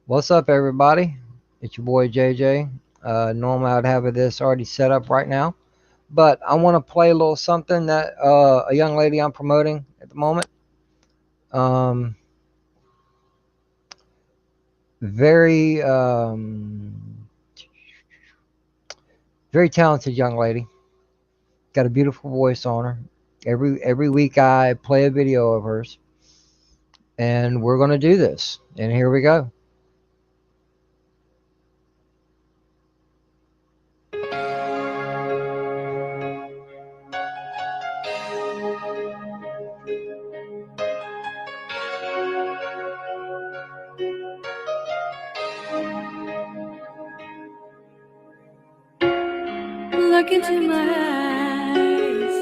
What's up, everybody? It's your boy JJ. Normally, I'd have this already set up right now, but I want to play a little something that a young lady I'm promoting at the moment. Um, very, very talented young lady. Got a beautiful voice on her. Every week, I play a video of hers, and we're gonna do this. And here we go. Look into my eyes,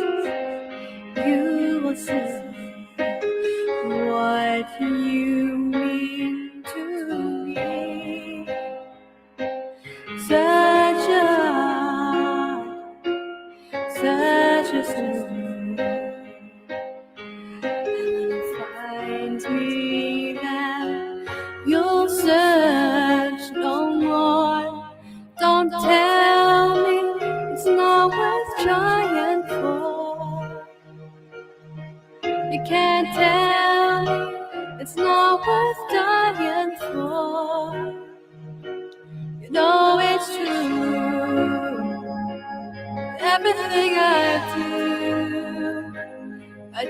you will see what you mean to me. Such a story. And it finds me that you'll search no more. Don't tell me it's not worth trying for. You can't tell me it's not worth dying for. You know it's true. Everything I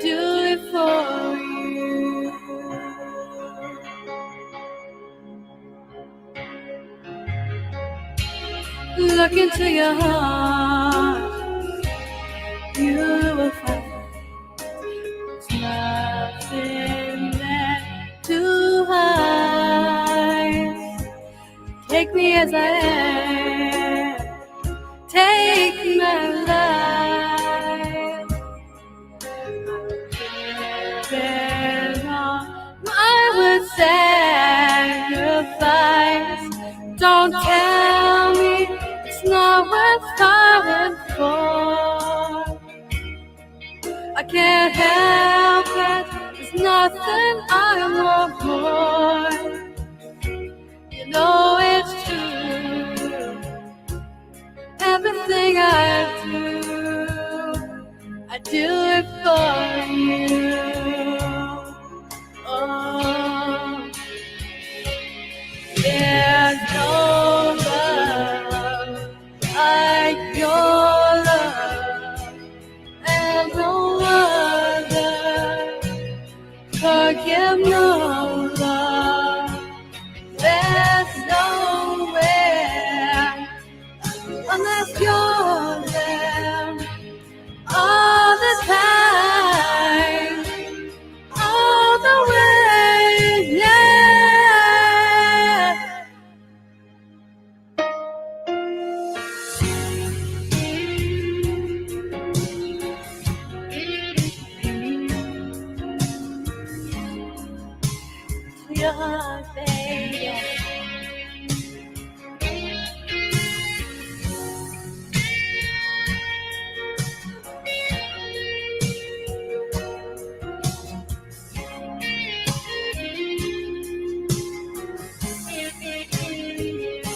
do it for you. Look into your heart, you will find there's nothing there to hide. Take me as I am, take my life. Give all I would sacrifice. Don't tell me it's not worth dying for. I can't help it, there's nothing I want more. You know it's true. Everything I do it for you. Oh, there's no love like your love, and no other forgive no love. There's nowhere unless you're there all the time, all the way, yeah. Your heart, baby.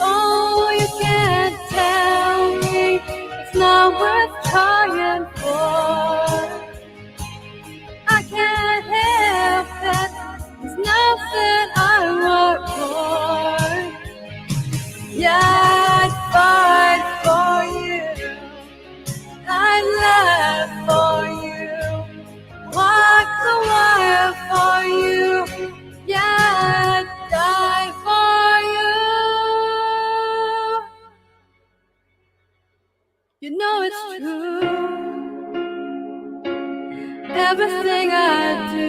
Oh, you can't tell me it's not worth trying for. I can't help it, there's nothing I want more. Yeah, I'd fight for you, I'd live for you, walk the wire for you. Yeah, I'd die for you. You know it's true. Everything I do,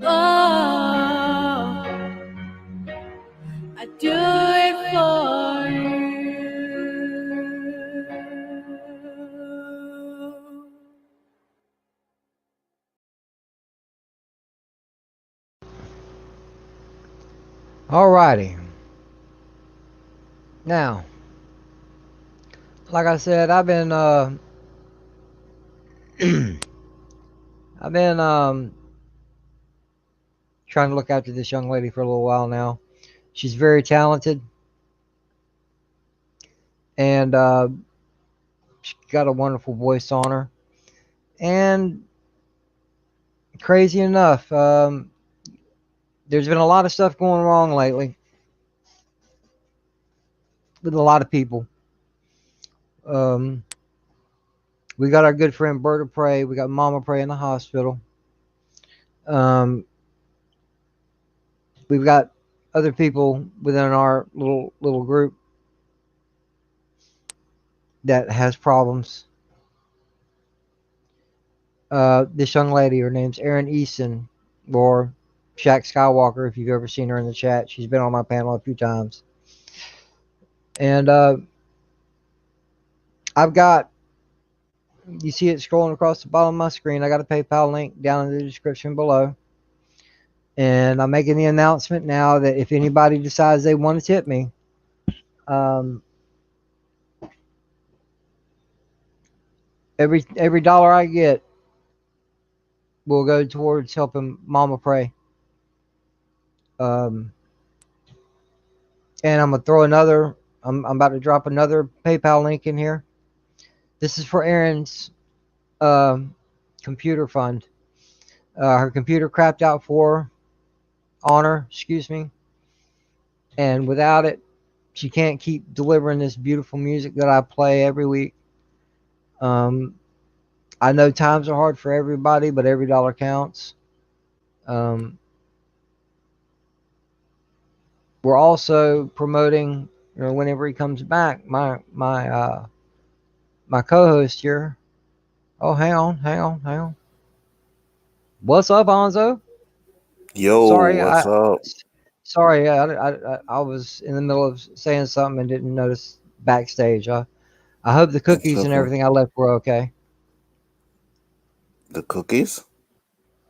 oh, I do it for you. Alrighty. Now, like I said, I've been I've been trying to look after this young lady for a little while now. She's very talented, and she's got a wonderful voice on her. And crazy enough, there's been a lot of stuff going wrong lately with a lot of people. Um, we got our good friend Berta Prey. We got Mama Prey in the hospital. Um, we've got other people within our little group that has problems. This young lady, her name's Erin Easton, or Shaq Skywalker, if you've ever seen her in the chat. She's been on my panel a few times. And I've got, you see it scrolling across the bottom of my screen. I got a PayPal link down in the description below. And I'm making the announcement now that if anybody decides they want to tip me, um, every dollar I get will go towards helping Mama Pray. And I'm gonna throw another. I'm about to drop another PayPal link in here. This is for Erin's computer fund. Her computer crapped out on her. Excuse me. And without it, she can't keep delivering this beautiful music that I play every week. I know times are hard for everybody, but every dollar counts. Um, we're also promoting, whenever he comes back, my co-host here. Oh, hang on. What's up, Anzo? Yo, Sorry, what's up? I was in the middle of saying something and didn't notice backstage. I hope the It's cookies and okay. everything I left were okay. The cookies?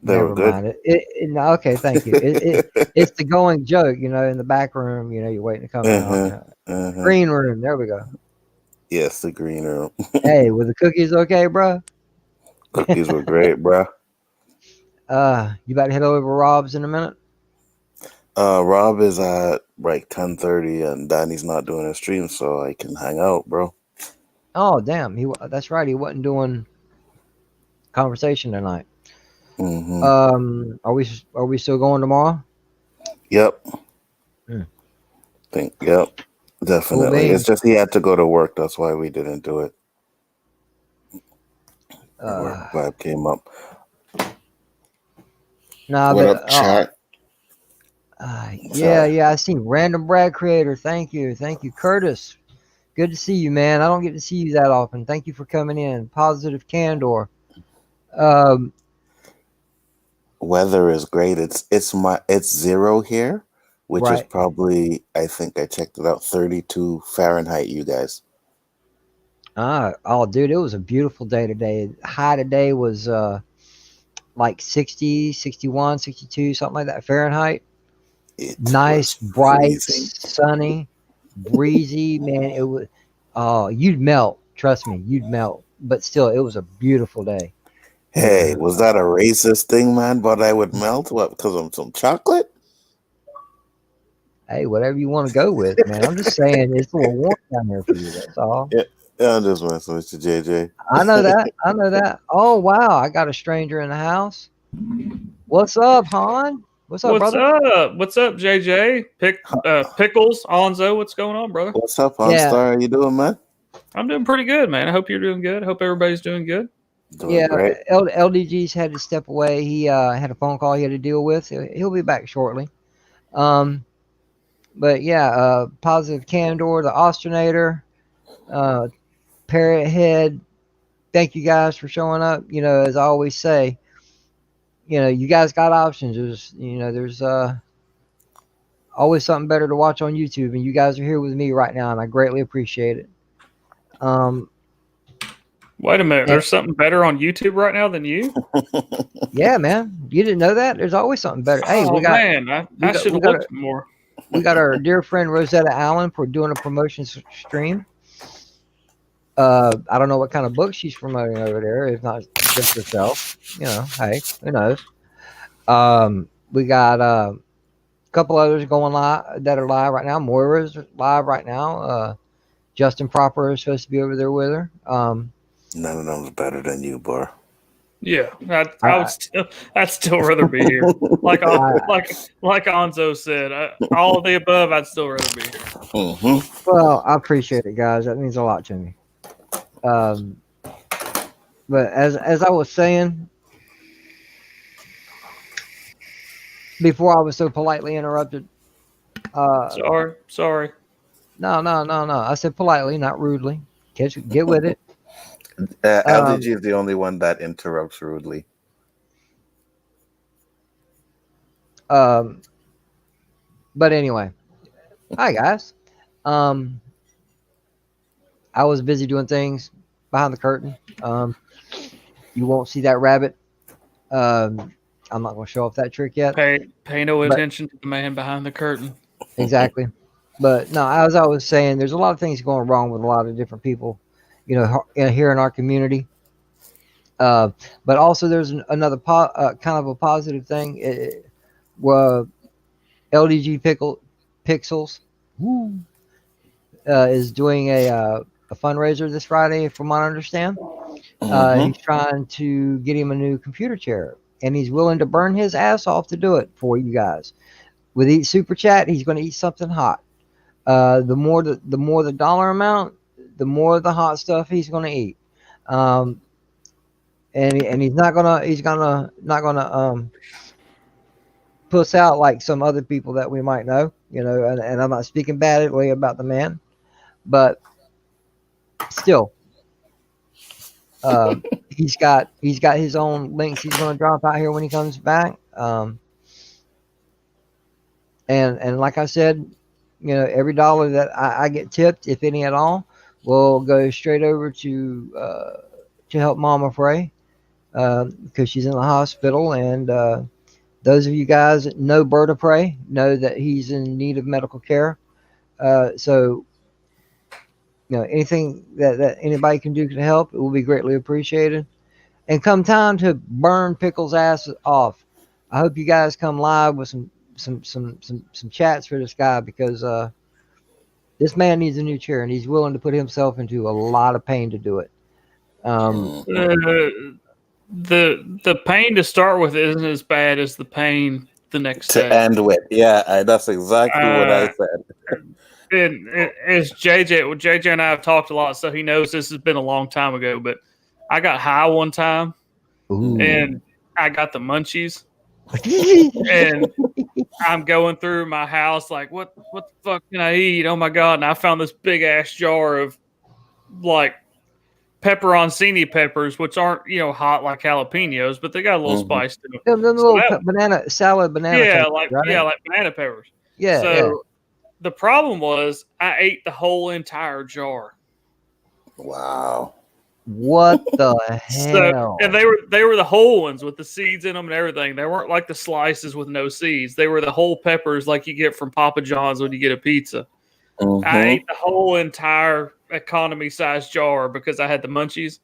They were Never good. mind. No, okay, thank you. It's the going joke, in the back room. You're waiting to come out. Uh-huh. Uh-huh. Green room. There we go. Yes, the green room. Hey, were the cookies okay, bro? Cookies were great, bruh. You about to head over to Rob's in a minute? Rob is at like 10:30 and Danny's not doing a stream, so I can hang out, bro. Oh, damn. That's right. He wasn't doing conversation tonight. Mm-hmm. Are we still going tomorrow? Yep. Hmm. Yep. Cool Definitely. It's beans. just he had to go to work, that's why we didn't do it. Work Uh, vibe came up. nah, What but up, chat? Sorry. yeah. I seen Random Brad Creator. Thank you, Curtis. Good to see you, man. I don't get to see you that often. Thank you for coming in. Positive Candor. Um, Weather is great. It's 0 here, which is right. probably, I think I checked it out, 32 Fahrenheit, you guys. Oh, dude, it was a beautiful day today. High today was like 60, 61, 62, something like that Fahrenheit. It Nice, was bright, freezing. sunny, breezy. Man, it was. Oh, you'd melt. Trust me, you'd melt. But still, it was a beautiful day. Hey, was that a racist thing, man? But I would melt? What, because of some chocolate? Hey, whatever you want to go with, man. I'm just saying it's a little warm down there for you. That's all. Yeah, yeah, I'm just messing with you, JJ. I know that. I know that. Oh wow, I got a stranger in the house. What's up, Han? What's up, What's brother? up? What's up, JJ? Pickles, Alonzo. What's going on, brother? What's up, Yeah, OnStar? How you doing, man? I'm doing pretty good, man. I hope you're doing good. I hope everybody's doing good. Doing yeah. great. LDG's had to step away. He had a phone call he had to deal with. He'll be back shortly. Um, but yeah, positive candor, the ostrinator, uh, parrot head. Thank you guys for showing up. As I always say, you guys got options. There's always something better to watch on YouTube, and you guys are here with me right now, and I greatly appreciate it. Um, Wait a minute. and There's something better on YouTube right now than you? yeah, man, you didn't know that? There's always something better. Hey, Oh man, we I got should we have got looked a, more. we got our dear friend Rosetta Allen for doing a promotion stream. I don't know what kind of book she's promoting over there, if not just herself. Hey, who knows? We got a couple others going live that are live right now. Moira's live right now. Justin Proper is supposed to be over there with her. None of them's better than you, bar. Yeah, I would I, still, I'd still rather be here. Like I, like Anzo said, all of the above, I'd still rather be here. well, I appreciate it, guys. That means a lot to me. Um, but as I was saying before, I was so politely interrupted. Uh, Sorry. no. I said politely, not rudely. Get with it. LDG Um, is the only one that interrupts rudely. um, but anyway, hi guys. Um, I was busy doing things behind the curtain. You won't see that rabbit. Um, I'm not going to show off that trick yet. Pay no But attention to the man behind the curtain. exactly. But no, as I was saying, there's a lot of things going wrong with a lot of different people, here in our community. Uh, but also, there's another kind of a positive thing. Well, LDG Pixels is doing a fundraiser this Friday, from what I understand. He's trying to get him a new computer chair, and he's willing to burn his ass off to do it for you guys. With each super chat, he's going to eat something hot. The more the dollar amount, the more the hot stuff he's going to eat. Um, and he's not gonna puss out like some other people that we might know. And I'm not speaking badly about the man, but still, he's got his own links he's going to drop out here when he comes back. And like I said, every dollar that I get tipped, if any at all, will go straight over to help Mama Frey, because she's in the hospital. And those of you guys that know Berta Prey know that he's in need of medical care. So anything that anybody can do to help, it will be greatly appreciated. And come time to burn Pickle's ass off, I hope you guys come live with some chats for this guy, because this man needs a new chair, and he's willing to put himself into a lot of pain to do it. The pain to start with isn't as bad as the pain the next To day. end with, yeah, that's exactly what I Uh, said. and as JJ and I have talked a lot, so he knows this has been a long time ago. But I got high one time, and I got the munchies, and I'm going through my house like, what the fuck can I eat? Oh my god! And I found this big ass jar of like pepperoncini peppers, which aren't hot like jalapenos, but they got a little spice to them. The So little that, banana yeah, peppers, right? like banana peppers. Yeah. So the problem was I ate the whole entire jar. Wow. What the So hell? and they were the whole ones with the seeds in them and everything. They weren't like the slices with no seeds. They were the whole peppers like you get from Papa John's when you get a pizza. I ate the whole entire economy size jar because I had the munchies.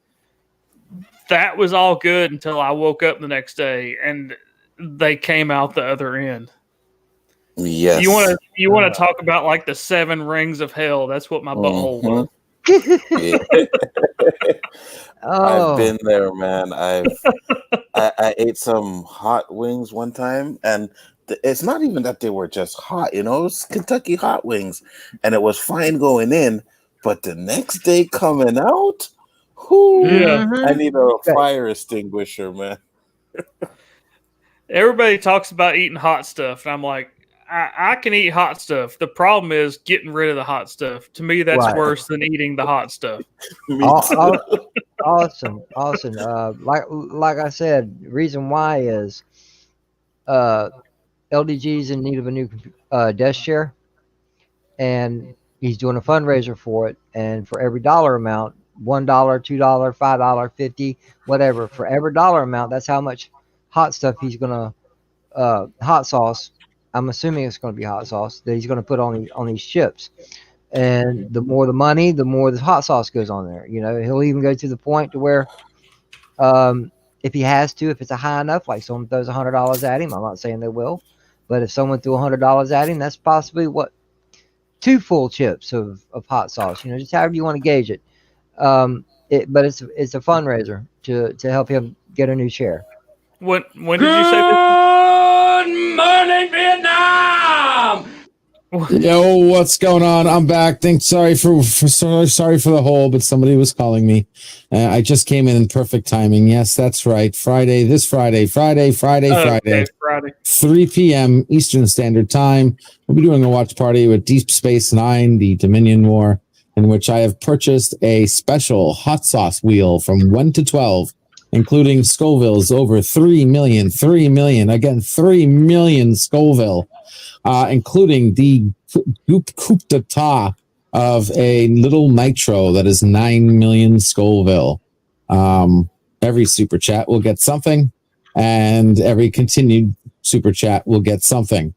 That was all good until I woke up the next day and they came out the other end. Yes. You want to talk about like the 7 rings of hell? That's what my butthole was. Yeah. I've been there, man. I ate some hot wings one time, and it's not even that they were just hot, it was Kentucky hot wings, and it was fine going in, but the next day coming out, Yeah. I need a fire extinguisher, man. Everybody talks about eating hot stuff, and I'm like, I can eat hot stuff. The problem is getting rid of the hot stuff. To me, that's worse than eating the hot stuff. Awesome. Like I said, reason why is LDG's in need of a new desk chair, and he's doing a fundraiser for it. And for every dollar amount, $1, $2, $5, 50, whatever, for every dollar amount, that's how much hot stuff he's gonna hot sauce. I'm assuming it's going to be hot sauce that he's going to put on these chips. And the more the money, the more the hot sauce goes on there. He'll even go to the point to where if he has to, if it's a high enough, like someone throws $100 at him. I'm not saying they will, but if someone threw $100 at him, that's possibly what 2 full chips of hot sauce. Just however you want to gauge it. But it's a fundraiser to help him get a new chair. When did you say this? Good morning, Vietnam. Yo, what's going on? I'm back. Sorry for the hold, but somebody was calling me. I just came in perfect timing. Yes, that's right. Friday, 3 p.m. Eastern Standard Time. We'll be doing a watch party with Deep Space Nine, the Dominion War, in which I have purchased a special hot sauce wheel from 1 to 12, including Scoville's over 3 million, again, 3 million Scoville. Including the coup d'etat of a little nitro that is 9 million Scoville. Every super chat will get something, and every continued super chat will get something.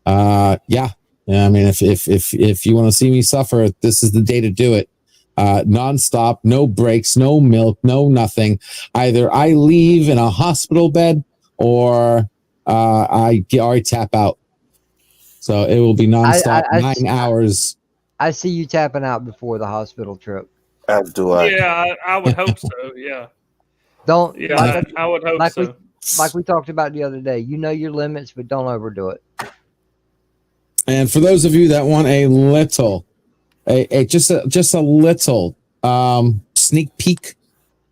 I mean, if you want to see me suffer, this is the day to do it. Nonstop, no breaks, no milk, no nothing. Either I leave in a hospital bed or I tap out. So it will be nonstop, 9 hours. I see you tapping out before the hospital trip. As do I. Yeah, I would hope so. Yeah. Don't. Yeah, I would hope so. Like we talked about the other day, your limits, but don't overdo it. And for those of you that want a little, just a little sneak peek,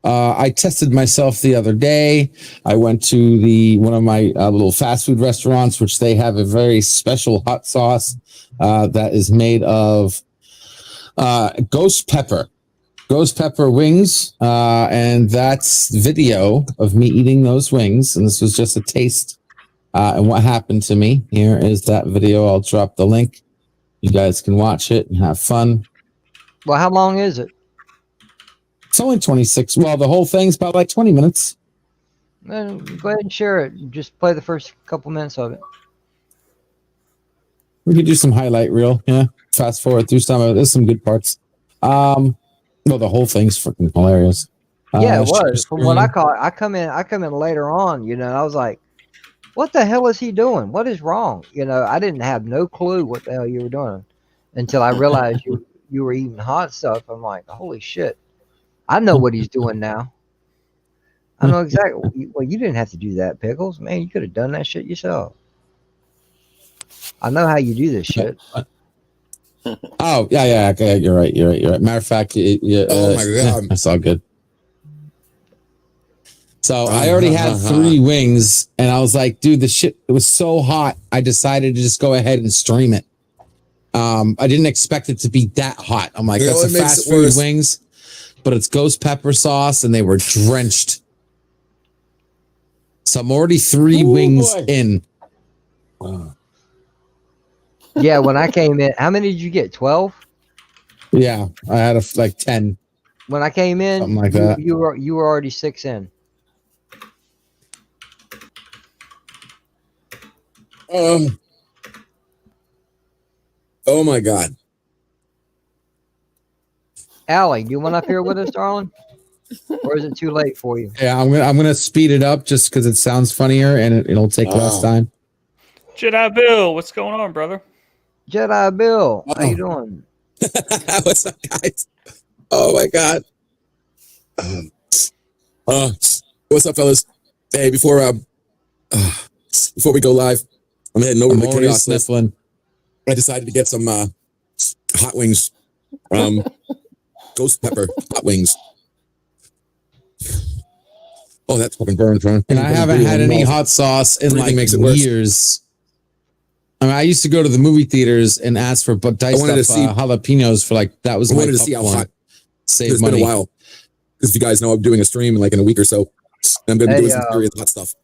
I tested myself the other day. I went to one of my little fast food restaurants, which they have a very special hot sauce that is made of ghost pepper wings. And that's video of me eating those wings. And this was just a taste. And what happened to me. Here is that video. I'll drop the link. You guys can watch it and have fun. Well, how long is it? It's only 26. Well, the whole thing's about like 20 minutes. Then go ahead and share it. Just play the first couple minutes of it. We could do some highlight reel. Yeah. Fast forward through some of it. There's some good parts. Well, the whole thing's freaking hilarious. Yeah, it was. From what I caught, I come in later on, I was like, what the hell is he doing? What is wrong? I didn't have no clue what the hell you were doing until I realized you were eating hot stuff. I'm like, holy shit. I know what he's doing now. I know exactly. Well, you didn't have to do that, Pickles. Man, you could have done that shit yourself. I know how you do this shit. Oh, yeah. Okay, you're right. Matter of fact, oh my God. That's all good. So I already had 3 wings, and I was like, dude, the shit, it was so hot. I decided to just go ahead and stream it. I didn't expect it to be that hot. I'm like, that's a fast food wings. But it's ghost pepper sauce, and they were drenched. So I'm already 3 wings in. Wow. Yeah, when I came in, how many did you get? 12? Yeah, I had like 10. When I came in, something like that. You were already 6 in. Oh my God. Allie, do you want up here with us, darling? Or is it too late for you? Yeah, I'm gonna speed it up just because it sounds funnier and it'll take less time. Jedi Bill, what's going on, brother? Jedi Bill, how you doing? What's up, guys? Oh my God. What's up, fellas? Hey, before we go live, I'm heading over to the chaos sniffling. I decided to get some hot wings. Ghost pepper hot wings. Oh, that's fucking burns, man. And I haven't had any hot sauce in like years. I mean, I used to go to the movie theaters and ask for diced up jalapenos for like, that was I my wanted to see how hot. Save it's money. been a while. Because you guys know I'm doing a stream in a week or so. And I'm going to be doing some serious hot stuff.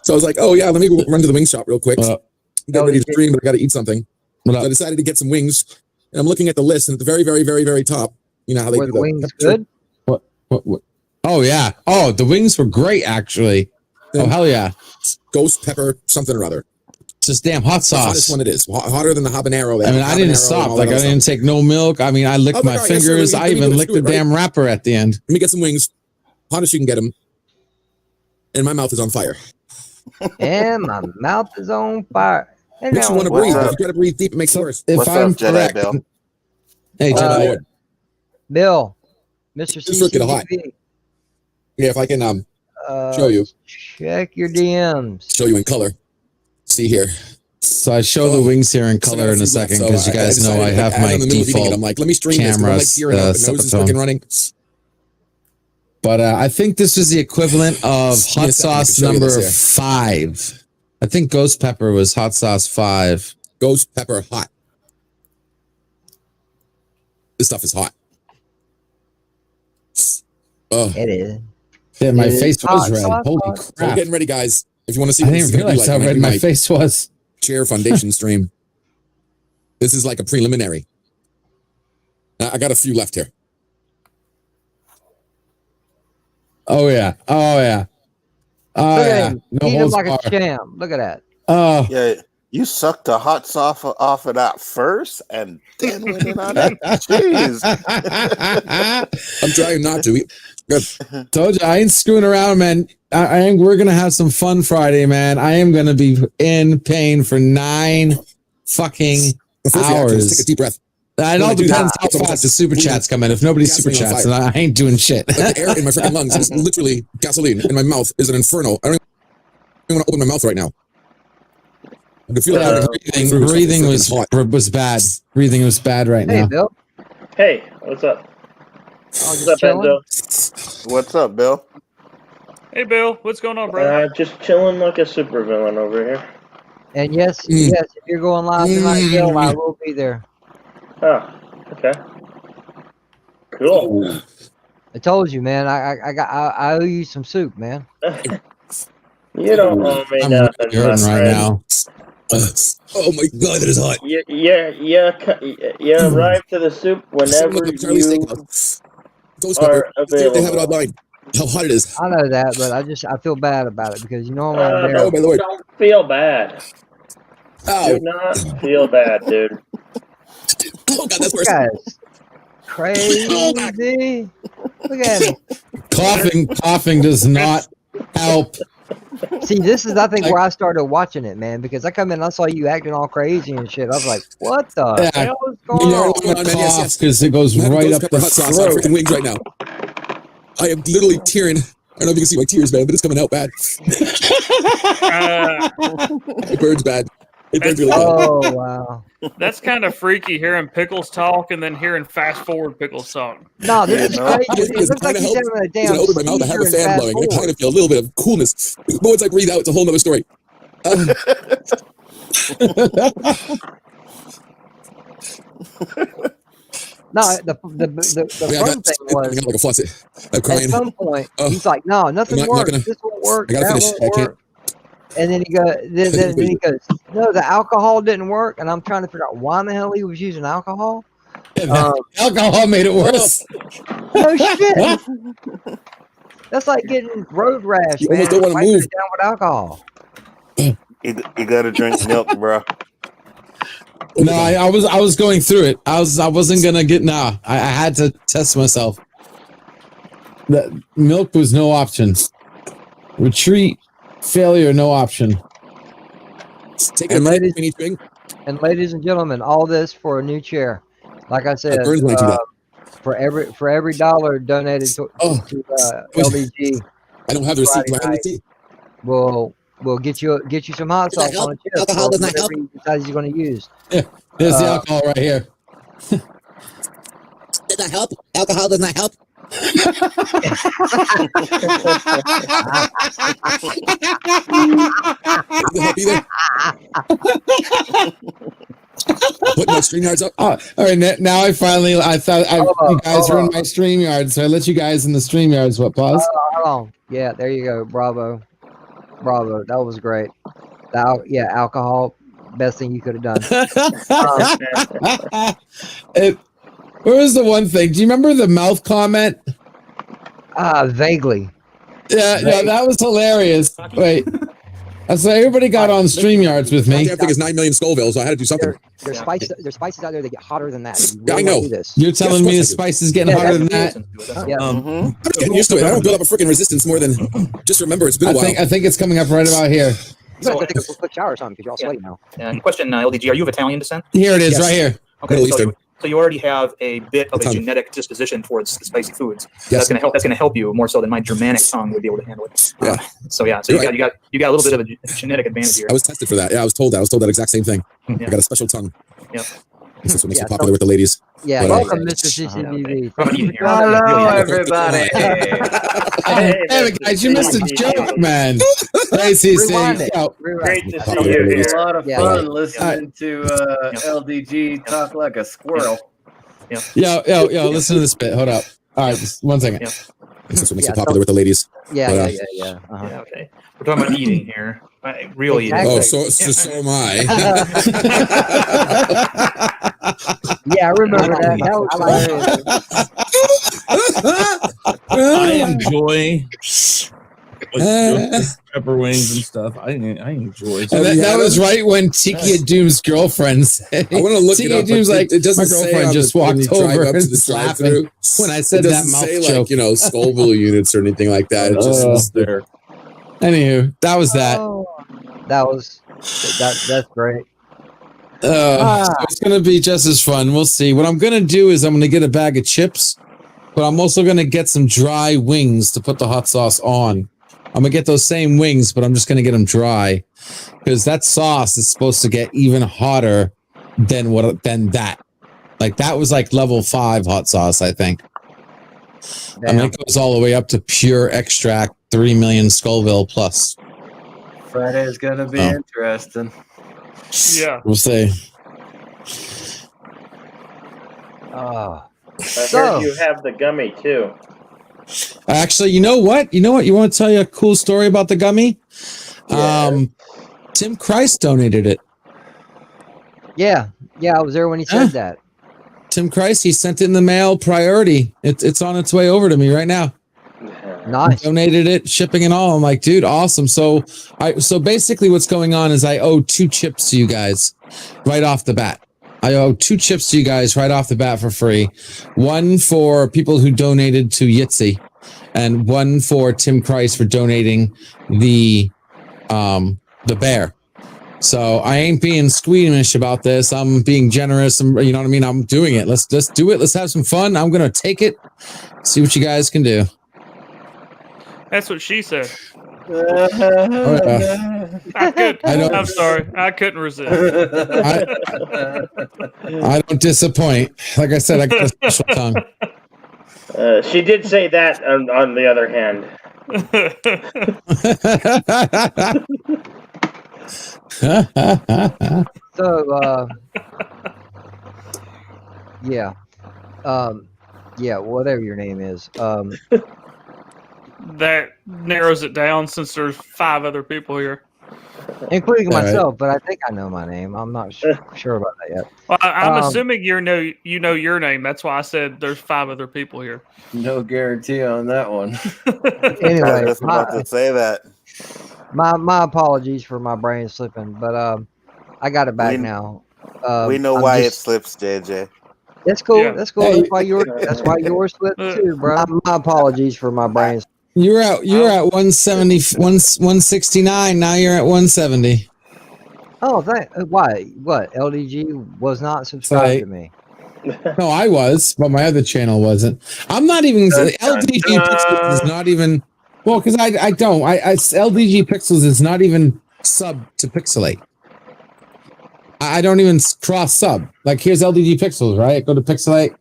So I was like, oh yeah, let me go run to the wing shop real quick. Get ready to stream, but I got to eat something. So I decided to get some wings. And I'm looking at the list, and at the very, very, very, very top, you know how they do the wings good? What? Oh yeah. Oh, the wings were great actually. Oh hell yeah. Ghost pepper something or other. Just damn hot sauce. The hottest one it is. Hotter than the habanero. I mean, I didn't stop. Like I didn't take no milk. I mean, I licked my fingers. I even licked the damn wrapper at the end. Let me get some wings. Hottest you can get them. And my mouth is on fire. And my mouth is on fire. And Makes you want to breathe. If you try to breathe deep, it makes it worse. If What's I'm up, Jedi correct, Bill? hey, Jedi Lord. Bill, Mr. Just look at a hot. CCTV. Yeah, if I can show you. Check your DMs. Show you in color. See here. So I show the wings here in color in a second because you guys know I have my default I'm like, let me stream camera this. I'm like, nose is freaking running. But I think this was the equivalent of hot sauce number 5. I think Ghost Pepper was hot sauce 5. Ghost Pepper hot. This stuff is hot. Oh, It is. Yeah, my face was red. Holy so we're crap. getting ready, guys. If you want to see I what this is didn't going to be realize like, how red my face was. Chair foundation stream. This is like a preliminary. I got a few left here. Oh yeah. Oh yeah. Oh Look yeah. at him. No Eat him holds like barred. a champ. Look at that. Oh. Yeah, you sucked the hot sauce off of that first, and then went in on it. Jeez. I'm trying not to. Good. Told you I ain't screwing around, man. We're gonna have some fun Friday, man. I am gonna be in pain for 9 fucking hours. Take a deep breath. It all depends how fast the super chats come in. If nobody super chats, then I ain't doing shit. Like the air in my freaking lungs is literally gasoline, and my mouth is an inferno. I don't even want to open my mouth right now. I can feel breathing was bad. Breathing was bad right Hey, now. Bill. Hey, what's up? What's up, Enzo? What's up, Bill? Hey, Bill. What's going on, bro? Just chilling like a supervillain over here. And yes, if you're going live tonight, Bill, I will be there. Oh, okay. Cool. I told you, man. I owe you some soup, man. You don't owe me I'm nothing, really hurting right now. Oh my god, that is hot. You arrive to the soup whenever you are available. They have it online. How hot it is. I know that, but I feel bad about it because you know I'm there. Oh my lord. Don't feel bad. Ow. Do not feel bad, dude. Oh god, that's worse. Guys, crazy. Look at him. Coughing does not help. See, this is I think where I started watching it, man, because I come in and I saw you acting all crazy and shit. I was like, what the hell is going on? Cough because it goes right up the hot sauce on throat. freaking wings right now. I am literally tearing. I don't know if you can see my tears, man, but it's coming out bad. It burns bad. It burns really bad. Oh wow. That's kind of freaky hearing Pickles talk and then hearing fast forward Pickles talk. No, this is crazy. It looks like he's having a damn When I open my mouth, I have a fan blowing. I kind of feel a little bit of coolness. But once I breathe out, it's a whole nother story. No, the fun thing was like a faucet. I'm crying. at some point he's like, no, nothing I'm not works. gonna- This won't work. I gotta That finish. won't I can't. work. And then he goes, no, the alcohol didn't work. And I'm trying to figure out why in the hell he was using alcohol. Alcohol made it worse. No shit. That's like getting road rash, You man. almost don't wanna Wiping move. it down with alcohol. You gotta drink milk, bro. No, I was going through it. I wasn't gonna get. Nah, I had to test myself. The milk was no option. Retreat, failure, no option. Take And a ladies- anything. And ladies and gentlemen, all this for a new chair. Like I said, It burns when I do that. for every dollar donated to LDG, I don't have the receipt. Do I have the Friday receipt? we'll get you some hot Does that sauce on a help? chip. Alcohol or does not whatever help? you decide you're going to use. There's the alcohol right here. Does that help? Alcohol does not help. Does it help either? Putting my stream yards up. Oh, all right, now I thought you guys were in my StreamYard, so I let you guys in the StreamYards. What, pause? Hold on. Yeah, there you go. Bravo. That was great. Alcohol, best thing you could have done. Where was the one thing? Do you remember the mouth comment? Vaguely. Yeah, no, that was hilarious. Wait. So everybody got on StreamYards with me. Damn thing is 9 million Scoville, so I had to do something. There's spices out there that get hotter than that. You Yeah, I really know. wanna do this. You're telling me the spice is getting hotter than that? Yeah. I'm getting used to it. I don't build up a freaking resistance more than just remember it's been a while. I think it's coming up right about here. You have to take a quick shower or something because you're all sweaty now. Question, LDG, are you of Italian descent? Here it is, Yes. right here. Okay, Middle Eastern. so you already have a bit of A a ton. genetic disposition towards the spicy foods. Yes. That's gonna help. That's gonna help you more so than my Germanic tongue would be able to handle it. Yeah. So You're you got a little bit of a genetic advantage here. I was tested for that. Yeah, I was told that. I was told that exact same thing. I Yeah. got a special tongue. Yep. This is what makes Yeah, you popular with the ladies. Yeah, But, welcome, Mr. CCBV. From an eating here. Hello, Really- everybody. Damn it, guys, you missed a joke, man. Crazy Rewind thing. it. Yo, Great to see Popular you with the ladies. here. A lot of Yeah, fun yeah. listening to LDG talk like a squirrel. yo, listen to this bit. Hold up. All right, just one second. Yeah. This is what makes Yeah, you popular with the ladies. Yeah. Uh-huh. Yeah, okay. We're talking about eating here. Real eating. Exactly. Oh, so am I. Yeah, I remember that. That was hilarious. I enjoy pepper wings and stuff. I enjoy. And that was right when Tiki Doom's girlfriend said. I want to look it Tiki up. Doom's but like, it doesn't my say girlfriend on just the, when walked you drive over up to and the laughing drive-through. when I said It that doesn't mouth say joke. like Scoville units or anything like that. It just is there. Anywho, that was that. That's great. So it's gonna be just as fun. We'll see. What I'm gonna do is I'm gonna get a bag of chips, but I'm also gonna get some dry wings to put the hot sauce on. I'm gonna get those same wings, but I'm just gonna get them dry because that sauce is supposed to get even hotter than that. Like that was like level 5 hot sauce, I think. I mean, it goes all the way up to pure extract, 3 million Scoville plus. Friday's gonna be interesting. Yeah. We'll see. Oh. I heard you have the gummy too. Actually, you know what? You want to tell you a cool story about the gummy? Yeah. Tim Christ donated it. Yeah, I was there when he said that. Tim Christ, he sent it in the mail priority. It's on its way over to me right now. Nice. Donated it, shipping and all. I'm like, dude, awesome. So basically what's going on is I owe 2 chips to you guys right off the bat. I owe 2 chips to you guys right off the bat for free. One for people who donated to Yitzy, and one for Tim Christ for donating the bear. So I ain't being squeamish about this. I'm being generous. You know what I mean? I'm doing it. Let's do it. Let's have some fun. I'm gonna take it. See what you guys can do. That's what she said. Uh, I'm sorry. I couldn't resist. I don't disappoint. Like I said, I got a special tongue. She did say that on the other hand. So, yeah, whatever your name is. That narrows it down since there's 5 other people here. Including All right. myself, but I think I know my name. I'm not sure about that yet. Well, I'm Um, assuming you know your name. That's why I said there's 5 other people here. No guarantee on that one. I Anyway, was about to say that. my apologies for my brain slipping, but I got it back We- now. We know I'm why just- it slips, JJ. That's cool. Yeah. That's cool. Hey. That's why yours slipped too, bro. My apologies for my brain. You're at 170, 169. Now you're at 170. Oh, why? What? LDG was not subscribed Right. to me. No, I was, but my other channel wasn't. I'm not even LDG Pixels is not even well because I don't. LDG Pixels is not even sub to Pixelate. I don't even cross sub. Like here's LDG Pixels, right? Go to Pixelate.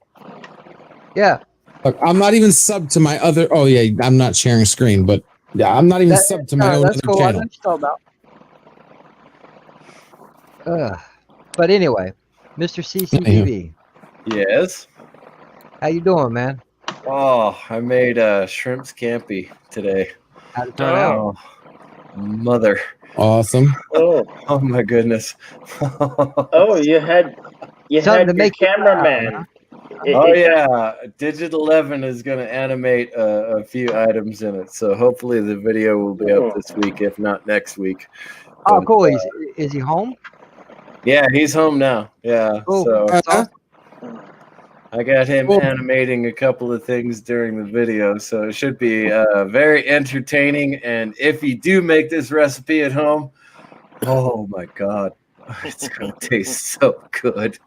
Yeah. Look, I'm not even sub to my other. Oh yeah, I'm not sharing screen, but yeah, I'm not even sub to my own That's other cool. I know channel. what you're talking about. But anyway, Mr. CCTV, Yes. how you doing, man? Oh, I made shrimp scampi today. How'd it turn out? Oh, mother. Awesome. Oh my goodness. Oh, you had Something to your make you cameraman. laugh, Oh yeah, Digit 11 is going to animate a few items in it, so hopefully the video will be up this week, if not next week. Oh, But, cool. Is he home? Yeah, he's home now. Yeah, Cool. so That's awesome. I got him animating a couple of things during the video, so it should be very entertaining. And if you do make this recipe at home, oh my god, it's gonna taste so good.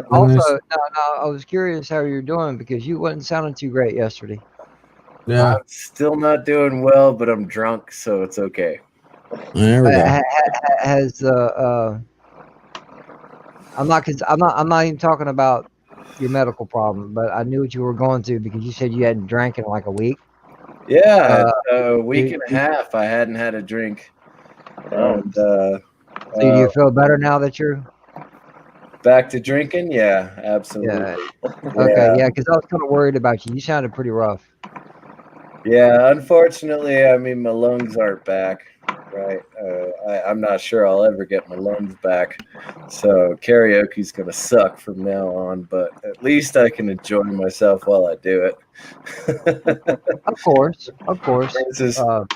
Also, no, I was curious how you're doing because you wasn't sounding too great yesterday. Yeah. I'm still not doing well, but I'm drunk, so it's okay. There we go. Has I'm not even talking about your medical problem, but I knew what you were going through because you said you hadn't drank in like a week. Yeah, a week and a half. I hadn't had a drink. And, so do you feel better now that you're back to drinking? Yeah, absolutely. Yeah. Okay, yeah, because I was kind of worried about you. You sounded pretty rough. Yeah, unfortunately, I mean, my lungs aren't back, right? I'm not sure I'll ever get my lungs back. So karaoke's going to suck from now on, but at least I can enjoy myself while I do it. Of course.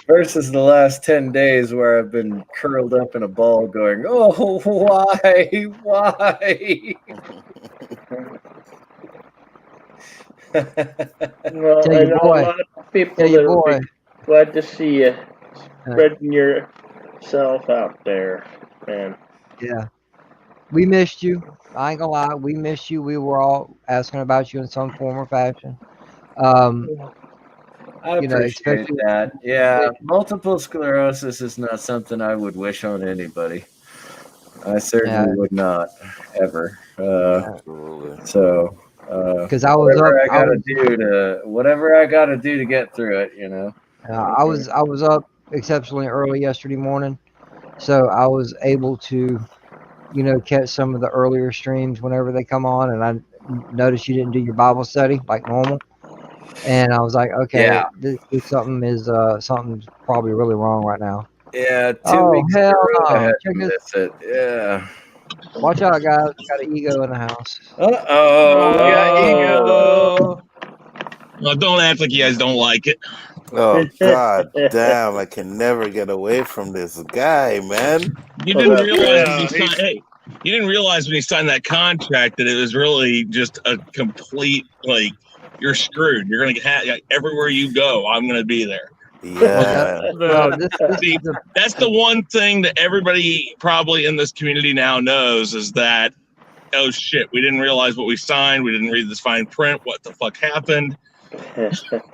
Versus the last 10 days where I've been curled up in a ball going, oh, why? Well, I know a lot of people that will be glad to see you spreading yourself out there, man. Yeah. We missed you. I ain't gonna lie. We missed you. We were all asking about you in some form or fashion. I appreciate that. Yeah, multiple sclerosis is not something I would wish on anybody. I certainly would not, ever. So, because I was whatever I gotta do to get through it, you know. I was up exceptionally early yesterday morning, so I was able to, catch some of the earlier streams whenever they come on, and I noticed you didn't do your Bible study like normal, and I was like, okay, this something's probably really wrong right now. Yeah, 2 weeks in a row I had to miss it. Yeah. Watch out, guys. Got an ego in the house. Uh-oh. We got ego. Well, don't act like you guys don't like it. Oh, god damn. I can never get away from this guy, man. You didn't realize you didn't realize when he signed that contract that it was really just a complete, like, you're screwed. You're going to have, everywhere you go, I'm going to be there. Yeah. See, that's the one thing that everybody probably in this community now knows is that, oh shit, we didn't realize what we signed. We didn't read this fine print. What the fuck happened?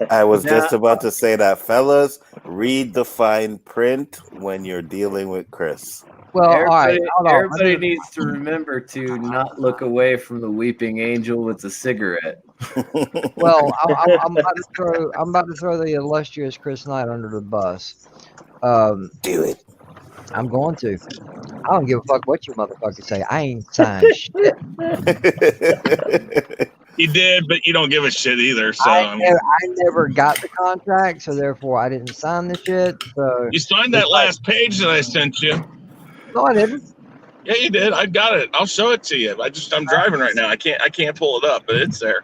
I was just about to say that, fellas, read the fine print when you're dealing with Chris. Well, everybody needs to remember to not look away from the weeping angel with the cigarette. Well, I'm about to throw the illustrious Chris Knight under the bus. Do it. I'm going to. I don't give a fuck what you motherfuckers say. I ain't signed shit. You did, but you don't give a shit either. So I never got the contract, so therefore I didn't sign the shit. So you signed that last page that I sent you. No, I didn't. Yeah, you did. I got it. I'll show it to you. I'm driving right now. I can't pull it up, but it's there.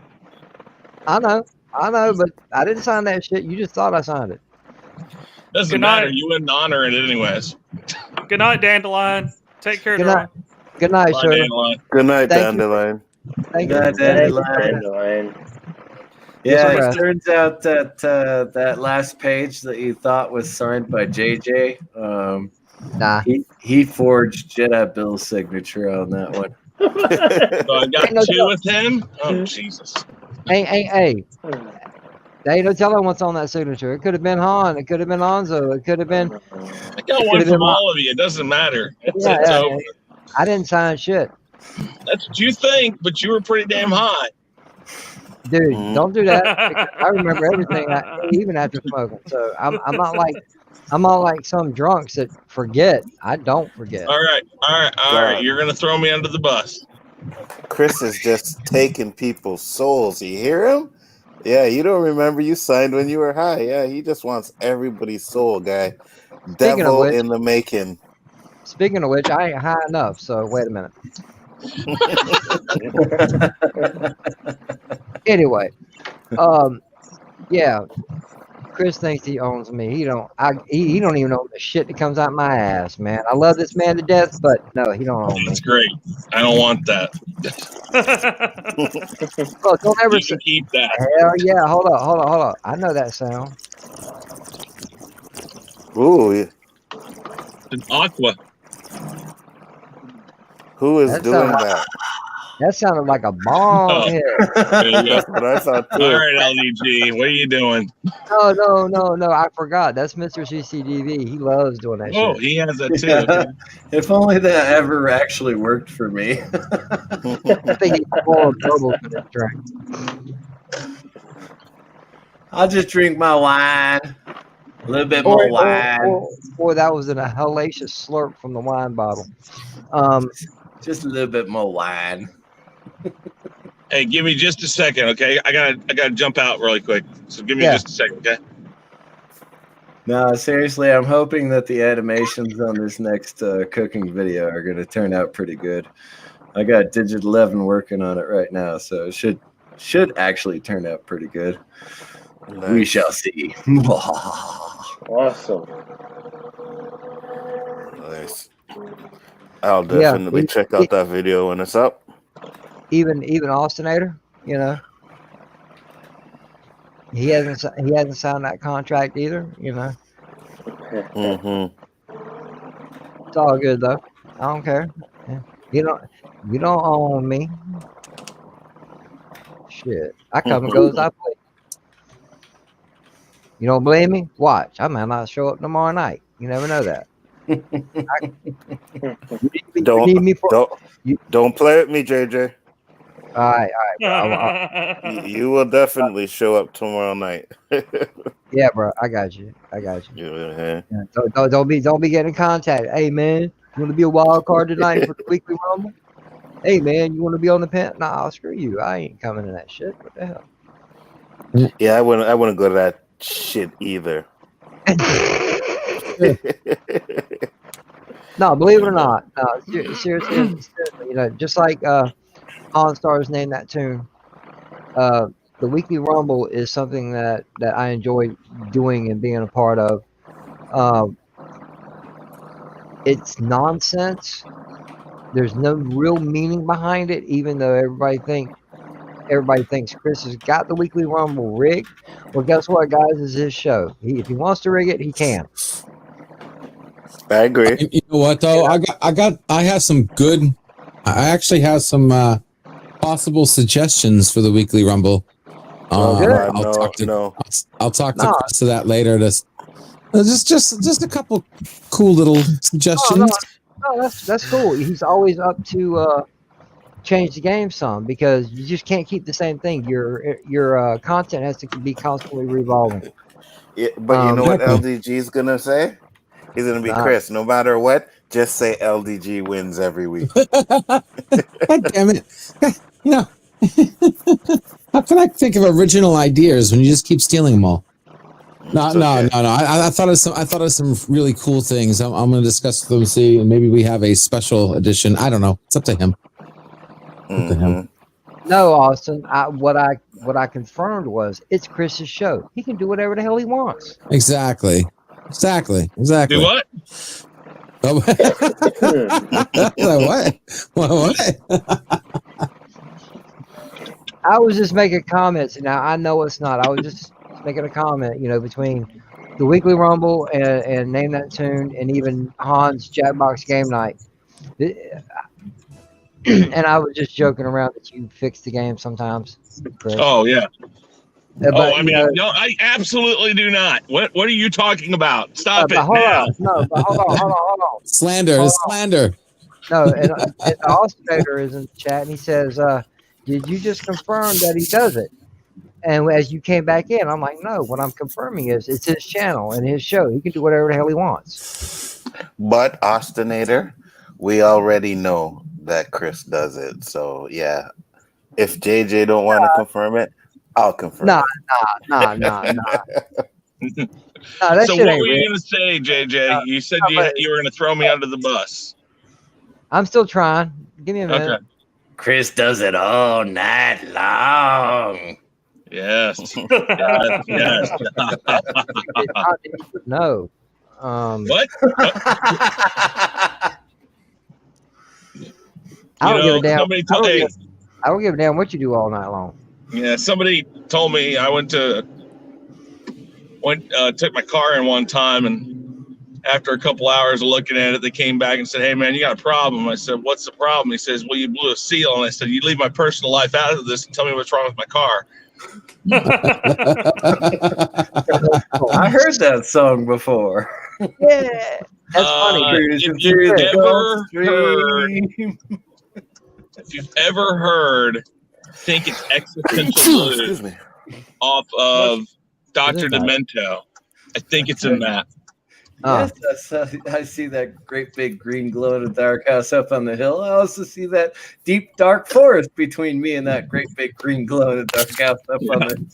I know, but I didn't sign that shit. You just thought I signed it. Doesn't matter. You wouldn't honor it anyways. Good night, Dandelion. Take care. Good night. Good night, Bye, sir. Dandelion. Good night, Dandelion. Thank you. Dandelion. Yeah, it turns out that that last page that you thought was signed by JJ, nah, he forged Jedi Bill's signature on that one. So I got two with him. Oh Jesus! Hey. There ain't no telling what's on that signature. It could have been Han. It could have been Anzo. It could have been. I got one from all of you. It doesn't matter. It's over. I didn't sign shit. That's what you think, but you were pretty damn hot. Dude, don't do that. I remember everything, even after smoking. So I'm not like some drunks that forget. I don't forget. All right. You're gonna throw me under the bus. Chris is just taking people's souls. You hear him? Yeah, you don't remember you signed when you were high. Yeah, he just wants everybody's soul, guy. Devil in the making. Speaking of which, I ain't high enough. So wait a minute. Anyway, yeah, Chris thinks he owns me. He don't. He don't even own the shit that comes out my ass, man. I love this man to death, but no, he don't own me. That's great. I don't want that. Look, don't ever You can keep that. Hell yeah! Hold on. I know that sound. Ooh, yeah. An aqua. Who is doing that? That sounded like a bomb hit. That's what I thought too. All right, LDG, what are you doing? No. I forgot. That's Mr. CCDV. He loves doing that Oh, shit. he has that too. Yeah. If only that ever actually worked for me. I think he's full of bubbles in his drink. I'll just drink my wine. A little bit more wine. Or that was a hellacious slurp from the wine bottle. Just a little bit more wine. Hey, give me just a second, okay? I gotta jump out really quick. So give me just a second, okay? No, seriously, I'm hoping that the animations on this next cooking video are going to turn out pretty good. I got Digit 11 working on it right now, so it should actually turn out pretty good. Nice. We shall see. Awesome. Nice. I'll definitely check out that video when it's up. Even Austinator, you know, he hasn't signed that contract either, you know. It's all good though. I don't care. You don't own me. Shit, I come and go as I play. You don't believe me? Watch. I might not show up tomorrow night. You never know that. Don't play with me, JJ. All right. You will definitely show up tomorrow night. Yeah, bro. I got you. Yeah. Don't be getting in contact. Hey, man, you want to be a wild card tonight for the weekly rumble? Hey, man, you want to be on the pen? Nah, screw you. I ain't coming to that shit. What the hell? Yeah, I wouldn't go to that shit either. No, believe it or not. No, seriously, you know, just like On Stars named that tune. The weekly rumble is something that I enjoy doing and being a part of. It's nonsense. There's no real meaning behind it, even though everybody thinks Chris has got the weekly rumble rigged. Well, guess what, guys? It's his show. If he wants to rig it, he can. I agree. You know what though? I actually have some possible suggestions for the weekly rumble. I'll talk to Chris to that later. Just a couple cool little suggestions. No, that's cool. He's always up to change the game some, because you just can't keep the same thing. Your content has to be constantly revolving. Yeah, but you know what LDG is gonna say? He's gonna be Chris. No matter what, just say LDG wins every week. God damn it! You know, how can I think of original ideas when you just keep stealing them all? No. I thought of some really cool things. I'm going to discuss them. See, and maybe we have a special edition. I don't know. It's up to him. No, Austin. What I confirmed was it's Chris's show. He can do whatever the hell he wants. Exactly. Do what? What? I was just making comments. Now I know it's not. I was just making a comment. You know, between the weekly rumble and Name That Tune, and even Hans Jackbox Game Night. And I was just joking around that you fix the game sometimes, Chris. Oh yeah. But, I absolutely do not. What are you talking about? Stop it now. Hold on. Slander. No, and the Austrator is in the chat, and he says, did you just confirm that he does it? And as you came back in, I'm like, no, what I'm confirming is it's his channel and his show. He can do whatever the hell he wants. But Austinator, we already know that Chris does it. So yeah, if JJ don't want to confirm it, I'll confirm. Nah. So what were you going to say, JJ? You said you were going to throw me under the bus. I'm still trying. Give me a minute. Okay. Chris does it all night long. Yes. Yes. No. What? I don't give a damn. Somebody I don't give a damn what you do all night long. Yeah, somebody told me I took my car in one time, and after a couple hours of looking at it, they came back and said, "Hey man, you got a problem." I said, "What's the problem?" He says, "Well, you blew a seal." And I said, "You leave my personal life out of this and tell me what's wrong with my car." I heard that song before. Yeah, that's funny. If you've ever heard "Think It's Existential Blues" off of Dr. Demento, I think it's in that. Yes, I see that great big green glow in the dark house up on the hill. I also see that deep dark forest between me and that great big green glow in the dark house up on the hill.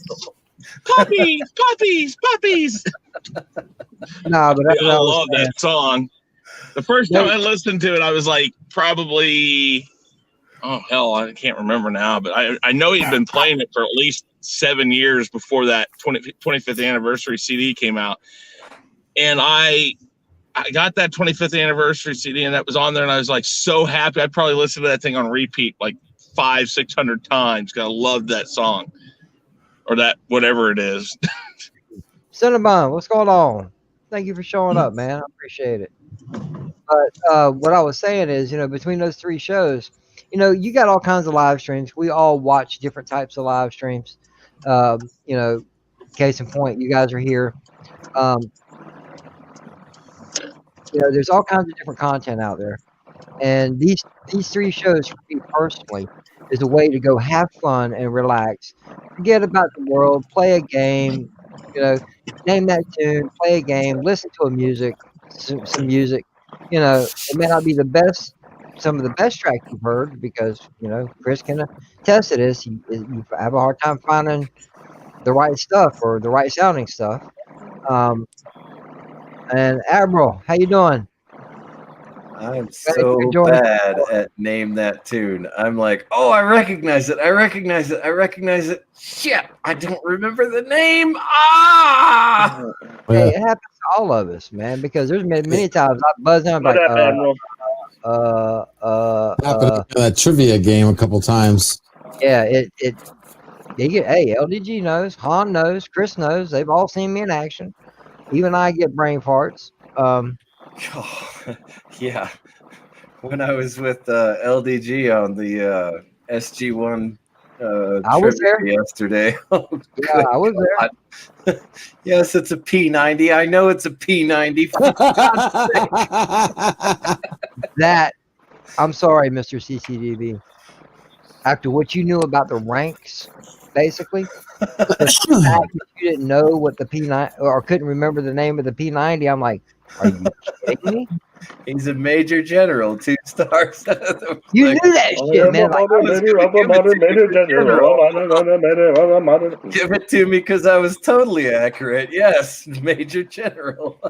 Puppies, puppies, puppies. No, but I love that song. The first time I listened to it, I was like, probably, oh hell, I can't remember now, but I know he'd been playing it for at least 7 years before that 25th anniversary CD came out. And I got that 25th anniversary CD, and that was on there, and I was like so happy. I'd probably listen to that thing on repeat like 500-600 times because I loved that song, or that whatever it is. Cinnabon, what's going on? Thank you for showing up, man. I appreciate it. But what I was saying is, between those 3 shows, you got all kinds of live streams. We all watch different types of live streams. Case in point, you guys are here. There's all kinds of different content out there. And these 3 shows, for me personally, is a way to go have fun and relax. Forget about the world, play a game, name that tune, play a game, listen to some music. It may not be some of the best tracks you've heard because, Chris can attest to this. You have a hard time finding the right stuff or the right sounding stuff. And Admiral, how you doing? I'm so bad at name that tune. I'm like, oh, I recognize it. Shit, I don't remember the name. Ah! Hey, it happens to all of us, man, because there's many times I buzz in, I'm like, that trivia game a couple times. Yeah, hey, LDG knows, Han knows, Chris knows. They've all seen me in action. Even I get brain farts. Yeah. When I was with LDG on the SG1 I was there yesterday. Oh, yeah, I was there. Yes, it's a P90. I know it's a P90. I'm sorry, Mr. CCDB. After what you knew about the ranks, basically, the fact that you didn't know what the P90 or couldn't remember the name of the P90, I'm like, are you kidding me? He's a major general, 2 stars. You knew that shit, man. Give it to me because I was totally accurate. Yes, major general.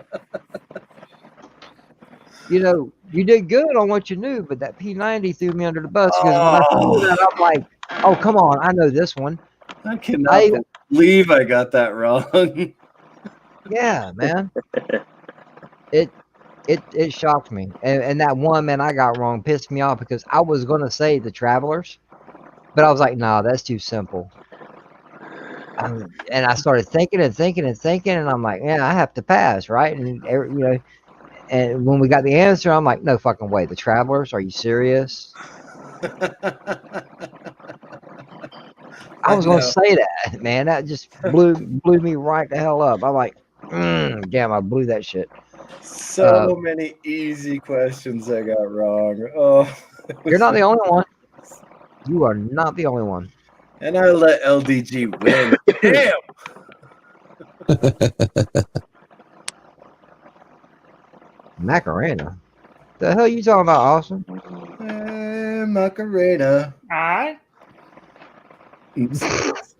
You did good on what you knew, but that P90 threw me under the bus because when I knew that, I'm like, oh, come on, I know this one. I cannot believe I got that wrong. Yeah, man. It shocked me. And that one, man, I got wrong pissed me off because I was going to say the Travelers, but I was like, nah, that's too simple. And I started thinking, and I'm like, yeah, I have to pass, right? And, and when we got the answer, I'm like, no fucking way. The Travelers? Are you serious? I was going to say that, man. That just blew me right the hell up. I'm like, damn, I blew that shit. So many easy questions I got wrong. Oh, you're not the only one. You are not the only one. And I let LDG win. Damn. Macarena. The hell you talking about, Austin? Macarena. Alright.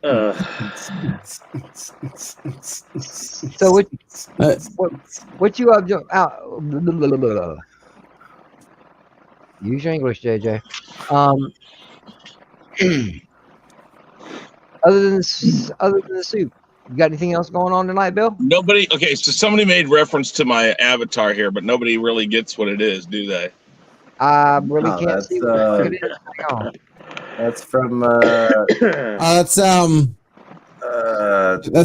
So what you up to? Use your English, JJ. Other than the soup, you got anything else going on tonight, Bill? Nobody. Okay, so somebody made reference to my avatar here, but nobody really gets what it is, do they? I really can't see what it is. Hang on. That's from. That's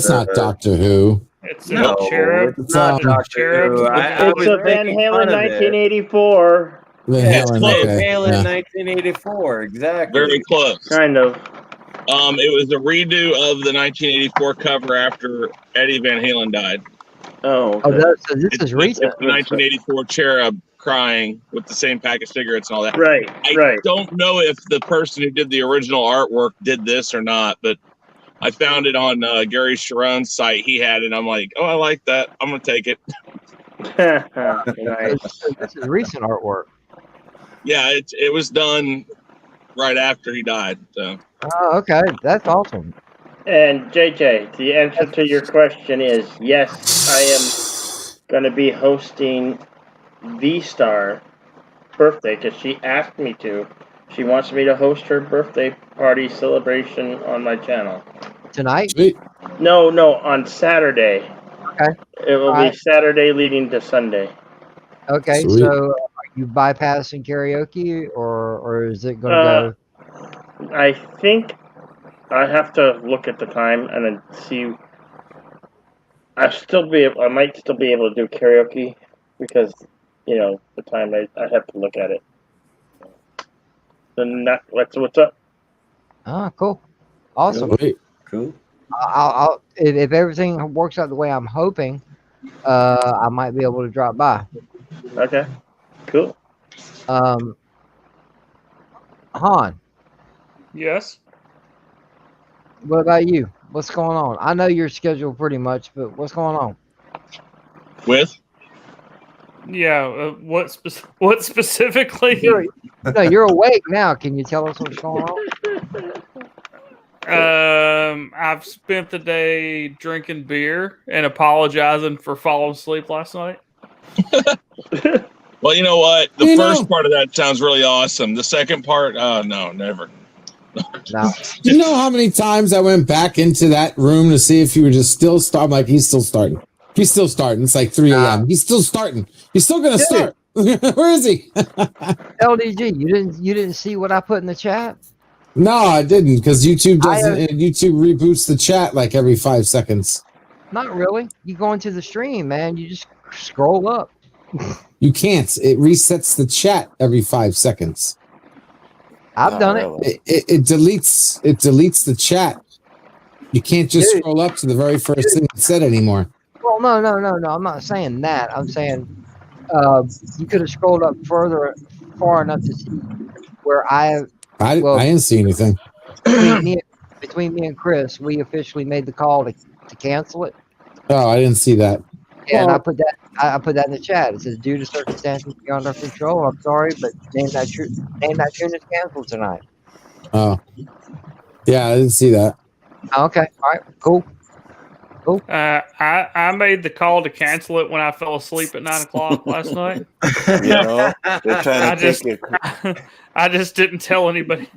not Doctor Who. It's No, cherub. it's not Doctor Who. It's a Van Halen 1984. Van Halen, Halen, okay. Halen Yeah. 1984, exactly. Very close. Kind of. It was a redo of the 1984 cover after Eddie Van Halen died. Oh, so this is recent. It's the 1984 cherub crying with the same pack of cigarettes and all that. Right. I don't know if the person who did the original artwork did this or not, but I found it on Gary Sharon's site. He had it. I'm like, oh, I like that. I'm going to take it. Nice. This is recent artwork. Yeah, it was done right after he died. So. Oh, okay. That's awesome. And JJ, the answer to your question is yes, I am going to be hosting V-Star birthday because she asked me to. She wants me to host her birthday party celebration on my channel. Tonight? Sweet. No, on Saturday. Okay. It will be Saturday leading to Sunday. Okay, Sweet. so are you bypassing karaoke or is it going to go? I think I have to look at the time and then see. I might still be able to do karaoke because, the time I have to look at it. Then what's up? Ah, cool. Awesome. Sweet. Cool. I'll if everything works out the way I'm hoping, I might be able to drop by. Okay. Cool. Han, Yes. what about you? What's going on? I know your schedule pretty much, but what's going on? With? Yeah. What specifically? You're awake now. Can you tell us what's going on? I've spent the day drinking beer and apologizing for falling asleep last night. Well, you know what? The first part of that sounds really awesome. The second part, no, never. No. You know how many times I went back into that room to see if you were just still starting? I'm like, he's still starting. He's still starting. It's like 3 a.m. He's still starting. He's still gonna start. Where is he? LDG, you didn't see what I put in the chat? No, I didn't, because YouTube doesn't. YouTube reboots the chat like every 5 seconds. Not really. You go into the stream, man. You just scroll up. You can't. It resets the chat every 5 seconds. I've done it. It deletes the chat. You can't just scroll up to the very first thing it said anymore. Well, no. I'm not saying that. I'm saying you could have scrolled up far enough to see where I didn't see anything. Between me and Chris, we officially made the call to cancel it. Oh, I didn't see that. Yeah, and I put that in the chat. It says, due to circumstances beyond our control, I'm sorry, but name that tune is canceled tonight. Oh, yeah, I didn't see that. Okay, all right, cool. I made the call to cancel it when I fell asleep at 9 o'clock last night. They're trying to take it. I just didn't tell anybody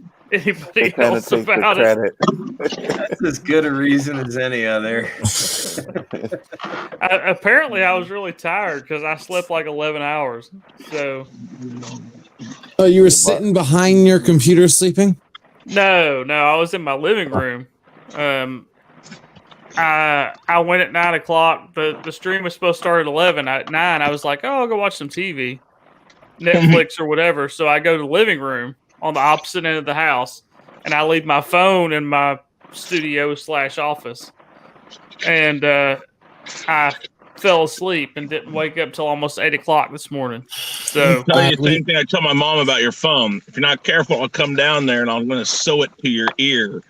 else about it. That's as good a reason as any other. Apparently, I was really tired because I slept like 11 hours. So. Oh, you were sitting behind your computer sleeping? No, I was in my living room. I went at 9 o'clock. The stream was supposed to start at 11. At 9, I was like, oh, I'll go watch some TV, Netflix or whatever. So I go to the living room on the opposite end of the house, and I leave my phone in my studio/office. And I fell asleep and didn't wake up till almost 8 o'clock this morning. So I'll tell you the same thing I tell my mom about your phone. If you're not careful, I'll come down there and I'm going to sew it to your ear.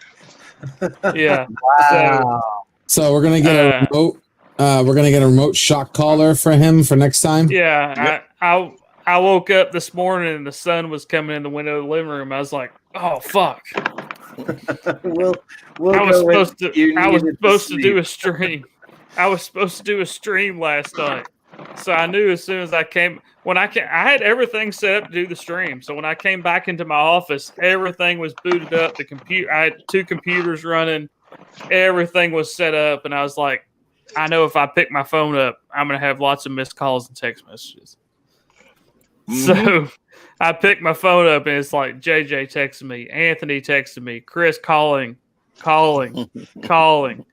Yeah. Wow. So we're gonna get a remote. We're gonna get a remote shock collar for him for next time. Yeah. I woke up this morning and the sun was coming in the window of the living room. I was like, oh fuck. I was supposed to do a stream. I was supposed to do a stream last night. So I knew as soon as I came, I had everything set up to do the stream. So when I came back into my office, everything was booted up. I had 2 computers running. Everything was set up, and I was like, I know if I pick my phone up, I'm gonna have lots of missed calls and text messages. So I picked my phone up, and it's like JJ texted me, Anthony texted me, Chris calling. Keep going.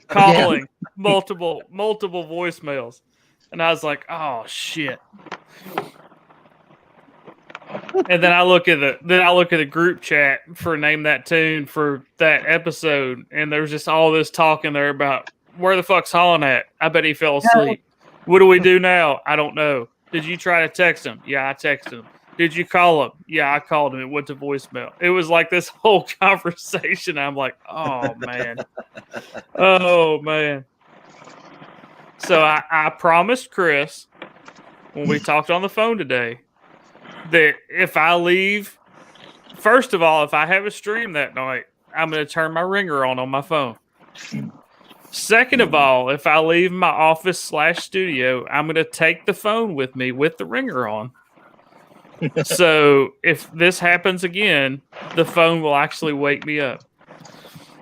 Calling. Multiple voicemails. And I was like, oh shit. And then I look at the group chat for Name That Tune for that episode, and there's just all this talk in there about where the fuck's Holland at? I bet he fell asleep. What do we do now? I don't know. Did you try to text him? Yeah, I texted him. Did you call him? Yeah, I called him. It went to voicemail. It was like this whole conversation. I'm like, oh man. Oh man. So I promised Chris when we talked on the phone today that if I leave, first of all, if I have a stream that night, I'm going to turn my ringer on my phone. Second of all, if I leave my office / studio, I'm going to take the phone with me with the ringer on. So if this happens again, the phone will actually wake me up.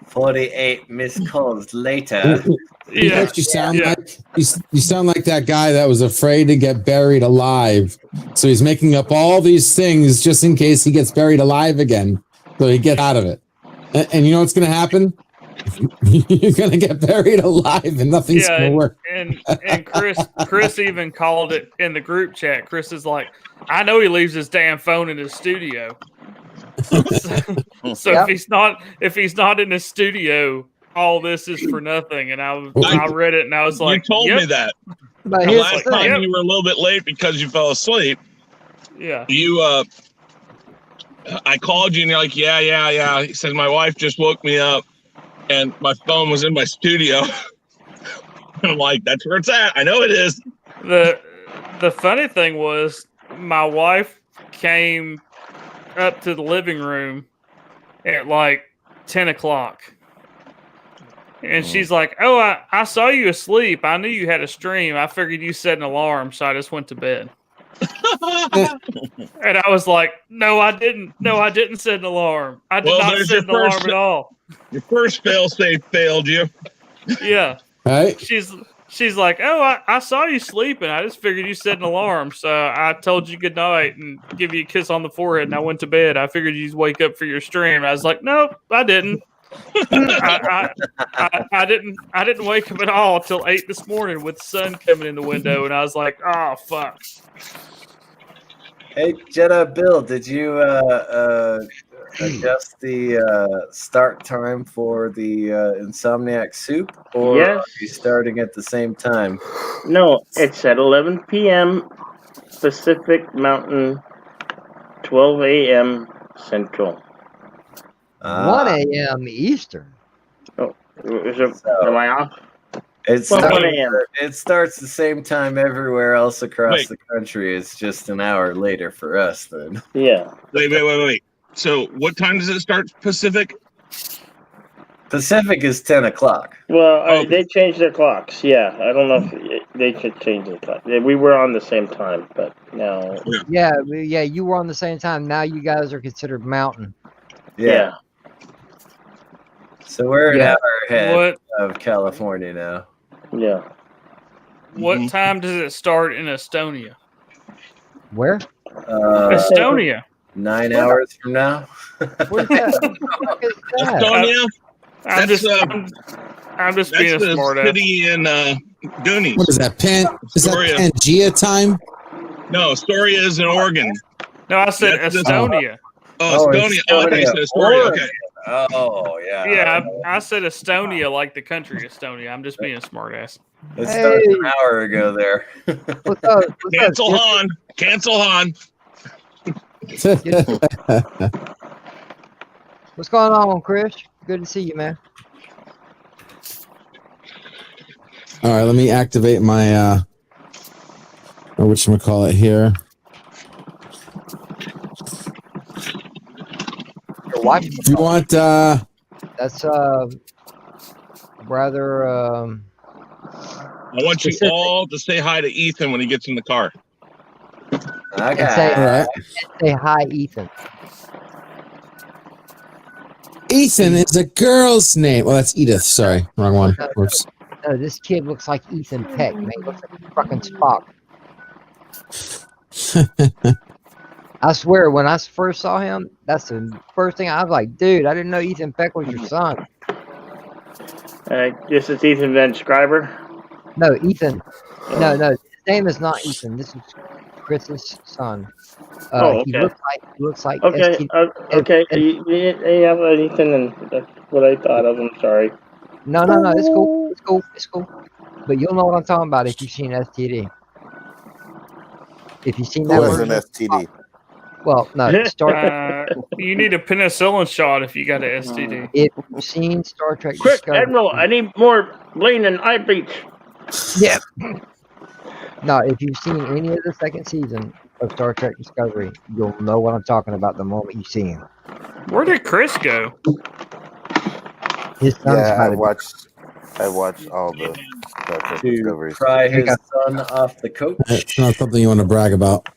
48 missed calls later. You know what you sound like? You sound like that guy that was afraid to get buried alive. So he's making up all these things just in case he gets buried alive again. So he gets out of it. And you know what's going to happen? You're going to get buried alive and nothing's going to work. And Chris even called it in the group chat. Chris is like, I know he leaves his damn phone in his studio. So if he's not in his studio, all this is for nothing. And I read it and I was like, you told me that. But the last time you were a little bit late because you fell asleep. Yeah. I called you and you're like, yeah. He says, my wife just woke me up and my phone was in my studio. I'm like, that's where it's at. I know it is. The funny thing was my wife came up to the living room at like 10 o'clock. And she's like, oh, I saw you asleep. I knew you had a stream. I figured you set an alarm, so I just went to bed. And I was like, no, I didn't. No, I didn't set an alarm. I did not set an alarm at all. Your first fail-safe failed you. Yeah. Right. She's like, oh, I saw you sleeping. I just figured you set an alarm. So I told you good night and give you a kiss on the forehead, and I went to bed. I figured you'd wake up for your stream. I was like, nope, I didn't. I didn't wake up at all till 8 this morning with the sun coming in the window, and I was like, oh fuck. Hey, Jedi Bill, did you adjust the start time for the Insomniac Soup, or are you starting at the same time? No, it's at 11 p.m. Pacific Mountain, 12 a.m. Central. 1 a.m. Eastern. Oh, am I off? It starts the same time everywhere else across the country. It's just an hour later for us then. Yeah. Wait. So what time does it start Pacific? Pacific is 10 o'clock. Well, they changed their clocks. Yeah, I don't know if they should change their clock. We were on the same time, but now. Yeah, you were on the same time. Now you guys are considered mountain. Yeah. So we're an hour ahead of California now. Yeah. What time does it start in Estonia? Where? Estonia. 9 hours from now. Estonia. I'm just being a smart ass. City in Goonies. What is that? Is that Pangea time? No, Astoria is in Oregon. No, I said Estonia. Estonia. Oh, I thought you said Astoria. Okay. Oh, yeah. Yeah, I said Estonia like the country Estonia. I'm just being a smart ass. It started an hour ago there. What's up? Cancel Han. Cancel Han. What's going on, Chris? Good to see you, man. All right, let me activate my whatchamacallit here. Your wife? If you want that's rather. I want you all to say hi to Ethan when he gets in the car. Okay. Say hi, Ethan. Ethan is a girl's name. Well, that's Edith. Sorry, wrong one. Whoops. No, this kid looks like Ethan Peck, man. He looks like fucking Spock. I swear, when I first saw him, that's the first thing I was like, dude, I didn't know Ethan Peck was your son. This is Ethan Van Scriber. No, Ethan. No, his name is not Ethan. This is Chris's son. Okay. He looks like. Okay. Okay. Yeah, but Ethan, and that's what I thought of. I'm sorry. No. It's cool. But you'll know what I'm talking about if you've seen STD. If you've seen that Who was an version. STD? Well, no. You need a penicillin shot if you got an STD. If you've seen Star Trek Quick, Discovery. Admiral, I need more Blaine and eye bleach. Yeah. No, if you've seen any of the second season of Star Trek Discovery, you'll know what I'm talking about the moment you see him. Where did Chris go? His son's I watched all the Star Trek Discoveries. Pry his son off the coach. It's not something you want to brag about.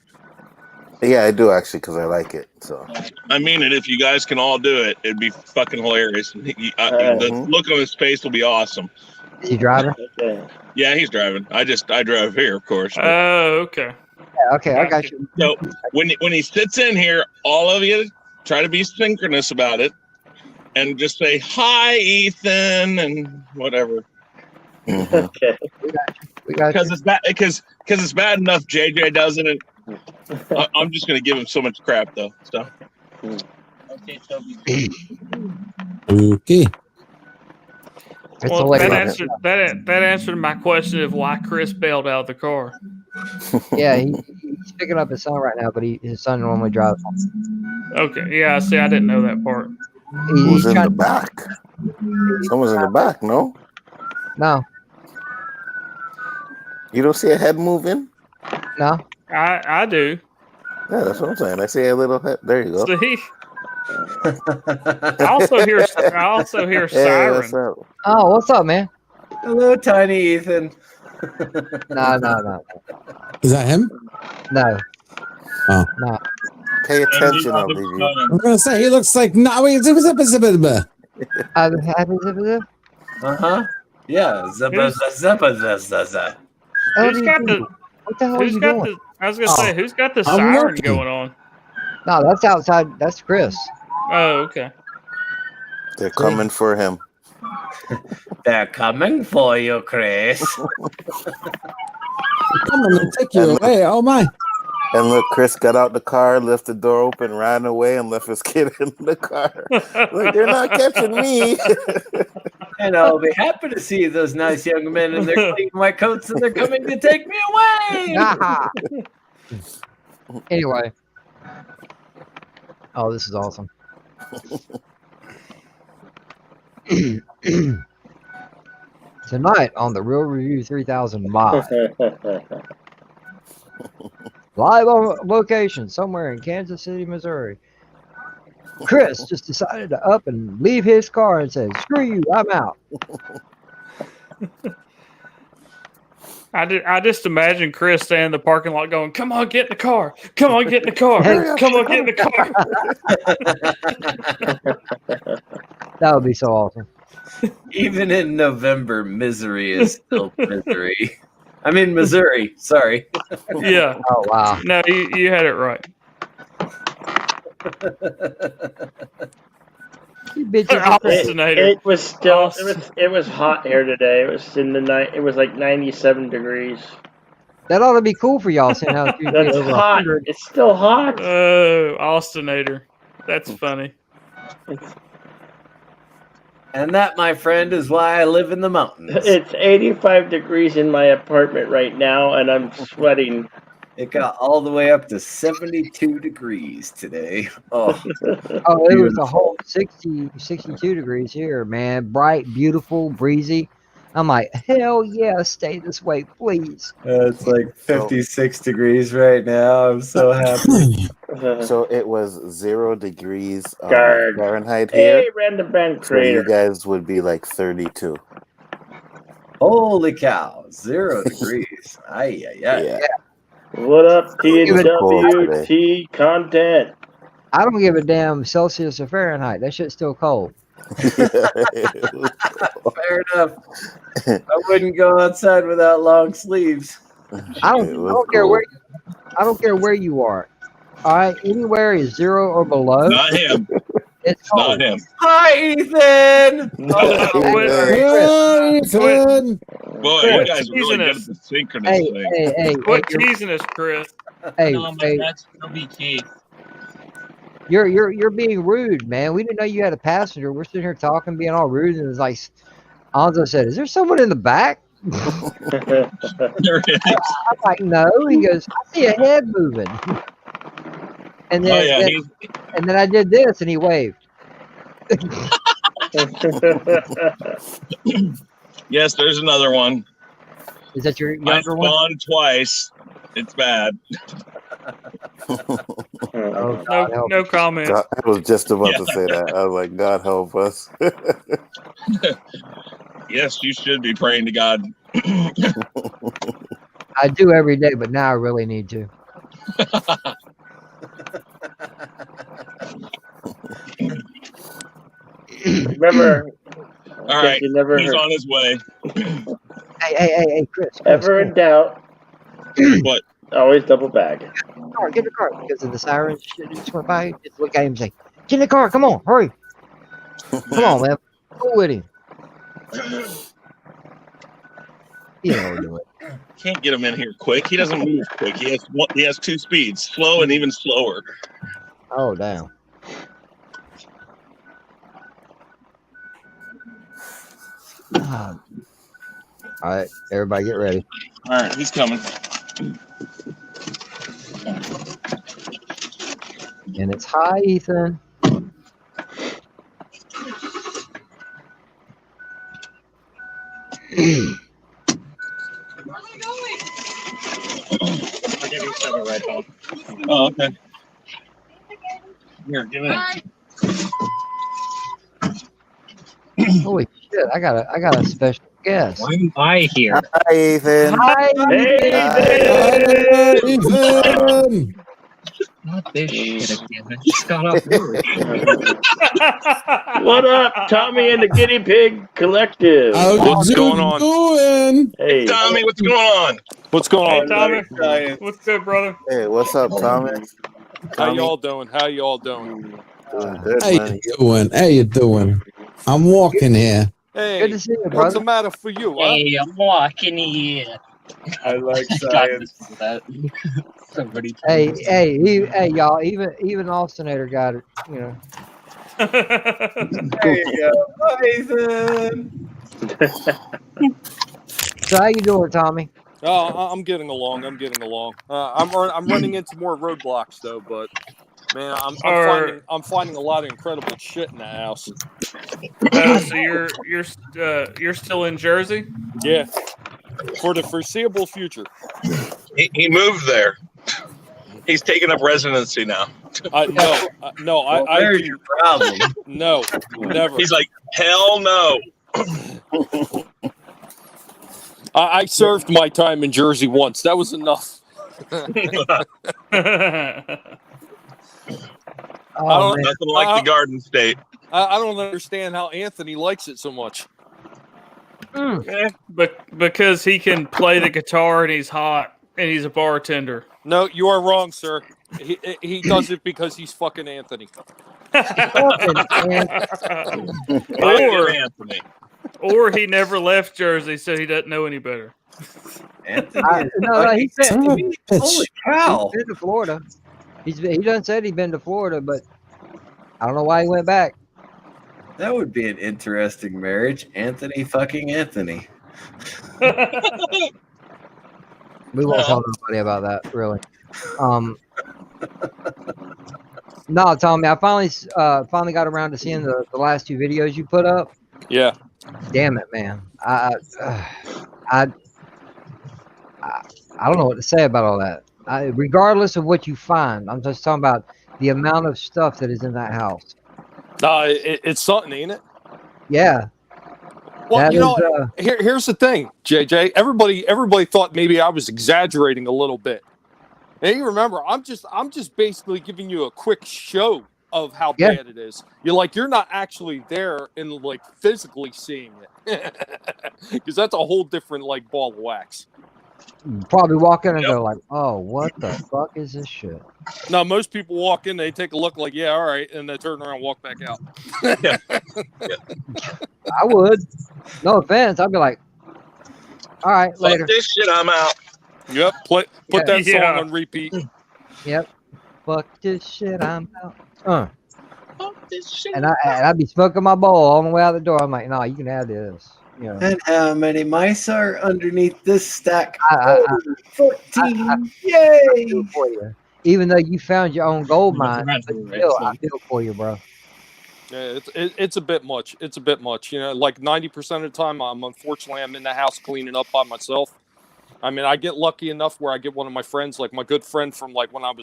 Yeah, I do actually because I like it. So I mean it. If you guys can all do it, it'd be fucking hilarious. The look on his face will be awesome. Is he driving? Okay. Yeah, he's driving. I drove here, of course. Oh, okay. Yeah, okay, I got you. So when he sits in here, all of you try to be synchronous about it, and just say hi, Ethan, and whatever. Okay. We got Because you. it's bad. Because it's bad enough. JJ doesn't. And I'm just gonna give him so much crap though. So. Okay. Well, that answered my question of why Chris bailed out of the car. Yeah, he's picking up his son right now, but his son normally drives. Okay, yeah. See, I didn't know that part. who's in the back? Someone's in the back. No, you don't see a head moving. No. I do. Yeah, that's what I'm saying. I see a little head. There you go. See. I also hear Hey, siren. what's up? Oh, what's up, man? Hello, tiny Ethan. No. Is that him? No. Oh. No. Pay attention, I'll leave you. I'm gonna say he looks like no. Wait, Uh-huh. Yeah. Who's got the? What the hell are Who's you got doing? the? I was gonna say, who's got the I'm siren working. going on? No, that's outside. That's Chris. Oh, okay. They're coming for him. They're coming for you, Chris. Come on, they'll take you away. Oh my! And look, Chris got out the car, left the door open, ran away, and left his kid in the car. Like, they're not catching me. And I'll be happy to see those nice young men in their clean white coats, and they're coming to take me away. Anyway. Oh, this is awesome. Tonight on the Real Review 3000 Live. Live on location somewhere in Kansas City, Missouri. Chris just decided to up and leave his car and said, "Screw you, I'm out." I just imagine Chris standing in the parking lot going, "Come on, get in the car! Come on, get in the car! Come on, get in the car!" That would be so awesome. Even in November, misery is still misery. I mean, Missouri. Sorry. Yeah. Oh wow. No, you had it right. You bitches. It was still it was hot here today. It was in the night. It was like 97 degrees. That ought to be cool for y'all. Seeing how That's hot. It's still hot. Oh, Austinator. That's funny. And that, my friend, is why I live in the mountains. It's 85 degrees in my apartment right now, and I'm sweating. It got all the way up to 72 degrees today. Oh, Oh, it was a whole 62 degrees here, man. Bright, beautiful, breezy. I'm like, hell yeah, stay this way, please. it's like 56 degrees right now. I'm so happy. So it was 0 degrees Guard. Fahrenheit here. Hey, Random Band So you Creator. guys would be like 32. Holy cow! 0 degrees. Ay, ay, ay. Yeah. What up, Even- TWT content? I don't give a damn Celsius or Fahrenheit. That shit's still cold. Fair enough. I wouldn't go outside without long sleeves. I don't care where you are. All right, anywhere is 0 or below. Not him. It's cold. Not him. Hi, Ethan. Ethan. Boy, you guys are really good at the synchronous thing. Hey, Quit teasing us, Chris. hey, No, man, that's gonna be Keith. you're being rude, man. We didn't know you had a passenger. We're sitting here talking, being all rude, and it's like Alonzo said, "Is there someone in the back?" There it is. I'm like, "No." He goes, "I see a head moving." And then, Oh, yeah, and then I did this, and he waved. Yes, there's another one. Is that your I younger one? spawned twice. It's bad. Oh, God, help No us. comment. God, I was just about to Yeah. say that. I was like, God help us. Yes, you should be praying to God. I do every day, but now I really need to. Remember, All right, you never he's heard. on his way. Hey, Chris. Ever in doubt, What? always double bag. Get in the car because of the sirens shit that just went by. Just look at him and say, "Get in the car, come on, hurry. Come on, man. Go with him." You know what we're doing. Can't get him in here quick. He doesn't move quick. He has 2 speeds, slow and even slower. Oh, damn. All right, everybody get ready. All right, he's coming. And it's hi, Ethan. I'll give you some right home. Oh, okay. Here, give it. Holy shit! I got a special guest. Why am I here? Hi, Ethan. Hi, Hey, Ethan. Not this shit again. I just got off work. what up, Tommy and the Guinea Pig Collective? What's going on? Doing? Hey, Tommy, what's going on? What's going Hey, on? Tommy. Science. What's good, brother? Hey, what's up, Tommy? How y'all doing? How y'all doing? Doing good, How man. you doing? How you doing? I'm walking here. Hey, good to see you, what's brother. the matter for you? Huh? Hey, I'm walking here. I like God, science. listen to that. Somebody. Hey, y'all. Even Austinator got it. You know. There you go. Hi, Ethan. So how you doing, Tommy? Oh, I'm getting along. I'm I'm running into more roadblocks though, but man, I'm finding a lot of incredible shit in that house. So you're still in Jersey? Yeah, for the foreseeable future. He moved there. He's taking up residency now. No. There's your problem. No, never. He's like, hell no. I served my time in Jersey once. That was enough. Oh, man. Nothing like the Garden State. I don't understand how Anthony likes it so much. But because he can play the guitar and he's hot and he's a bartender. No, you are wrong, sir. He does it because he's fucking Anthony. Or he never left Jersey, so he doesn't know any better. No, he said Holy cow. he's been to Florida. He done said he'd been to Florida, but I don't know why he went back. That would be an interesting marriage. Anthony fucking Anthony. We won't tell nobody about that, really. No, Tommy, I finally got around to seeing the last 2 videos you put up. Yeah. Damn it, man. I don't know what to say about all that. Regardless of what you find, I'm just talking about the amount of stuff that is in that house. It's something, ain't it? Yeah. Well, here's the thing, JJ. Everybody thought maybe I was exaggerating a little bit. And you remember, I'm just basically giving you a quick show of how bad it is. You're not actually there and like physically seeing it, because that's a whole different like ball of wax. Probably walk in and go like, "Oh, what the fuck is this shit?" No, most people walk in, they take a look like, "Yeah, all right," and they turn around and walk back out. I would. No offense. I'd be like, "All right, later." Fuck this shit, I'm out. Yep. Put that song on repeat. Yep. Fuck this shit, I'm out. Fuck this shit. And I'd be smoking my bowl on the way out the door. I'm like, "No, you can have this." You know. And how many mice are underneath this stack? 14. Yay! I feel for you. Even though you found your own gold mine, but still, I feel for you, bro. Yeah, it's a bit much. It's a bit much. Like 90% of the time, I'm in the house cleaning up by myself. I mean, I get lucky enough where I get one of my friends, like my good friend from like when I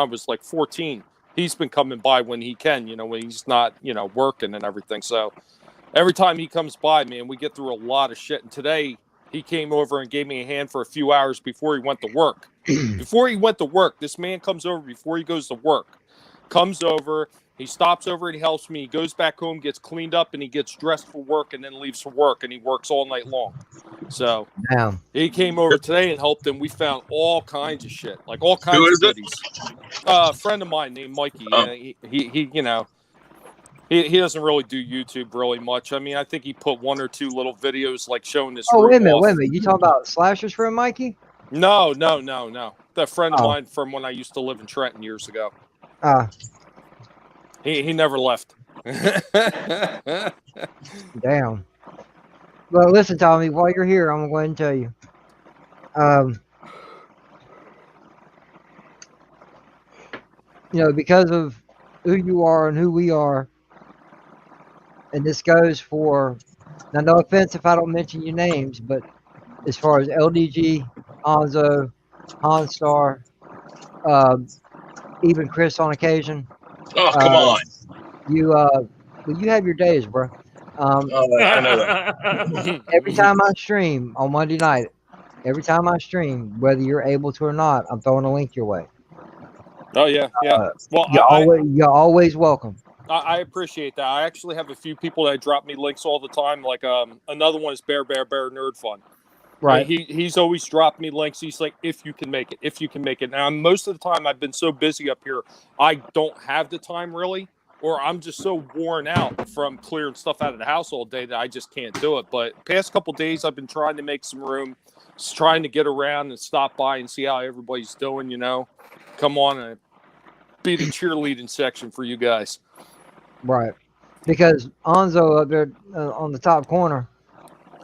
was like 14. He's been coming by when he can, when he's not, working and everything. So every time he comes by, man, we get through a lot of shit. And today he came over and gave me a hand for a few hours before he went to work. This man comes over before he goes to work. Comes over, he stops over and he helps me. He goes back home, gets cleaned up, and he gets dressed for work and then leaves for work, and he works all night long. So he came over today and helped, and we found all kinds of shit, like all kinds of goodies. A friend of mine named Mikey. He doesn't really do YouTube really much. I mean, I think he put one or two little videos like showing this. Oh, wait a minute. You talking about Slasher's friend Mikey? No. That friend of mine from when I used to live in Trenton years ago. He never left. Damn. Well, listen, Tommy, while you're here, I'm going to tell you. Because of who you are and who we are, and this goes for, now no offense if I don't mention your names, but as far as LDG, Hanzo, Hanstar, even Chris on occasion. Oh, come on. You have your days, bro. I know that. Every time I stream on Monday night, whether you're able to or not, I'm throwing a link your way. Oh yeah. Well, you're always welcome. I appreciate that. I actually have a few people that drop me links all the time. Like another one is Bear Nerd Fun. Right. He's always dropped me links. He's like, if you can make it. Now, most of the time I've been so busy up here, I don't have the time really, or I'm just so worn out from clearing stuff out of the house all day that I just can't do it. But past couple days, I've been trying to make some room, just trying to get around and stop by and see how everybody's doing, come on and be the cheerleading section for you guys. Right. Because Anzo up there on the top corner,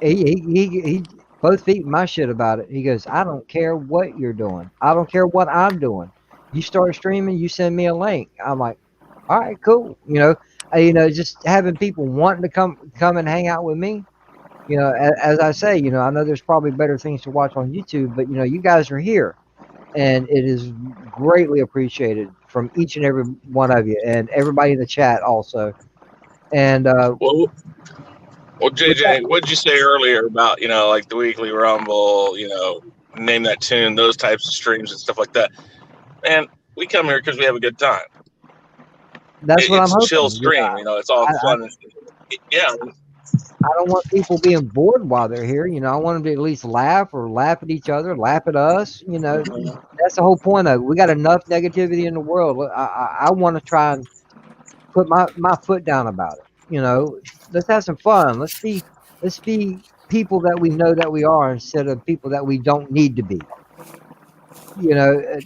he both feet my shit about it. He goes, I don't care what you're doing. I don't care what I'm doing. You start streaming, you send me a link. I'm like, all right, cool. Just having people wanting to come and hang out with me. As I say, I know there's probably better things to watch on YouTube, but you guys are here, and it is greatly appreciated from each and every one of you, and everybody in the chat also. And Well, JJ, what did you say earlier about, like the weekly rumble, name that tune, those types of streams and stuff like that? Man, we come here because we have a good time. That's what I'm hoping. It's a chill stream, it's all fun. Yeah. I don't want people being bored while they're here. I want them to at least laugh at each other, laugh at us. That's the whole point of it. We got enough negativity in the world. I want to try and put my foot down about it. Let's have some fun. Let's be people that we know that we are instead of people that we don't need to be.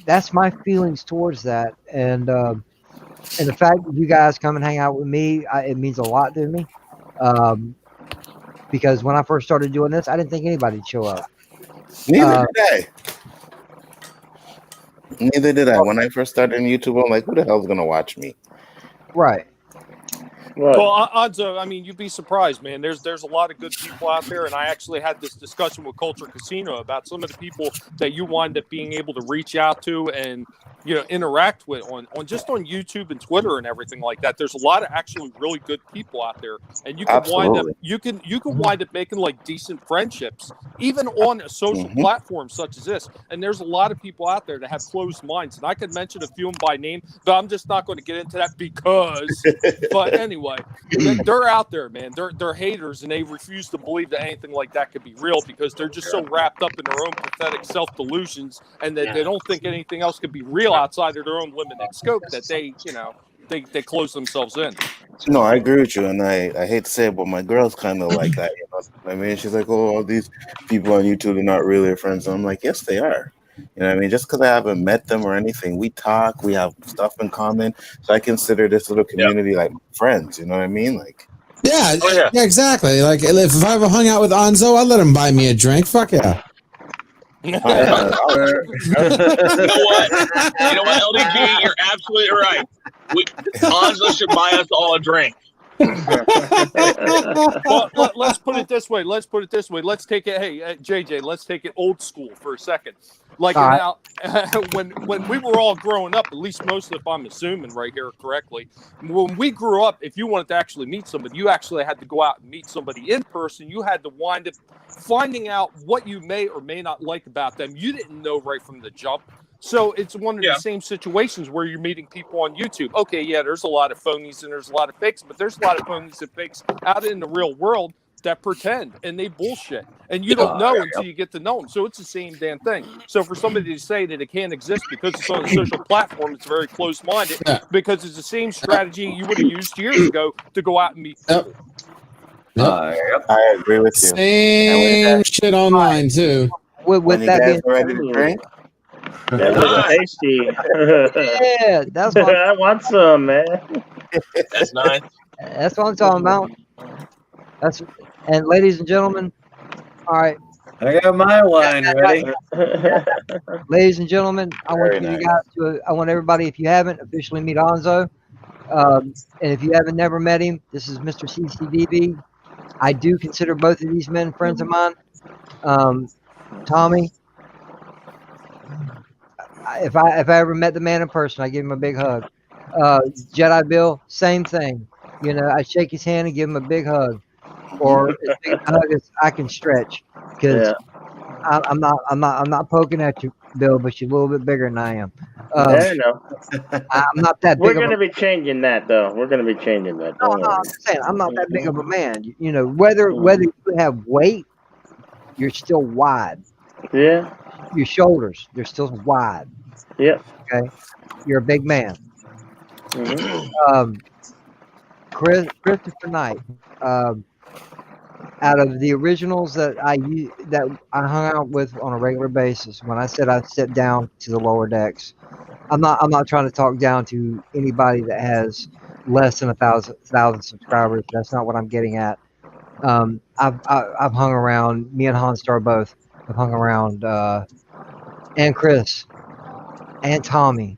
That's my feelings towards that. And the fact that you guys come and hang out with me, it means a lot to me. Because when I first started doing this, I didn't think anybody'd show up. Neither did I. When I first started on YouTube, I'm like, who the hell's going to watch me? Right. Well, Anzo, I mean, you'd be surprised, man. There's a lot of good people out there, and I actually had this discussion with Culture Casino about some of the people that you wind up being able to reach out to and interact with on just on YouTube and Twitter and everything like that. There's a lot of actually really good people out there, and you can wind up wind up making like decent friendships even on a social platform such as this. And there's a lot of people out there that have closed minds, and I could mention a few of them by name, but I'm just not going to get into that because. But anyway, they're out there, man. They're haters, and they refuse to believe that anything like that could be real because they're just so wrapped up in their own pathetic self delusions, and that they don't think anything else could be real outside of their own limited scope, that they close themselves in. No, I agree with you, and I hate to say it, but my girl's kind of like that. You know what I mean? She's like, "Oh, all these people on YouTube are not really your friends." And I'm like, "Yes, they are." You know what I mean? Just because I haven't met them or anything, we talk, we have stuff in common. So I consider this little community like friends. You know what I mean? Like, yeah, exactly. Like if I ever hung out with Anzo, I'd let him buy me a drink. Fuck yeah. You know what? LDG, you're absolutely right. Anzo should buy us all a drink. Well, let's put it this way. Let's take it. Hey, JJ, let's take it old school for a second. Like now, when we were all growing up, at least most of, if I'm assuming right here correctly, when we grew up, if you wanted to actually meet somebody, you actually had to go out and meet somebody in person. You had to wind up finding out what you may or may not like about them. You didn't know right from the jump. So it's one of the same situations where you're meeting people on YouTube. Okay, yeah, there's a lot of phonies and there's a lot of fakes, but there's a lot of phonies and fakes out in the real world that pretend and they bullshit. And you don't know until you get to know them. So it's the same damn thing. So for somebody to say that it can't exist because it's on a social platform, it's very close-minded because it's the same strategy you would have used years ago to go out and meet people. I agree with you. Same shit online too. With that being ready to drink. That was tasty. Yeah, that's what I want some, man. That's nice. That's what I'm talking about. And ladies and gentlemen, all right. I got my wine ready. Ladies and gentlemen, I want everybody, if you haven't, officially meet Anzo. And if you haven't never met him, this is Mr. CCDB. I do consider both of these men friends of mine. Tommy, if I ever met the man in person, I give him a big hug. Jedi Bill, same thing. You know, I shake his hand and give him a big hug, or as big a hug as I can stretch. Because I'm not poking at you, Bill, but you're a little bit bigger than I am. I know. I'm not that big. We're going to be changing that, though. We're going to be changing that. No, I'm saying I'm not that big of a man. You know, whether you have weight, you're still wide. Yeah. Your shoulders, they're still wide. Yeah. Okay. You're a big man. Christopher Knight. Out of the originals that I hung out with on a regular basis, when I said I stepped down to the lower decks, I'm not trying to talk down to anybody that has less than 1,000 subscribers. That's not what I'm getting at. I've hung around. Me and Hanstar both have hung around, and Chris, and Tommy,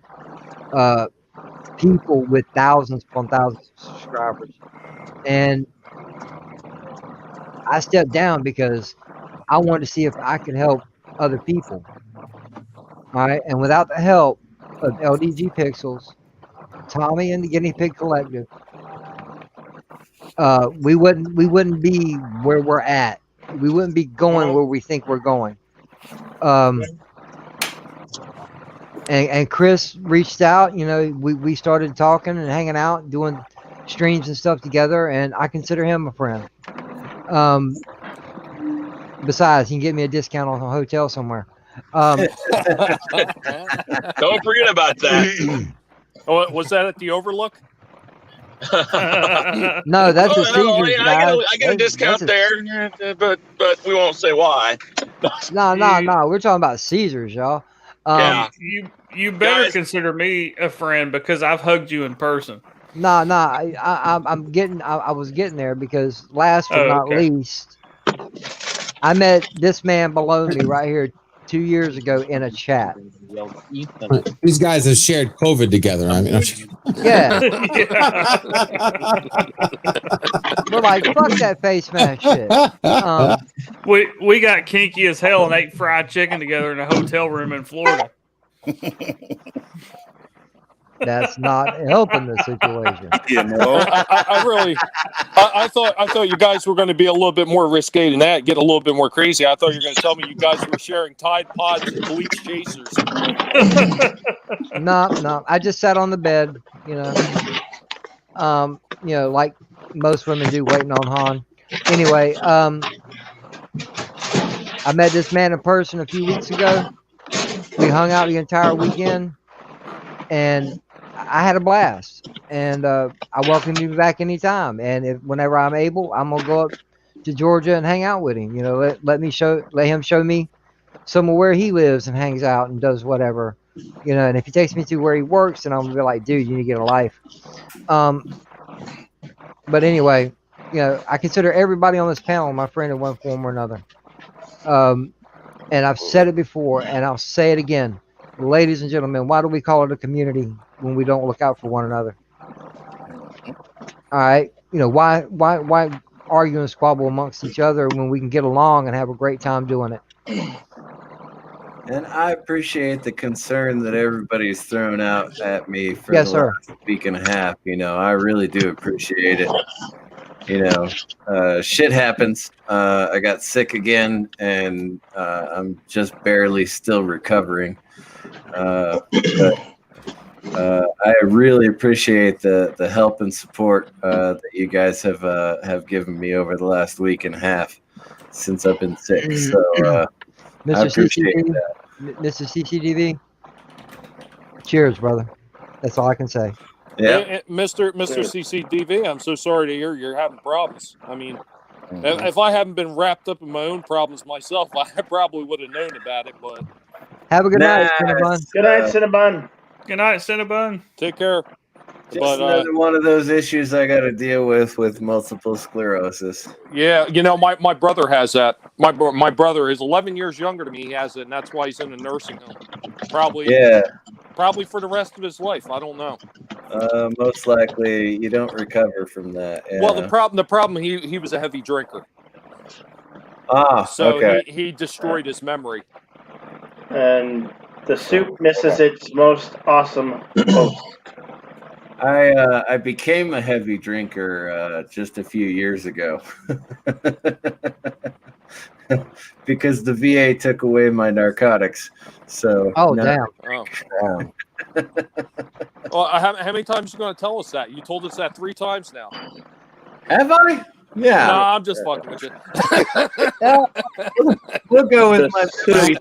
people with thousands upon thousands of subscribers, and I stepped down because I wanted to see if I could help other people. All right, and without the help of LDG Pixels, Tommy and the Guinea Pig Collective, we wouldn't be where we're at. We wouldn't be going where we think we're going. And Chris reached out. You know, we started talking and hanging out, doing streams and stuff together, and I consider him a friend. Besides, he can get me a discount on a hotel somewhere. Don't forget about that. Oh, was that at the Overlook? No, that's a Caesars, guys. I get a discount there, but we won't say why. No. We're talking about Caesars, y'all. Yeah, you better consider me a friend because I've hugged you in person. I was getting there because last but not least, I met this man below me right here 2 years ago in a chat. These guys have shared COVID together. I mean, yeah. We're like, fuck that face mask shit. We got kinky as hell and ate fried chicken together in a hotel room in Florida. That's not helping the situation. You know, I thought you guys were going to be a little bit more risque than that, get a little bit more crazy. I thought you were going to tell me you guys were sharing Tide Pods and bleach chasers. No. I just sat on the bed, like most women do, waiting on Han. Anyway, I met this man in person a few weeks ago. We hung out the entire weekend, and I had a blast. And I welcome you back anytime. And whenever I'm able, I'm gonna go up to Georgia and hang out with him. Let him show me some of where he lives and hangs out and does whatever. And if he takes me to where he works, then I'm gonna be like, dude, you need to get a life. But anyway, I consider everybody on this panel my friend in one form or another. And I've said it before, and I'll say it again. Ladies and gentlemen, why do we call it a community when we don't look out for one another? All right. Why argue and squabble amongst each other when we can get along and have a great time doing it? And I appreciate the concern that everybody's thrown out at me for Yes, the sir. last week and a half. I really do appreciate it. Shit happens. I got sick again, and I'm just barely still recovering. But I really appreciate the help and support that you guys have given me over the last week and a half since I've been sick. So I appreciate that. Mr. CCDV, cheers, brother. That's all I can say. Yeah, Hey, Mr. CCDV, I'm so sorry to hear you're having problems. I mean, if I hadn't been wrapped up in my own problems myself, I probably would have known about it. But have a good night, Cinnabon. Good night, Cinnabon. Good night, Cinnabon. Take care. just another one of those issues I got to deal with multiple sclerosis. Yeah, my brother has that. My brother is 11 years younger than me. He has it, and that's why he's in a nursing home. Probably for the rest of his life. I don't know. Most likely, you don't recover from that. Yeah. Well, the problem he was a heavy drinker. So okay. he destroyed his memory. And the soup misses its most awesome host. I became a heavy drinker just a few years ago because the VA took away my narcotics. So damn. Oh. Well, how many times are you going to tell us that? You told us that 3 times now. Have I? Yeah. No, I'm just fucking with you. We'll go with my soup.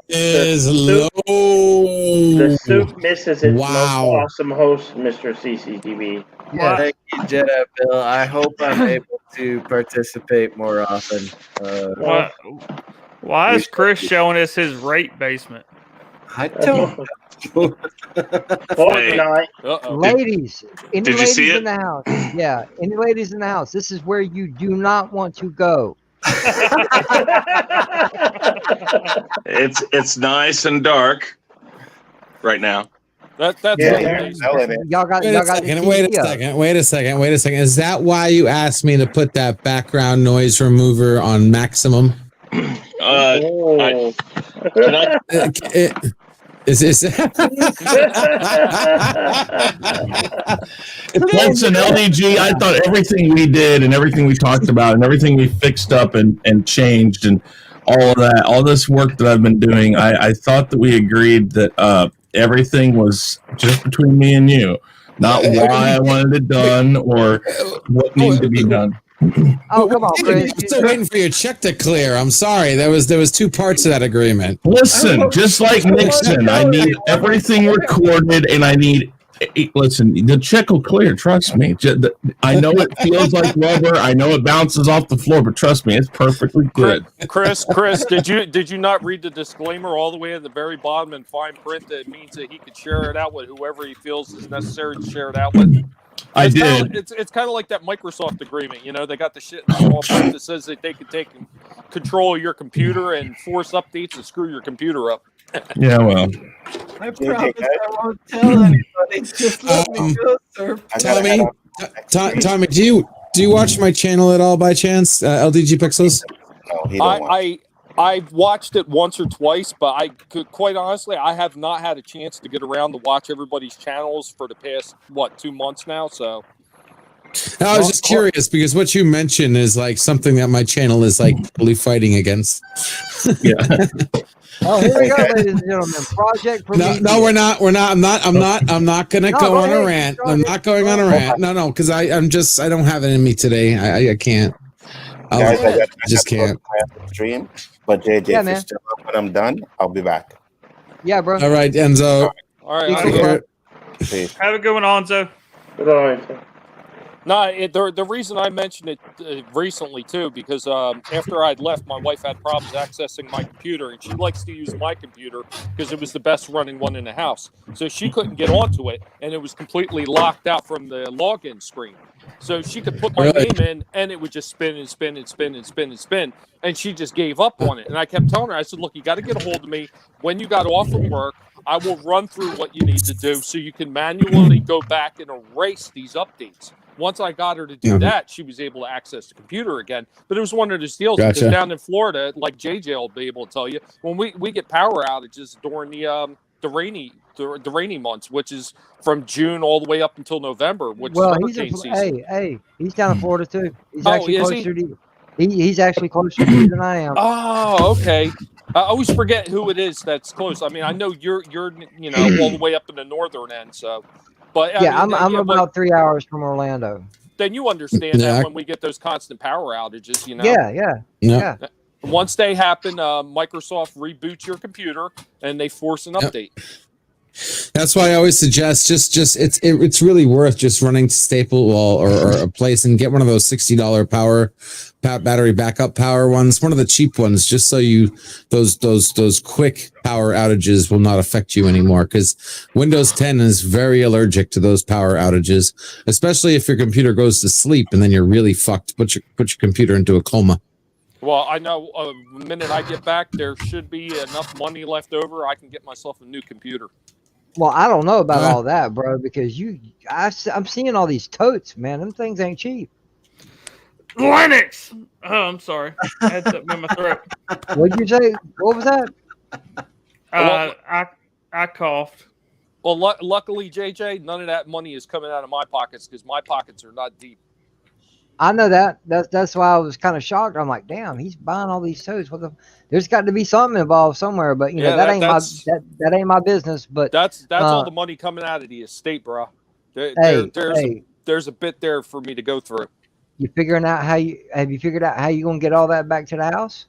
Is low. The soup misses its most Wow. awesome host, Mr. CCTV. Yes. Thank you, Jedi Bill. I hope I'm able to participate more often. Why is Chris showing us his rape basement? I don't know. Fortnite. Ladies, any Did you ladies see it? in the house? Yeah, any ladies in the house? This is where you do not want to go. It's nice and dark right now. That's Y'all got Wait a second. Is that why you asked me to put that background noise remover on maximum? Is this? Once in LDG, I thought everything we did and everything we talked about and everything we fixed up and changed and all of that, all this work that I've been doing, I thought that we agreed that everything was just between me and you, not why I wanted it done or what needed to be done. Oh, come on, Chris. I'm still waiting for your check to clear. I'm sorry. There was 2 parts to that agreement. Listen, just like Nixon, I need everything recorded, and I need. Listen, the check will clear. Trust me. I know it feels like rubber. I know it bounces off the floor, but trust me, it's perfectly good. Chris, did you not read the disclaimer all the way at the very bottom in fine print that it means that he could share it out with whoever he feels is necessary to share it out with? I did. It's kind of like that Microsoft agreement. They got the shit in small print that says that they can take control of your computer and force updates and screw your computer up. Yeah, well. I promise I won't tell anybody. Just let me go, sir. Tommy, do you watch my channel at all by chance? LDG Pixels? No, he don't want I've watched it once or twice, but quite honestly, I have not had a chance to get around to watch everybody's channels for the past 2 months now. So I was just curious because what you mentioned is like something that my channel is like totally fighting against. Yeah. Oh, here we go, ladies and gentlemen. Project Prometheus. No, we're not. I'm not gonna go on a rant. I'm not going on a rant. No, because I don't have it in me today. I can't. Guys, I just can't. Stream, but JJ, if you're still up when I'm done, I'll be back. Yeah, bro. All right, Enzo. All right. Peace. Have a good one, Enzo. Good on. No, the reason I mentioned it recently too, because after I'd left, my wife had problems accessing my computer, and she likes to use my computer because it was the best running one in the house. So she couldn't get onto it, and it was completely locked out from the login screen. So she could put my name in, and it would just spin and spin and spin and spin and spin, and she just gave up on it. And I kept telling her, I said, "Look, you got to get a hold of me when you got off from work. I will run through what you need to do so you can manually go back and erase these updates." Once I got her to do that, she was able to access the computer again. But it was one of those deals because down in Florida, like JJ will be able to tell you, when we get power outages during the rainy months, which is from June all the way up until November, which is hurricane season. Hey, he's down in Florida too. He's actually closer to he's actually closer to you than I am. Oh, okay. I always forget who it is that's close. I mean, I know you're all the way up in the northern end, so. But I'm about 3 hours from Orlando. Then you understand that when we get those constant power outages, Yeah. Once they happen, Microsoft reboots your computer and they force an update. That's why I always suggest it's really worth just running to Staple or a place and get one of those $60 battery backup power ones, one of the cheap ones, just so those quick power outages will not affect you anymore. Because Windows 10 is very allergic to those power outages, especially if your computer goes to sleep and then you're really fucked. Put your computer into a coma. Well, I know the minute I get back, there should be enough money left over. I can get myself a new computer. Well, I don't know about all that, bro, because I'm seeing all these totes, man. Them things ain't cheap. Linux. Oh, I'm sorry. I had something in my throat. What'd you say? What was that? I coughed. Well, luckily, JJ, none of that money is coming out of my pockets because my pockets are not deep. I know that. That's why I was kind of shocked. I'm like, damn, he's buying all these totes. There's got to be something involved somewhere, but that ain't my business. But that's all the money coming out of the estate, bro. There's a bit there for me to go through. You figuring out have you figured out how you gonna get all that back to the house?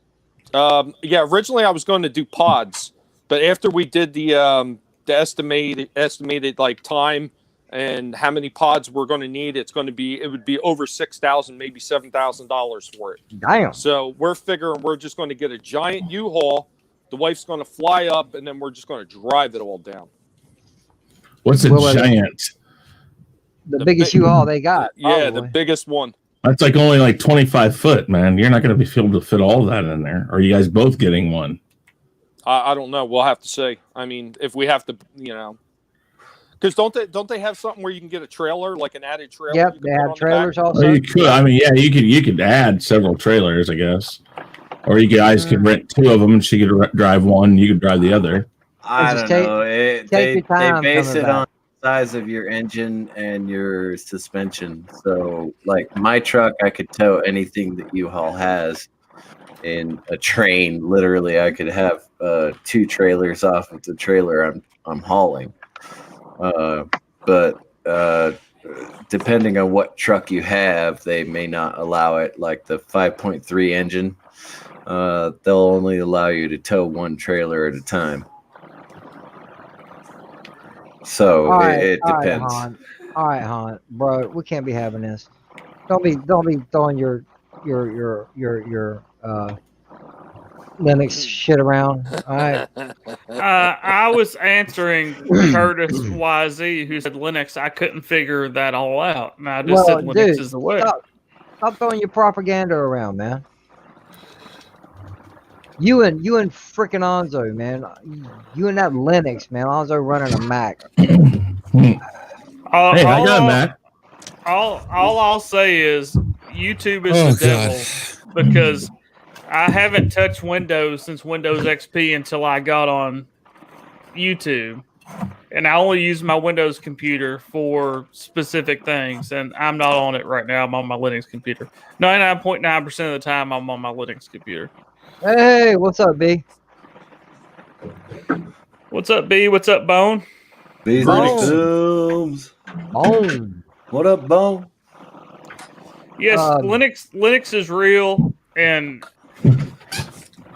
Yeah. Originally, I was going to do pods, but after we did the estimated like time and how many pods we're going to need, it would be over $6,000, maybe $7,000 for it. Damn. So we're figuring we're just going to get a giant U-Haul. The wife's going to fly up, and then we're just going to drive it all down. What's a giant? The biggest U-Haul they got. Yeah, the biggest one. That's like only like 25 foot, man. You're not going to be able to fit all that in there. Or are you guys both getting one? I don't know. We'll have to see. I mean, if we have to, because don't they have something where you can get a trailer, like an added trailer? Yep, they have trailers also. Well, you could. I mean, yeah, you could add several trailers, I guess. Or you guys could rent two of them, and she could drive one, you could drive the other. I don't know. They base it on the size of your engine and your suspension. So, like my truck, I could tow anything that U-Haul has. In a train, literally, I could have 2 trailers off of the trailer I'm hauling. But depending on what truck you have, they may not allow it. Like the 5.3 engine, they'll only allow you to tow 1 trailer at a time. So it depends. All right, Han, bro, we can't be having this. Don't be throwing your Linux shit around. All right. I was answering Curtis YZ, who said Linux. I couldn't figure that all out, and I just said Linux is the way. Stop throwing your propaganda around, man. You and freaking Onzo, man. You and that Linux, man. Onzo running a Mac. Hey, I got a Mac. All I'll say is YouTube is the devil because I haven't touched Windows since Windows XP until I got on YouTube. And I only use my Windows computer for specific things. And I'm not on it right now. I'm on my Linux computer. 99.9% of the time, I'm on my Linux computer. Hey, what's up, B? What's up, B? What's up, Bone? B's Bones. Bone. What up, Bone? Yes, Linux is real, and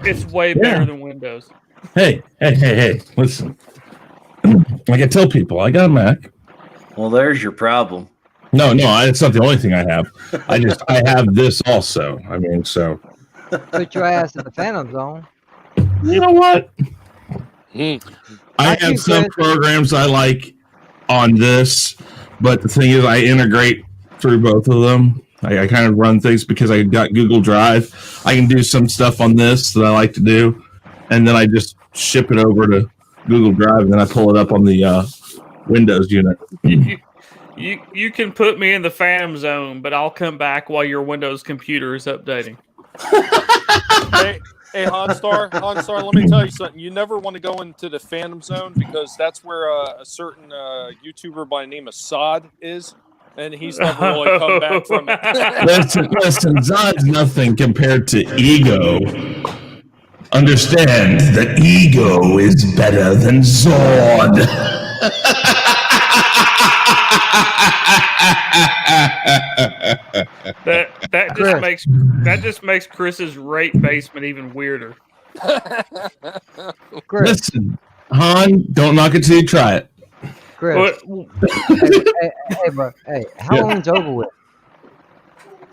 it's way better than Windows. Hey! Listen, like I tell people, I got a Mac. Well, there's your problem. No, it's not the only thing I have. I have this also. I mean, so. Put your ass in the Phantom Zone. You know what? I have some programs I like on this, but the thing is, I integrate through both of them. I kind of run things because I got Google Drive. I can do some stuff on this that I like to do, and then I just ship it over to Google Drive, and then I pull it up on the Windows unit. You can put me in the Phantom Zone, but I'll come back while your Windows computer is updating. Hey, Honstar, let me tell you something. You never want to go into the Phantom Zone because that's where a certain YouTuber by the name of Sod is, and he's never really come back from it. Listen, Zod's nothing compared to Ego. Understand that Ego is better than Zod. that just makes Chris's rape basement even weirder. Listen, Han, don't knock it till you try it. Chris. Hey, bro. Hey, how long's over with?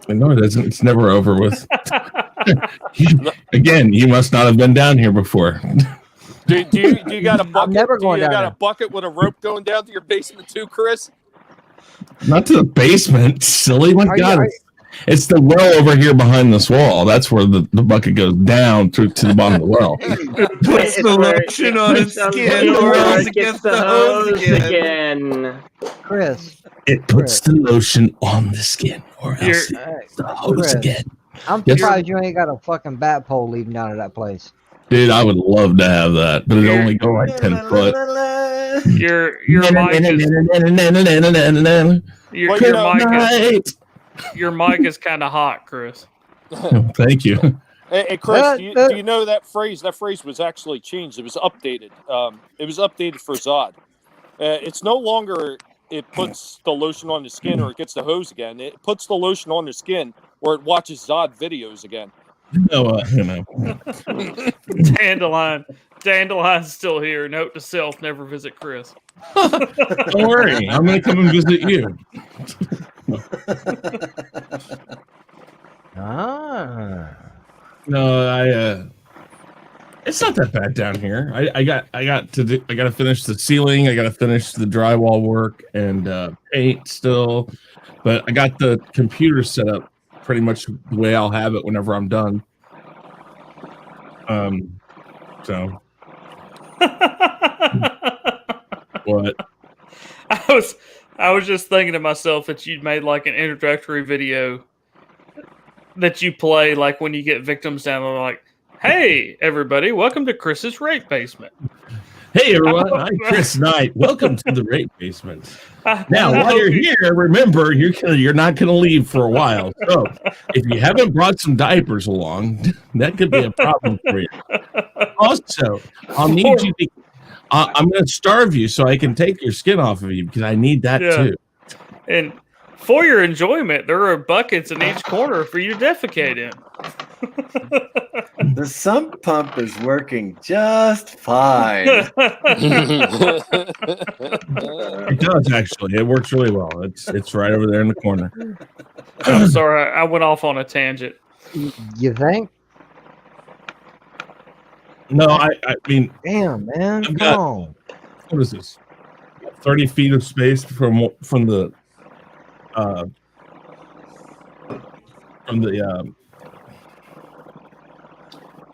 No, it isn't. It's never over with. Again, you must not have been down here before. Do you got a bucket? I'm never going down got there. a bucket with a rope going down to your basement too, Chris? Not to the basement, silly. My God, it's the well over here behind this wall. That's where the bucket goes down to the bottom of the well. Puts the lotion on his skin, or else it gets the hose again. Chris. It puts the lotion on the skin, or else it gets the hose Chris, again. I'm surprised you ain't got a fucking bat pole leading down to that place. Dude, I would love to have that, but it only go like 10 foot. Your mic is kind of hot, Chris. Thank you. Hey, Chris, do you know that phrase? That phrase was actually changed. It was updated. It was updated for Zod. It's no longer it puts the lotion on the skin or it gets the hose again. It puts the lotion on the skin or it watches Zod videos again. No, Dandelion's still here. Note to self: never visit Chris. Don't worry, I'm gonna come and visit you. No, it's not that bad down here. I got to finish the ceiling. I got to finish the drywall work and paint still, but I got the computer set up pretty much the way I'll have it whenever I'm done. So what? I was just thinking to myself that you'd made like an introductory video that you play like when you get victims down there, like, "Hey everybody, welcome to Chris's Rape Basement." Hey everyone, I'm Chris Knight. Welcome to the Rape Basement. Now, while you're here, remember you're not gonna leave for a while. So, if you haven't brought some diapers along, that could be a problem for you. Also, I'll need you to. I'm gonna starve you so I can take your skin off of you because I need that too. And for your enjoyment, there are buckets in each corner for you to defecate in. The sump pump is working just fine. It does actually. It works really well. It's right over there in the corner. I'm sorry, I went off on a tangent. You think? No, I mean, damn man, I've come got, on. What is this? 30 feet of space from the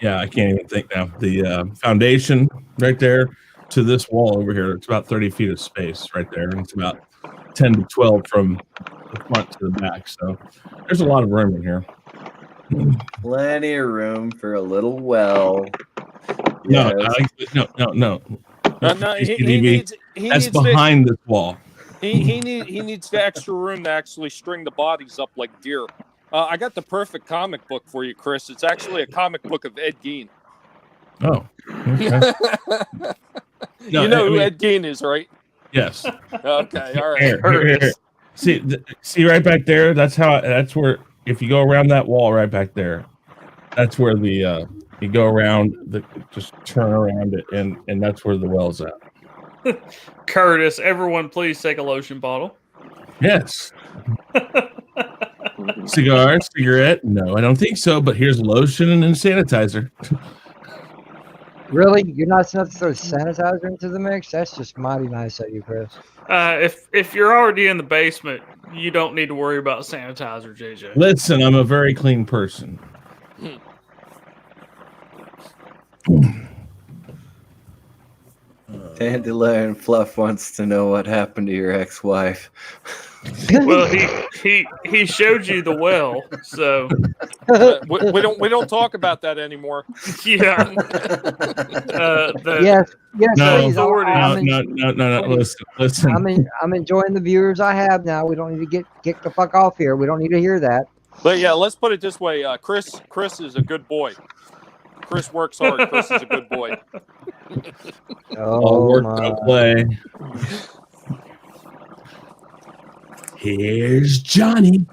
I can't even think now. The foundation right there to this wall over here. It's about 30 feet of space right there, and it's about 10 to 12 from the front to the back. So there's a lot of room in here. Plenty of room for a little well. No, Yes. no. No, he That's needs behind this wall. He needs the extra room to actually string the bodies up like deer. I got the perfect comic book for you, Chris. It's actually a comic book of Ed Gein. Oh, okay. You know who Ed Gein is, right? Yes. Okay, all right. Here. See right back there. That's where if you go around that wall right back there, that's where the you go around just turn around it and that's where the well's at. Curtis, everyone, please take a lotion bottle. Yes. Cigar, cigarette? No, I don't think so. But here's lotion and sanitizer. Really? You're not supposed to throw sanitizer into the mix? That's just mighty nice of you, Chris. If you're already in the basement, you don't need to worry about sanitizer, JJ. Listen, I'm a very clean person. Dandelion Fluff wants to know what happened to your ex-wife. Well, he showed you the well, so we don't talk about that anymore. Yeah. Yes, No, please. no. Listen. I'm enjoying the viewers I have now. We don't need to get the fuck off here. We don't need to hear that. But yeah, let's put it this way. Chris is a good boy. Chris works hard. Chris is a good boy. All work, no play. Here's Johnny.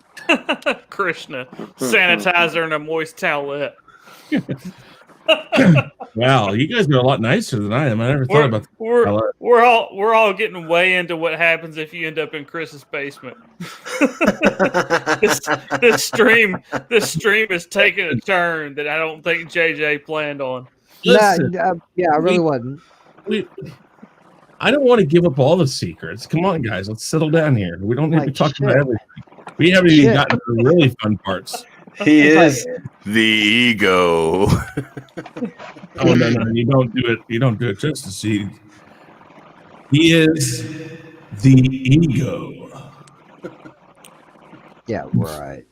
Krishna, sanitizer and a moist towelette. Wow, you guys are a lot nicer than I am. I never thought about that. We're all getting way into what happens if you end up in Chris's basement. this stream is taking a turn that I don't think JJ planned on. Listen, yeah, I really wasn't. I don't want to give up all the secrets. Come on, guys, let's settle down here. We don't need to talk about everything. We haven't even gotten to the really fun parts. He is the ego. Oh no, you don't do it. You don't do it justice. He is the ego. Yeah, right.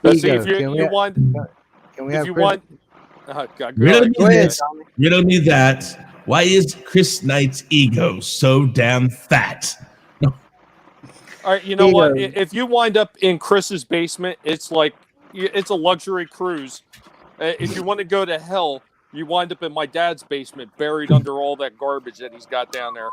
Let's see if you want. Can we if have you Chris? want, riddle me that. Why is Chris Knight's ego so damn fat? All right, you know what? If you wind up in Chris's basement, it's like it's a luxury cruise. If you want to go to hell, you wind up in my dad's basement, buried under all that garbage that he's got down there.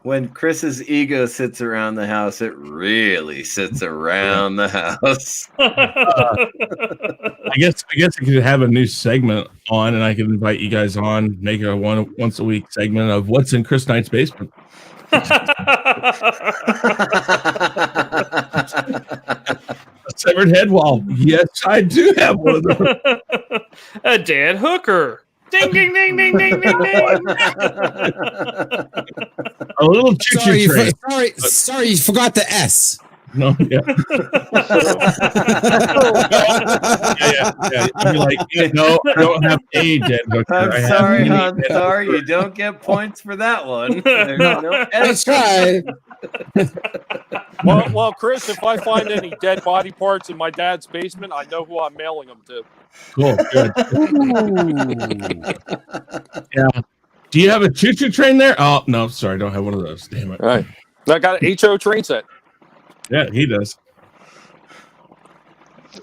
When Chris's ego sits around the house, it really sits around the house. I guess I could have a new segment on, and I can invite you guys on, make a once a week segment of what's in Chris Knight's basement. A severed head wall. Yes, I do have one of those. A dead hooker. Ding, ding, ding, ding, ding, ding, ding. A little choo-choo train. Sorry, you forgot the S. No, yeah. yeah. I'd be like, no, I don't have a dead hooker. I'm sorry, hon. Sorry, you don't get points for that one. There's no That's right. Well, Chris, if I find any dead body parts in my dad's basement, I know who I'm mailing them to. Cool, good. Yeah. Do you have a choo-choo train there? Oh, no, sorry, I don't have one of those. Damn it. All right. I got an HO train set. Yeah, he does.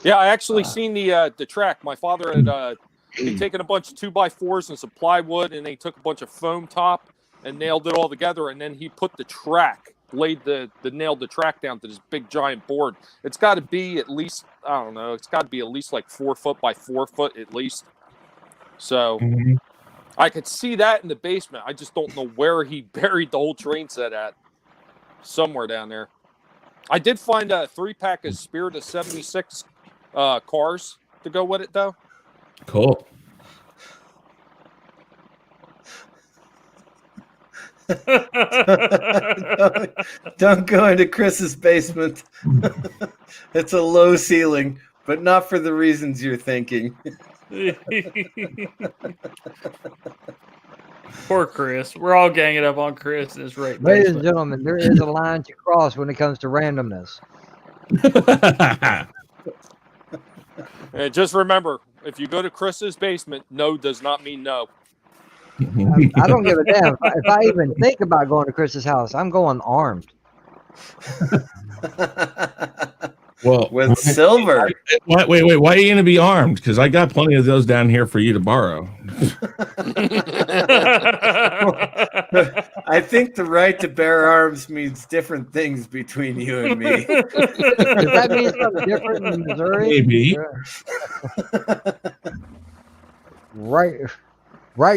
Yeah, I actually seen the track. My father had he'd taken a bunch of 2x4s and some plywood, and they took a bunch of foam top and nailed it all together, and then he put the track, nailed the track down to this big giant board. It's got to be at least, I don't know, it's got to be at least like 4 foot by 4 foot at least. So I could see that in the basement. I just don't know where he buried the whole train set at. Somewhere down there. I did find a 3-pack of Spirit of 76 cars to go with it, though. Cool. Don't go into Chris's basement. It's a low ceiling, but not for the reasons you're thinking. Poor Chris. We're all ganging up on Chris in his right Ladies and basement. gentlemen, there is a line to cross when it comes to randomness. And just remember, if you go to Chris's basement, no does not mean no. I don't give a damn. If I even think about going to Chris's house, I'm going armed. Well, with silver. Wait. Why are you going to be armed? Because I got plenty of those down here for you to borrow. I think the right to bear arms means different things between you and me. Does that mean something different in Missouri? Maybe. Right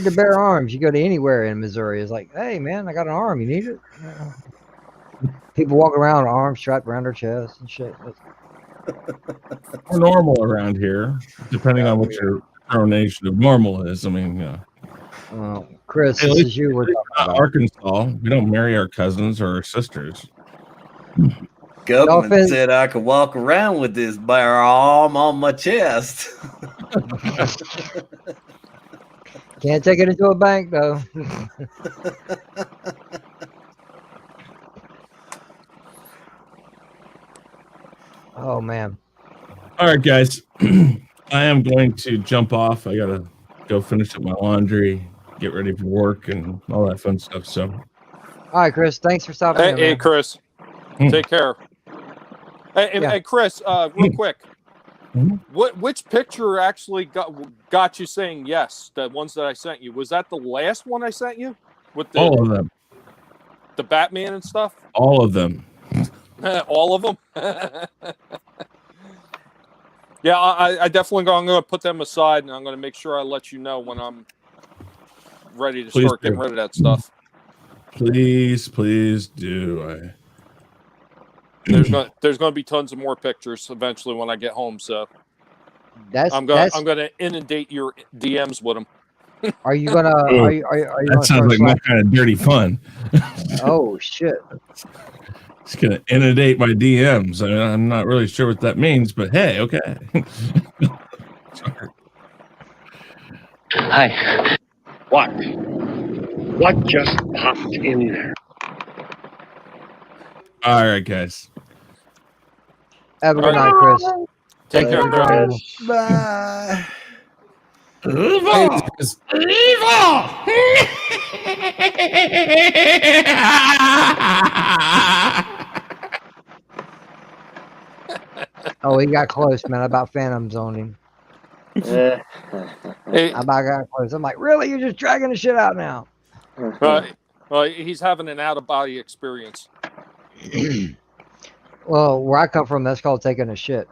to bear arms. You go to anywhere in Missouri. It's like, hey, man, I got an arm. You need it? People walk around with arms strapped around their chest and shit. We're normal around here, depending on what your definition of normal is. I mean, Chris, this is you. We're talking about. Arkansas. We don't marry our cousins or our sisters. Government said I could walk around with this bare arm on my chest. Can't take it into a bank, though. Oh, man. All right, guys. I am going to jump off. I got to go finish up my laundry, get ready for work, and all that fun stuff. So, all right, Chris. Thanks for stopping. Hey, Chris. Take care. Hey, Chris, real quick. Which picture actually got you saying yes? The ones that I sent you, was that the last one I sent you with all of them, the Batman and stuff? All of them. All of them. Yeah, I definitely I'm going to put them aside, and I'm going to make sure I let you know when I'm ready to start getting rid of that stuff. Please do. There's going to be tons of more pictures eventually when I get home. So I'm going to inundate your DMs with them. Are you gonna? Are you that sounds like my kind of dirty fun. Oh shit! It's gonna inundate my DMs. I mean, I'm not really sure what that means, but hey, okay. Hi. What just popped in there? All right, guys. Have a good night, Chris. Take care, Chris. Bye. Evil! Oh, he got close, man. I about phantom zoned him. Hey. I about got close. I'm like, really? You're just dragging the shit out now. He's having an out-of-body experience. Well, where I come from, that's called taking a shit.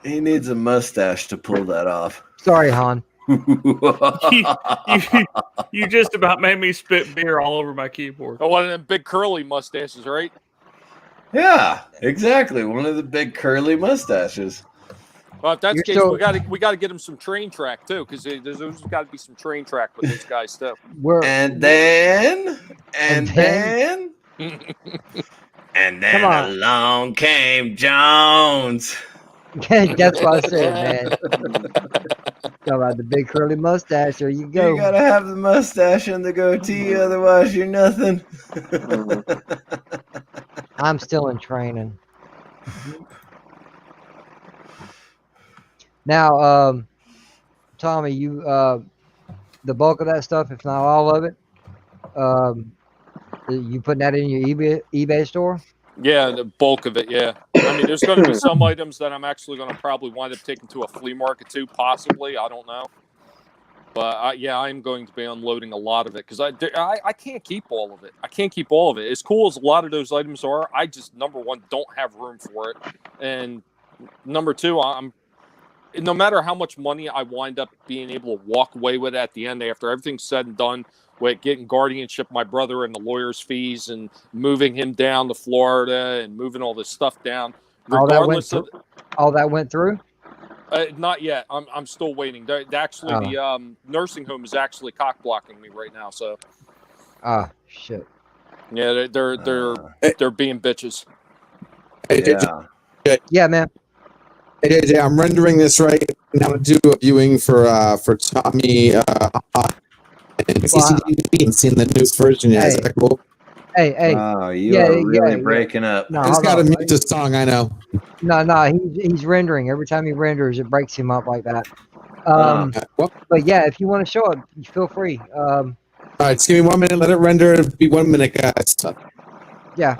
He needs a mustache to pull that off. Sorry, Han. You just about made me spit beer all over my keyboard. Oh, one of them big curly mustaches, right? Yeah, exactly. One of the big curly mustaches. Well, if that's the case, we got to get him some train track too, because there's got to be some train track with these guys too. And then along came Jones. That's what I said, man. Talk about the big curly mustache. There you go. You gotta have the mustache and the goatee, otherwise you're nothing. I'm still in training. Now, Tommy, you the bulk of that stuff, if not all of it, you putting that in your eBay store? Yeah, the bulk of it, yeah. I mean, there's going to be some items that I'm actually going to probably wind up taking to a flea market too, possibly. I don't know. But, I'm going to be unloading a lot of it because I can't keep all of it. I can't keep all of it. As cool as a lot of those items are, I just, number one, don't have room for it. And number two, no matter how much money I wind up being able to walk away with at the end after everything's said and done, with getting guardianship, my brother, and the lawyer's fees, and moving him down to Florida, and moving all this stuff down. Regardless all that went through? Not yet. I'm still waiting. The nursing home is actually cock blocking me right now. So. Shit. Yeah, they're being bitches. Yeah, man. Hey, JJ, I'm rendering this right now to do a viewing for Tommy. CCTV and seen the newest version. Yeah, is that cool? Hey. Wow, you are really breaking up. No, I just got to mute the song. I know. No, he's rendering. Every time he renders, it breaks him up like that. But yeah, if you want to show it, feel free. All right, just give me 1 minute. Let it render. It'll be 1 minute, guys. Yeah.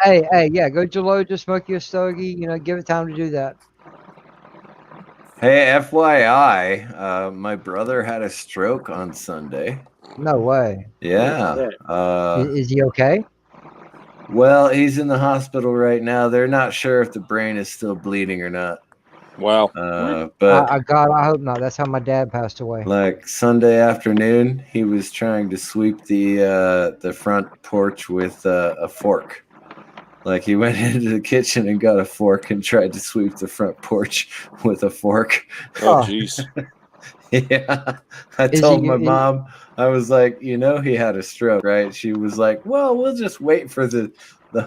Hey, yeah, go Jaloja, smoke you a stogie. Give it time to do that. Hey, FYI, my brother had a stroke on Sunday. No way. Yeah. Is he okay? Well, he's in the hospital right now. They're not sure if the brain is still bleeding or not. Wow. But I hope not. That's how my dad passed away. like Sunday afternoon, he was trying to sweep the front porch with a fork. Like he went into the kitchen and got a fork and tried to sweep the front porch with a fork. Oh, jeez. Yeah. I told my mom, I was like, he had a stroke, right? She was like, well, we'll just wait for the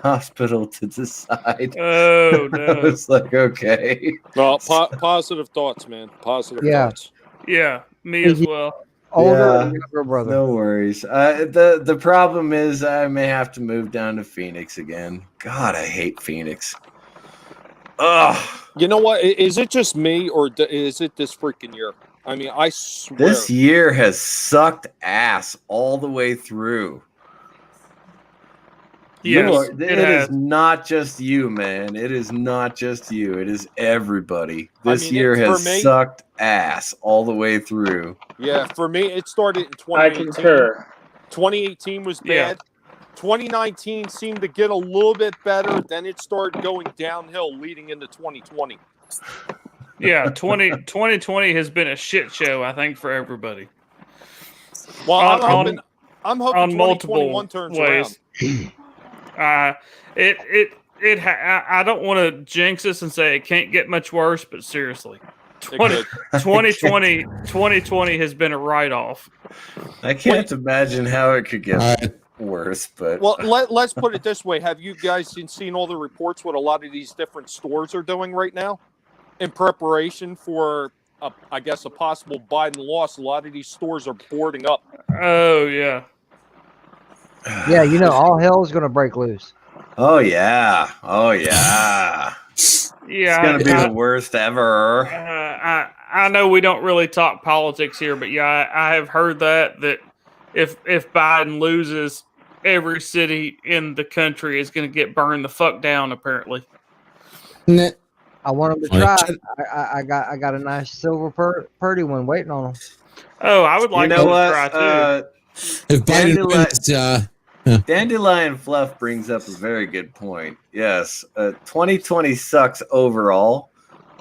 hospital to decide. Oh, no. I was like, okay. Well, positive thoughts, man. Positive thoughts. Yeah, me as well. Older and younger brother. No worries. The problem is I may have to move down to Phoenix again. God, I hate Phoenix. Ugh. You know what? Is it just me, or is it this freaking year? I mean, I swear. This year has sucked ass all the way through. Yes, it is not just you, man. It is not just you. It is everybody. This year has sucked ass all the way through. Yeah, for me, it started in 2018. I concur. 2018 was bad. Yeah. 2019 seemed to get a little bit better. Then it started going downhill leading into 2020. Yeah, 2020 has been a shit show, I think, for everybody. Well, I'm hoping on 2021 turns ways. around. I don't want to jinx this and say it can't get much worse, but seriously, 2020 has been a write-off. I can't imagine how it could get worse, but well, let's put it this way: have you guys seen all the reports what a lot of these different stores are doing right now in preparation for, I guess, a possible Biden loss? A lot of these stores are boarding up. Oh yeah. Yeah, all hell is going to break loose. Oh yeah. Yeah, it's gonna be the worst ever. I know we don't really talk politics here, but yeah, I have heard that if Biden loses, every city in the country is going to get burned the fuck down. Apparently, I want him to try. I got a nice silver purdy one waiting on him. Oh, I would like to try too. If Biden wins, Dandelion Fluff brings up a very good point. Yes, 2020 sucks overall,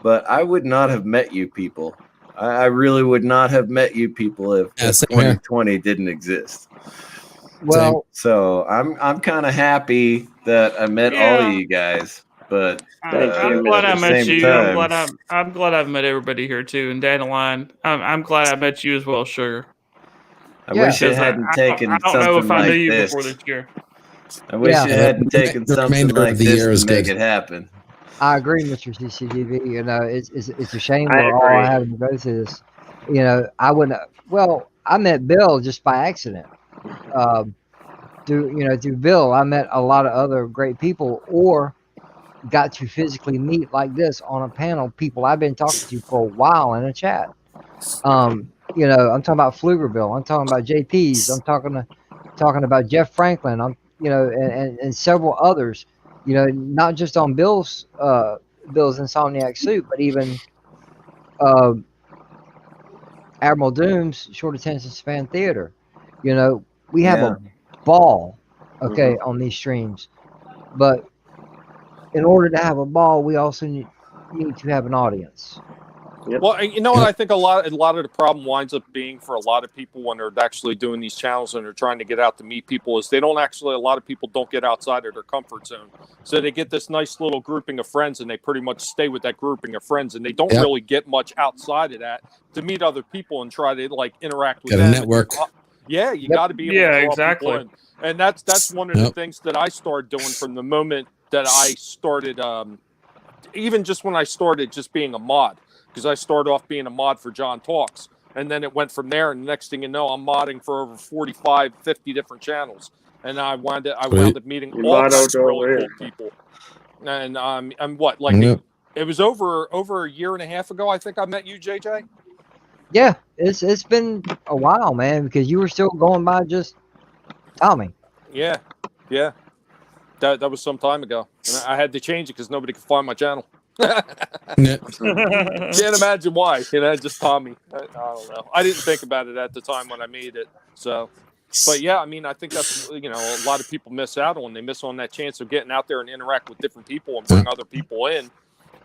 but I would not have met you people. I really would not have met you people if 2020 didn't exist. Well, so I'm kind of happy that I met all of you guys. But I'm glad I met you. I'm glad I've met everybody here too. And Dandelion, I'm glad I met you as well, Sugar. I wish it hadn't taken I don't something know if I like knew you this. before this year. I wish it hadn't taken something like this to make it happen. I agree, Mr. CCTV. It's a shame we're all having to go through this. I wouldn't. Well, I met Bill just by accident. Through Bill, I met a lot of other great people, or got to physically meet like this on a panel. People I've been talking to for a while in a chat. I'm talking about Pflugerville. I'm talking about JP's. I'm talking about Jeff Franklin. And several others. Not just on Bill's Insomniac suit, but even Admiral Doom's Short Attention Span Theater. We have a ball, on these streams, but in order to have a ball, we also need to have an audience. Yep. Well, you know what I think a lot of the problem winds up being for a lot of people when they're actually doing these channels and they're trying to get out to meet people is a lot of people don't get outside of their comfort zone. So they get this nice little grouping of friends and they pretty much stay with that grouping of friends and they don't really get much outside of that to meet other people and try to interact with them. Got a network. Yeah, you got to be able to draw exactly. people in. And that's one of the things that I started doing from the moment that I started, even just when I started just being a mod. Because I started off being a mod for John Talks. And then it went from there. And the next thing you know, I'm modding for over 45, 50 different channels. And I wound up meeting all kinds of really cool people. And I'm what, like it was over a year and a half ago, I think I met you, JJ. Yeah, it's been a while, man, because you were still going by just Tommy. Yeah. That was some time ago. And I had to change it because nobody could find my channel. Can't imagine why. Just Tommy. I don't know. I didn't think about it at the time when I made it. So, but yeah, I mean, I think that's a lot of people miss out on. They miss on that chance of getting out there and interact with different people and bring other people in.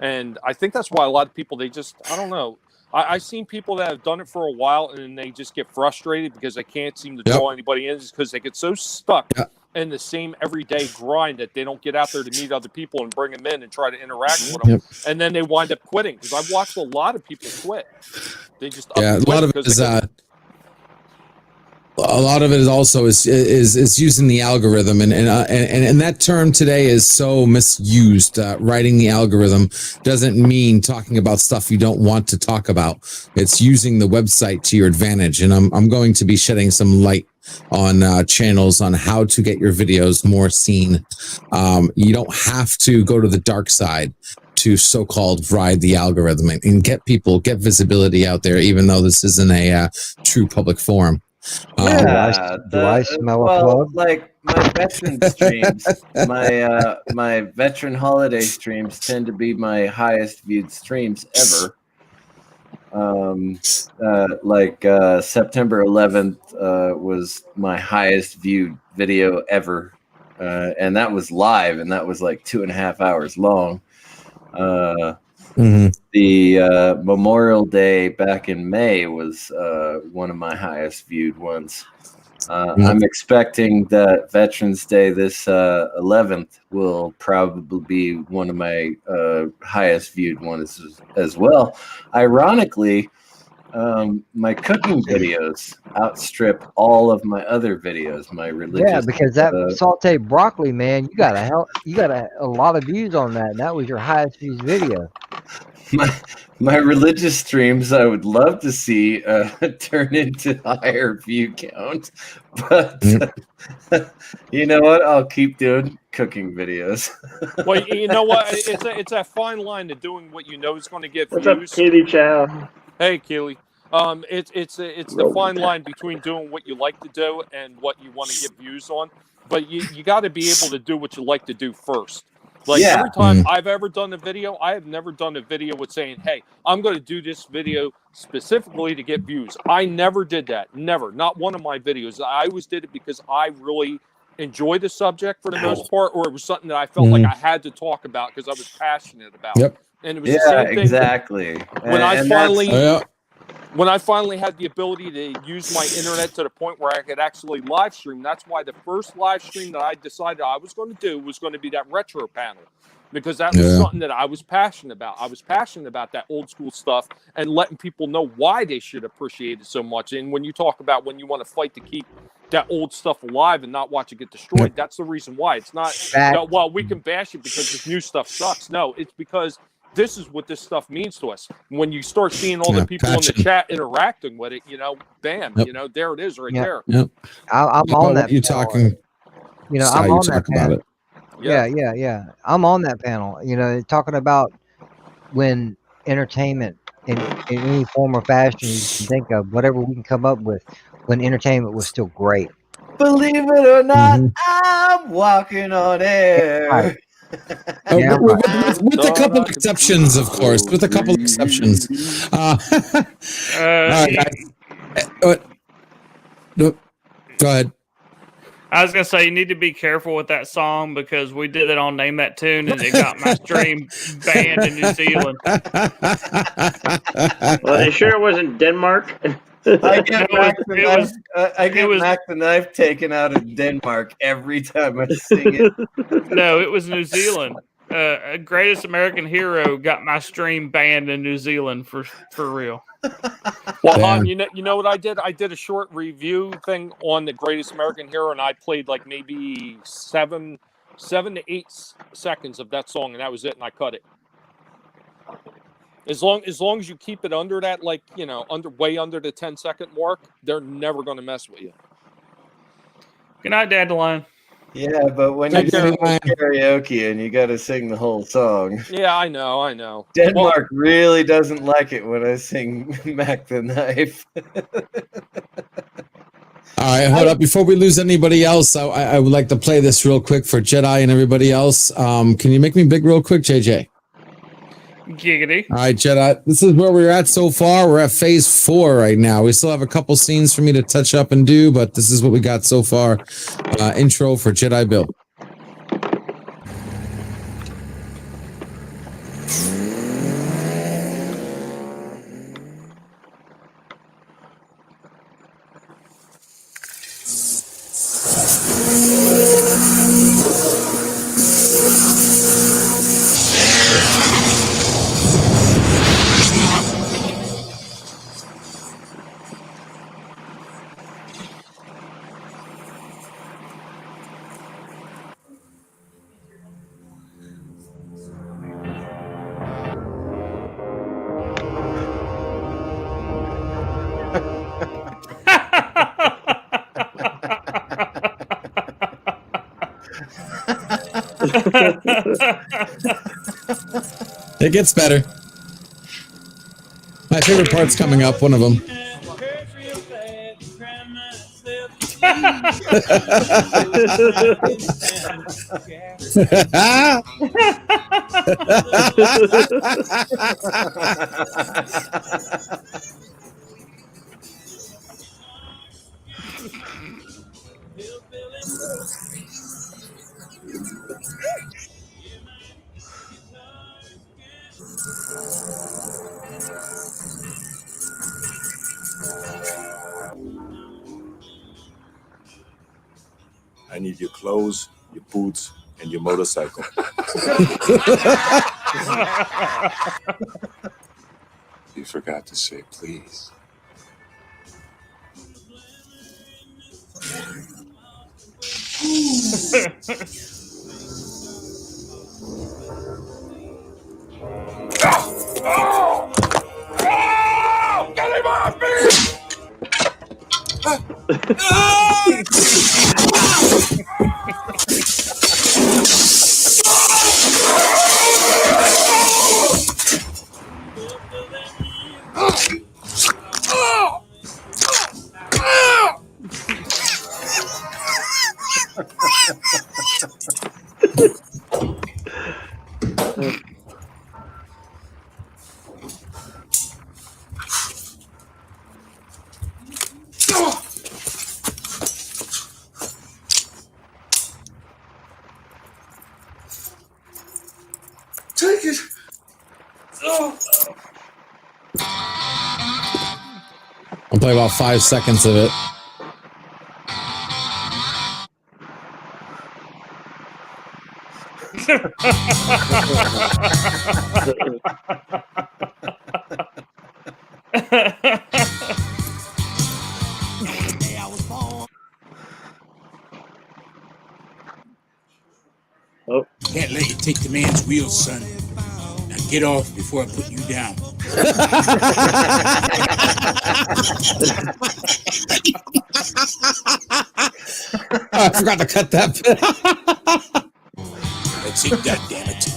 And I think that's why a lot of people, they just, I don't know. I've seen people that have done it for a while and they just get frustrated because they can't seem to draw anybody in, just because they get so stuck in the same everyday grind that they don't get out there to meet other people and bring them in and try to interact with them. And then they wind up quitting, because I've watched a lot of people quit. They just a lot of it is a lot of it is also is using the algorithm, and that term today is so misused. Writing the algorithm doesn't mean talking about stuff you don't want to talk about. It's using the website to your advantage, and I'm going to be shedding some light on channels on how to get your videos more seen. You don't have to go to the dark side to so-called ride the algorithm and get visibility out there, even though this isn't a true public forum. Do I smell a plug? Like my veteran streams, my veteran holiday streams tend to be my highest viewed streams ever. September 11th was my highest viewed video ever, and that was live, and that was like 2.5 hours long. The Memorial Day back in May was one of my highest viewed ones. I'm expecting that Veterans Day this 11th will probably be one of my highest viewed ones as well. Ironically, my cooking videos outstrip all of my other videos. My religious, yeah, because that sauteed broccoli, man, you got a lot of views on that, and that was your highest views video. My religious streams, I would love to see turn into higher view count, but you know what? I'll keep doing cooking videos. Well, you know what? It's a fine line to doing what you know is going to get What's views. up, Keely Chow? Hey, Keely. It's the fine line between doing what you like to do and what you want to get views on. But you got to be able to do what you like to do first. Like every time I've ever done a video, I have never done a video with saying, hey, I'm going to do this video specifically to get views. I never did that. Never. Not one of my videos. I always did it because I really enjoy the subject for the most part, or it was something that I felt like I had to talk about because I was passionate about. And it was the same thing exactly. When I finally had the ability to use my internet to the point where I could actually live stream, that's why the first live stream that I decided I was going to do was going to be that retro panel, because that was something that I was passionate about. I was passionate about that old school stuff and letting people know why they should appreciate it so much. And when you talk about when you want to fight to keep that old stuff alive and not watch it get destroyed, that's the reason why. It's not, well, we can bash it because this new stuff sucks. No, it's because this is what this stuff means to us. When you start seeing all the people in the chat interacting with it, bam, there it is right there. I'm on that. You talking? I'm on that about it. Yeah. I'm on that panel. Talking about when entertainment in any form or fashion you can think of, whatever we can come up with, when entertainment was still great. Believe it or not, I'm walking on air. With a couple of exceptions, of course. With a couple of exceptions. All right, guys. Go ahead. I was gonna say you need to be careful with that song because we did it on Name That Tune and it got my stream banned in New Zealand. Well, they sure it wasn't Denmark. I get Mac the Knife taken out of Denmark every time I sing it. No, it was New Zealand. Greatest American Hero got my stream banned in New Zealand for real. Well, you know what I did? I did a short review thing on the Greatest American Hero, and I played like maybe 7 to 8 seconds of that song, and that was it, and I cut it. As long as you keep it under that, like, you know, way under the 10-second mark, they're never going to mess with you. Good night, Dandelion. Yeah, but when you're doing karaoke and you got to sing the whole song. Yeah, I know. Denmark really doesn't like it when I sing Mac the Knife. All right, hold up. Before we lose anybody else, I would like to play this real quick for Jedi and everybody else. Can you make me big real quick, JJ? Giggity. All right, Jedi. This is where we're at so far. We're at phase 4 right now. We still have a couple scenes for me to touch up and do, but this is what we got so far. Intro for Jedi Bill. It gets better. My favorite part's coming up, one of them. I need your clothes, your boots, and your motorcycle. You forgot to say please. Get him off me! Take it. I'll play about 5 seconds of it. Oh. Can't let you take the man's wheels, son. Now get off before I put you down. I forgot to cut that bit. Let's see, goddammit.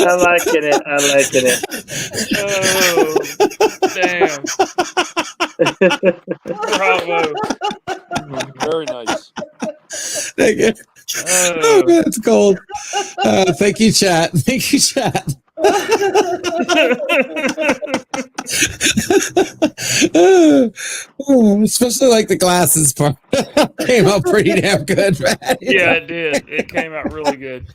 I'm liking it. I'm liking it. Oh, damn. Bravo. Very nice. Thank you. Oh man, it's cold. Thank you, chat. Thank you, chat. Especially like the glasses part came out pretty damn good, man. Yeah, it did. It came out really good.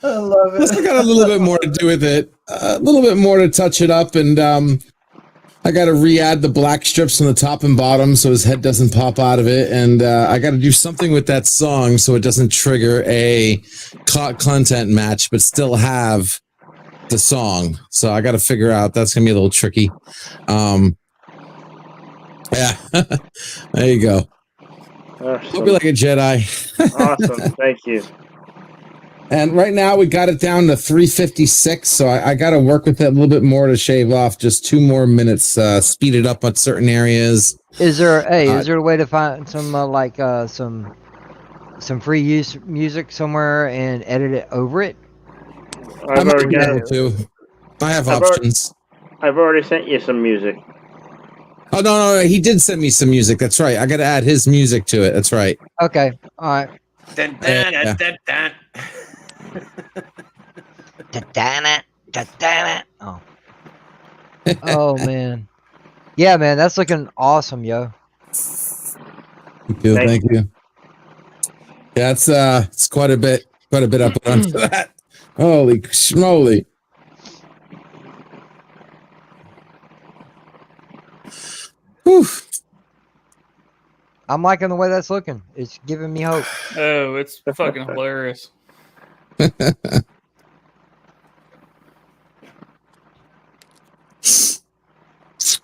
I love it. This got a little bit more to do with it. A little bit more to touch it up, and I got to re-add the black strips on the top and bottom so his head doesn't pop out of it, and I got to do something with that song so it doesn't trigger a content match, but still have the song. So I got to figure out. That's gonna be a little tricky. Yeah, there you go. Awesome. Don't be like a Jedi. Awesome, thank you. And right now we got it down to 356, so I got to work with it a little bit more to shave off just 2 more minutes, speed it up on certain areas. Is there a way to find some some free use music somewhere and edit it over it? I've already got it. Too. I have options. I've already sent you some music. Oh no, he did send me some music. That's right. I got to add his music to it. That's right. Okay. All right. Dun, dun, Yeah. dun, dun, dun. Oh. Oh man. Yeah, man, that's looking awesome, yo. Thank you. Thank you. Yeah, it's quite a bit I put onto that. Holy schmoly. Whew. I'm liking the way that's looking. It's giving me hope. Oh, it's fucking hilarious. All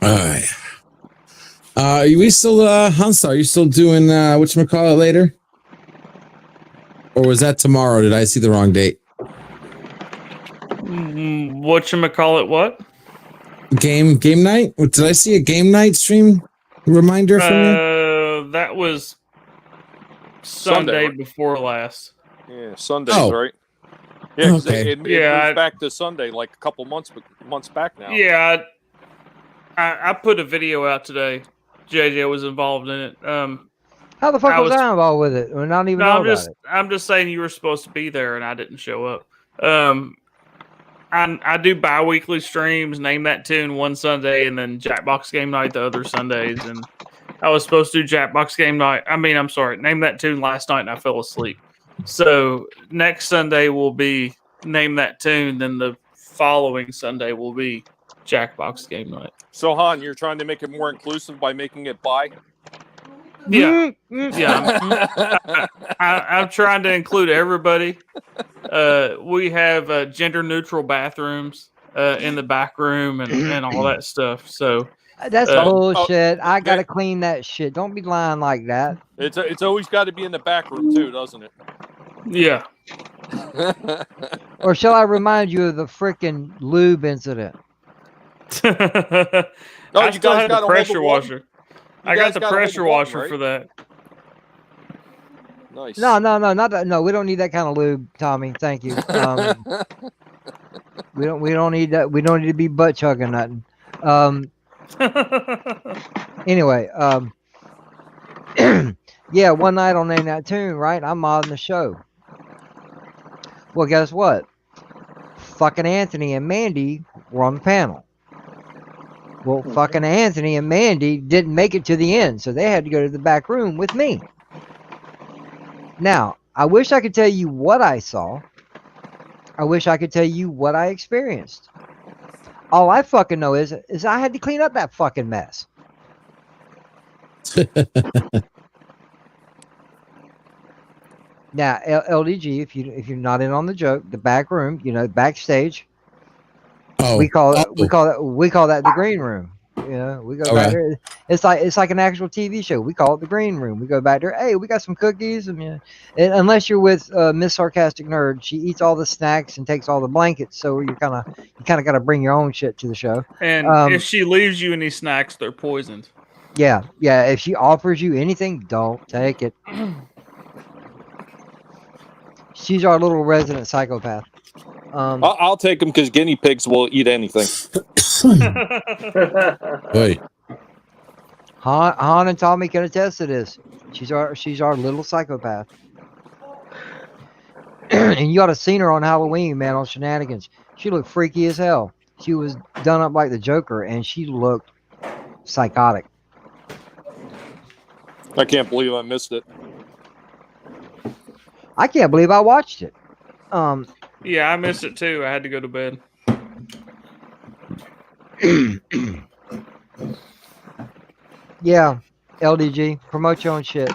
right. Are we still Hansa, are you still doing whatchamacallit later? Or was that tomorrow? Did I see the wrong date? Whatchamacallit what? Game night? Did I see a game night stream reminder from you? That was Sunday right? before last. Yeah, Sundays, Oh. right? Yeah, 'cause Okay. it moved back to Sunday like a couple months back now. Yeah, I put a video out today. JJ was involved in it. How the fuck was I involved with it? We're not even know about it. I'm just saying you were supposed to be there and I didn't show up. I do bi-weekly streams, Name That Tune one Sunday, and then Jackbox Game Night the other Sundays. And I was supposed to do Jackbox Game Night. I'm sorry, Name That Tune last night and I fell asleep. So next Sunday will be Name That Tune, then the following Sunday will be Jackbox Game Night. So, Han, you're trying to make it more inclusive by making it bi? Yeah, yeah. I'm trying to include everybody. We have gender-neutral bathrooms in the back room and all that stuff. So That's bullshit. I gotta clean that shit. Don't be lying like that. It's always got to be in the back room too, doesn't it? Yeah. Or shall I remind you of the freaking lube incident? Oh, I you still guys have got the a pressure hold of one? washer. I got the pressure washer for that. Nice. No, not that. No, we don't need that kind of lube, Tommy. Thank you. We don't need that. We don't need to be butt chugging nothing. Anyway, yeah, one night on Name That Tune, right? I'm modding the show. Well, guess what? Fucking Anthony and Mandy were on the panel. Well, fucking Anthony and Mandy didn't make it to the end, so they had to go to the back room with me. Now, I wish I could tell you what I saw. I wish I could tell you what I experienced. All I fucking know is I had to clean up that fucking mess. Now, LDG, if you're not in on the joke, the back room, backstage. Oh, we call that the green room. We go back there. It's like an actual TV show. We call it the green room. We go back there. Hey, we got some cookies. And unless you're with Miss Sarcastic Nerd, she eats all the snacks and takes all the blankets. So you kind of got to bring your own shit to the show. And if she leaves you any snacks, they're poisoned. Yeah. If she offers you anything, don't take it. She's our little resident psychopath. I'll take them because guinea pigs will eat anything. Wait. Han and Tommy can attest to this. She's our little psychopath. And you ought to seen her on Halloween, man, on Shenanigans. She looked freaky as hell. She was done up like the Joker, and she looked psychotic. I can't believe I missed it. I can't believe I watched it. Yeah, I missed it too. I had to go to bed. Yeah, LDG, promote your own shit.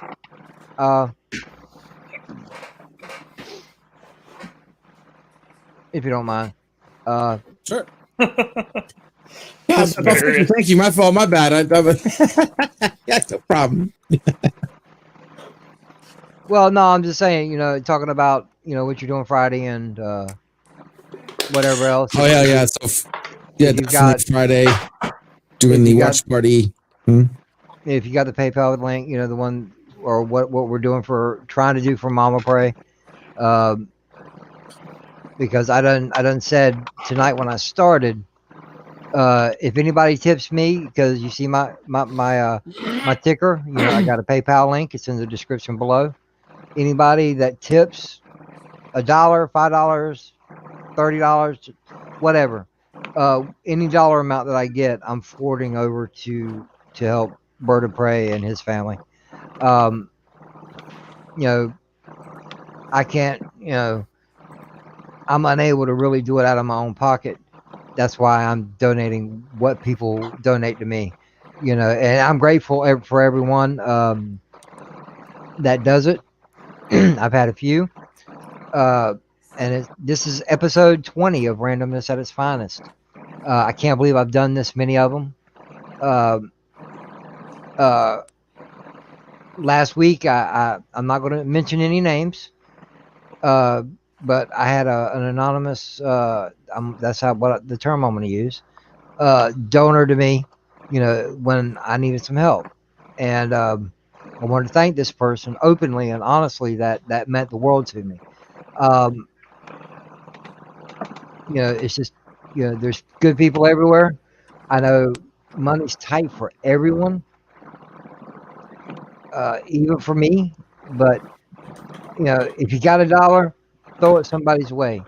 If you don't mind. Sure. Yeah, thank you. My fault. My bad. Yeah, no problem. Well, no, I'm just saying, talking about, what you're doing Friday and whatever else. Oh, yeah. So, you've got Friday doing the watch party. If you got the PayPal link, the one or what we're doing trying to do for Mama Pray. Because I done said tonight when I started, if anybody tips me, because you see my ticker, I got a PayPal link. It's in the description below. Anybody that tips $1, $5, $30, whatever, any dollar amount that I get, I'm forwarding over to help Bird of Prey and his family. I can't, I'm unable to really do it out of my own pocket. That's why I'm donating what people donate to me, and I'm grateful for everyone that does it. I've had a few, and this is episode 20 of Randomness at its finest. I can't believe I've done this many of them. Last week, I'm not going to mention any names, but I had an anonymous, that's what the term I'm going to use, donor to me, when I needed some help. And I wanted to thank this person openly and honestly. That meant the world to me. It's just, there's good people everywhere. I know money's tight for everyone, even for me. But, if you got $1, throw it somebody's way.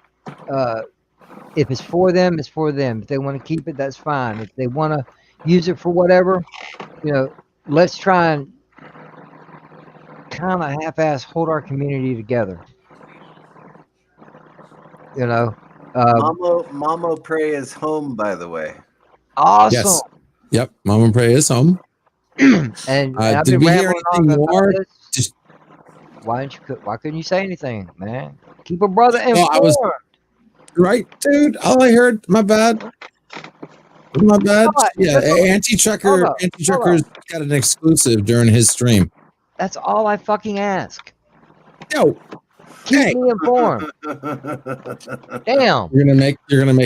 If it's for them, it's for them. If they want to keep it, that's fine. If they want to use it for whatever, let's try and kind of half-ass hold our community together. Mama Pray is home, by the way. Awesome. Yes. Yep. Mama Pray is home. and I've did been we hear rambling anything on more? about this. Why couldn't you say anything, man? Keep a brother informed. I was right, dude. All I heard. My bad. Yeah, Anti-Trucker's got an exclusive during his stream. That's all I fucking ask. Yo, keep me informed. Damn. You're gonna make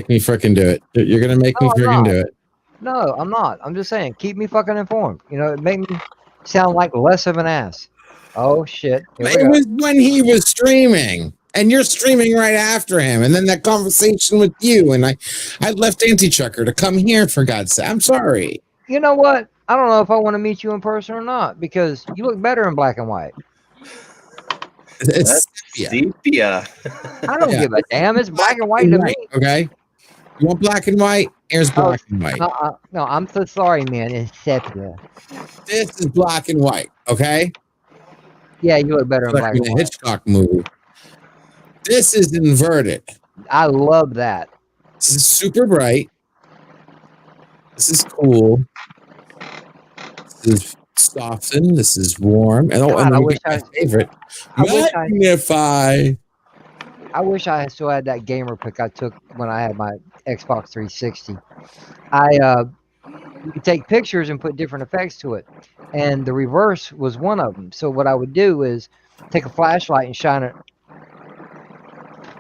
me freaking do it. You're gonna make me freaking do it. No, I'm not. I'm just saying, keep me fucking informed. It made me sound like less of an ass. Oh shit. It was when he was streaming. And you're streaming right after him, and then that conversation with you, and I left Anti-Trucker to come here, for God's sake. I'm sorry. You know what? I don't know if I want to meet you in person or not, because you look better in black and white. It's sepia. I don't give a damn. It's black and white to me. Okay. You want black and white? Here's black and white. No, I'm so sorry, man. It's sepia. This is black and white. Okay. Yeah, you look better in black and white. Hitchcock movie. This is inverted. I love that. This is super bright. This is cool. This is softened. This is warm. And God, I wish my favorite. Magnify. I wish I still had that gamer pick I took when I had my Xbox 360. You could take pictures and put different effects to it, and the reverse was one of them. So what I would do is take a flashlight and shine it.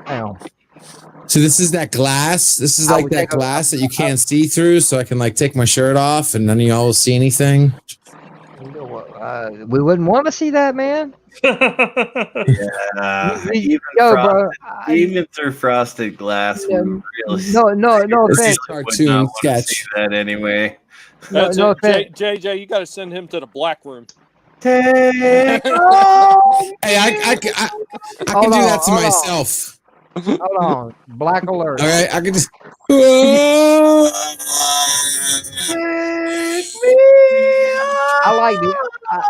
So this is that glass. This is like that glass that you can't see through. So I can take my shirt off, and none of y'all will see anything. We wouldn't want to see that, man. Yeah, even through frosted glass, we really no offense. cartoon sketch. See that anyway. That's no it. offense. JJ, you got to send him to the black room. Take Hey, I can Hold do on, that to hold on. myself. Hold on. Black alert. All right, I can just. I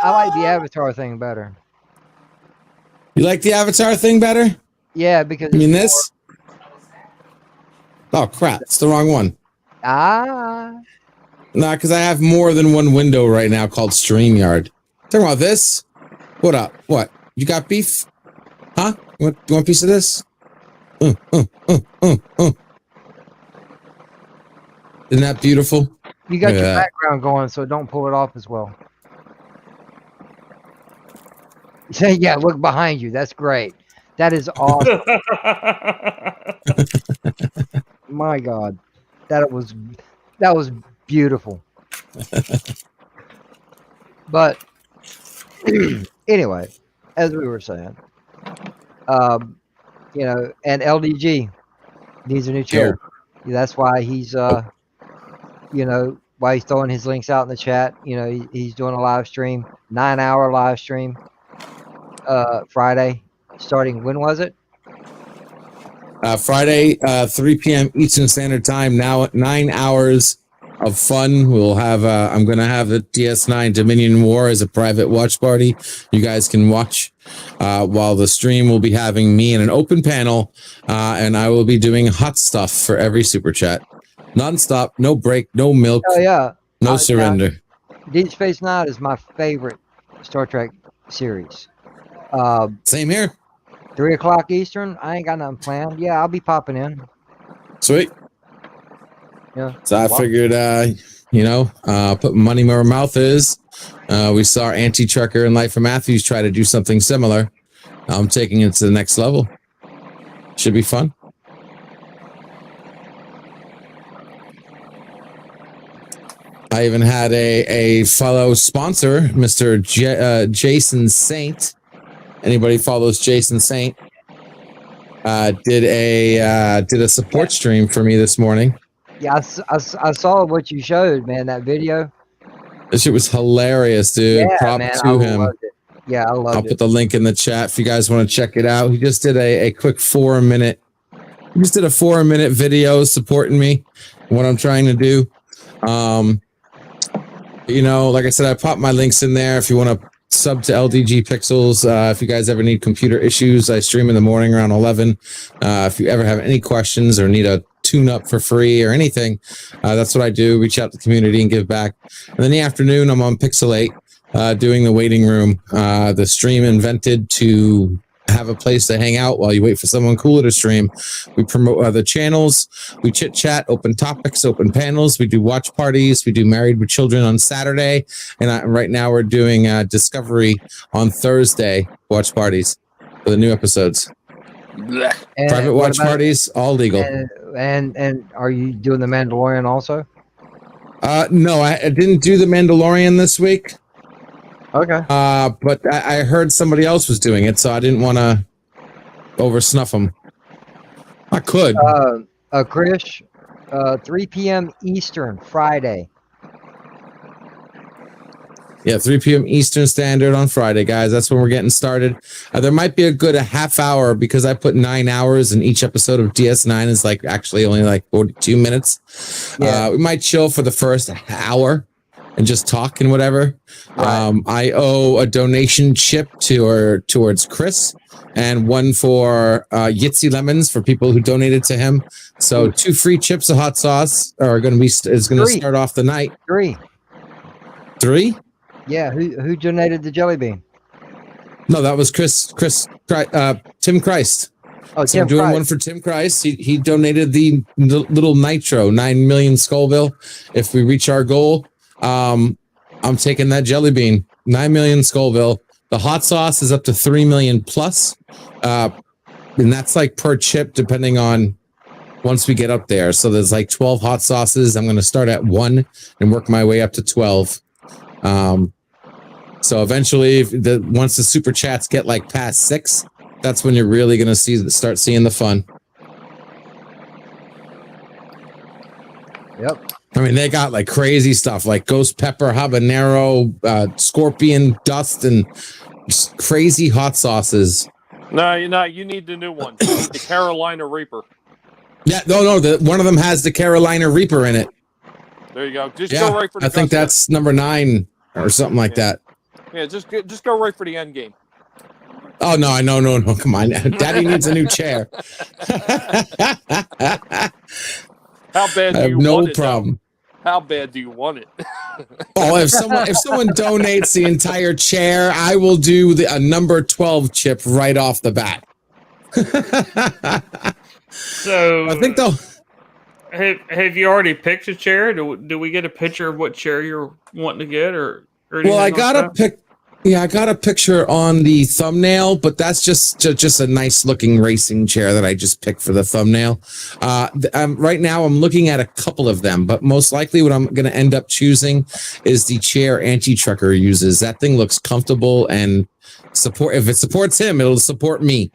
like the Avatar thing better. You like the Avatar thing better? Yeah, because You mean this? Oh crap! It's the wrong one. Ah. Nah, because I have more than one window right now called StreamYard. Talking about this? What up? What? You got beef? Huh? You want a piece of this? Isn't that beautiful? You got Look at your that. background going, so don't pull it off as well. Yeah, look behind you. That's great. That is awesome. My God, that was beautiful. But anyway, as we were saying, you know, and LDG needs a new chair. That's why he's you know, why he's throwing his links out in the chat. You know, he's doing a live stream, 9-hour live stream, Friday, starting, when was it? Friday, 3 p.m. Eastern Standard Time. Now 9 hours of fun. We'll have. I'm going to have the DS9 Dominion War as a private watch party. You guys can watch while the stream will be having me in an open panel, and I will be doing hot stuff for every super chat, nonstop, no break, no milk. Oh yeah, no surrender. Deep Space Nine is my favorite Star Trek series. Same here. 3 o'clock Eastern. I ain't got nothing planned. Yeah, I'll be popping in. Sweet. Yeah. So I figured, you know, put money where our mouth is. We saw Auntie Trucker and Life of Matthews try to do something similar. I'm taking it to the next level. Should be fun. I even had a fellow sponsor, Mr. Jason Saint. Anybody follows Jason Saint? Did a support stream for me this morning. Yeah, I saw what you showed, man. That video. This shit was hilarious, dude. Yeah, Prop man, to I him. loved it. Yeah, I loved I'll it. put the link in the chat if you guys want to check it out. He just did a quick 4-minute. He just did a 4-minute video supporting me, what I'm trying to do. You know, like I said, I popped my links in there if you want to sub to LDG Pixels. If you guys ever need computer issues, I stream in the morning around 11. If you ever have any questions or need a tune up for free or anything, that's what I do. Reach out to the community and give back. And then in the afternoon, I'm on Pixel 8 doing the waiting room. The stream invented to have a place to hang out while you wait for someone cooler to stream. We promote the channels. We chit chat, open topics, open panels. We do watch parties. We do Married with Children on Saturday. And right now we're doing Discovery on Thursday watch parties for the new episodes. And private watch parties, all legal. And are you doing the Mandalorian also? No, I didn't do the Mandalorian this week. Okay. But I heard somebody else was doing it, so I didn't want to oversnuff them. I could. Krish, 3 p.m. Eastern, Friday. Yeah, 3 p.m. Eastern Standard on Friday, guys. That's when we're getting started. There might be a good half hour because I put 9 hours and each episode of DS9 is like actually only like 42 minutes. Yeah. We might chill for the first hour and just talk and whatever. Right. I owe a donation chip towards Chris and one for Yitzy Lemons for people who donated to him. So 2 free chips of hot sauce are going to be start off the night. 3. 3? Yeah, who donated the jelly bean? No, that was Tim Christ. Oh, so Tim I'm doing Christ. one for Tim Christ. He donated the little nitro, 9 million Scoville. If we reach our goal, I'm taking that jelly bean, 9 million Scoville. The hot sauce is up to 3 million plus. And that's like per chip, depending on once we get up there. So there's like 12 hot sauces. I'm going to start at 1 and work my way up to 12. So eventually, once the super chats get like past 6, that's when you're really going to start seeing the fun. Yep. I mean, they got like crazy stuff like ghost pepper, habanero, scorpion dust, and crazy hot sauces. No, you need the new one. You need the Carolina Reaper. Yeah, no. One of them has the Carolina Reaper in it. There you go. Just go right for the I think that's number 9 or something like that. Yeah, just go right for the end game. Oh no! Come on, Daddy needs a new chair. How bad? I have no problem. How bad do you want it? Oh, if someone donates the entire chair, I will do a number 12 chip right off the bat. So I think they'll. Have you already picked a chair? Do we get a picture of what chair you're wanting to get, or Well, I got a pic. Yeah, I got a picture on the thumbnail, but that's just a nice looking racing chair that I just picked for the thumbnail. Right now, I'm looking at a couple of them, but most likely what I'm going to end up choosing is the chair Anti-Trucker uses. That thing looks comfortable and if it supports him, it'll support me.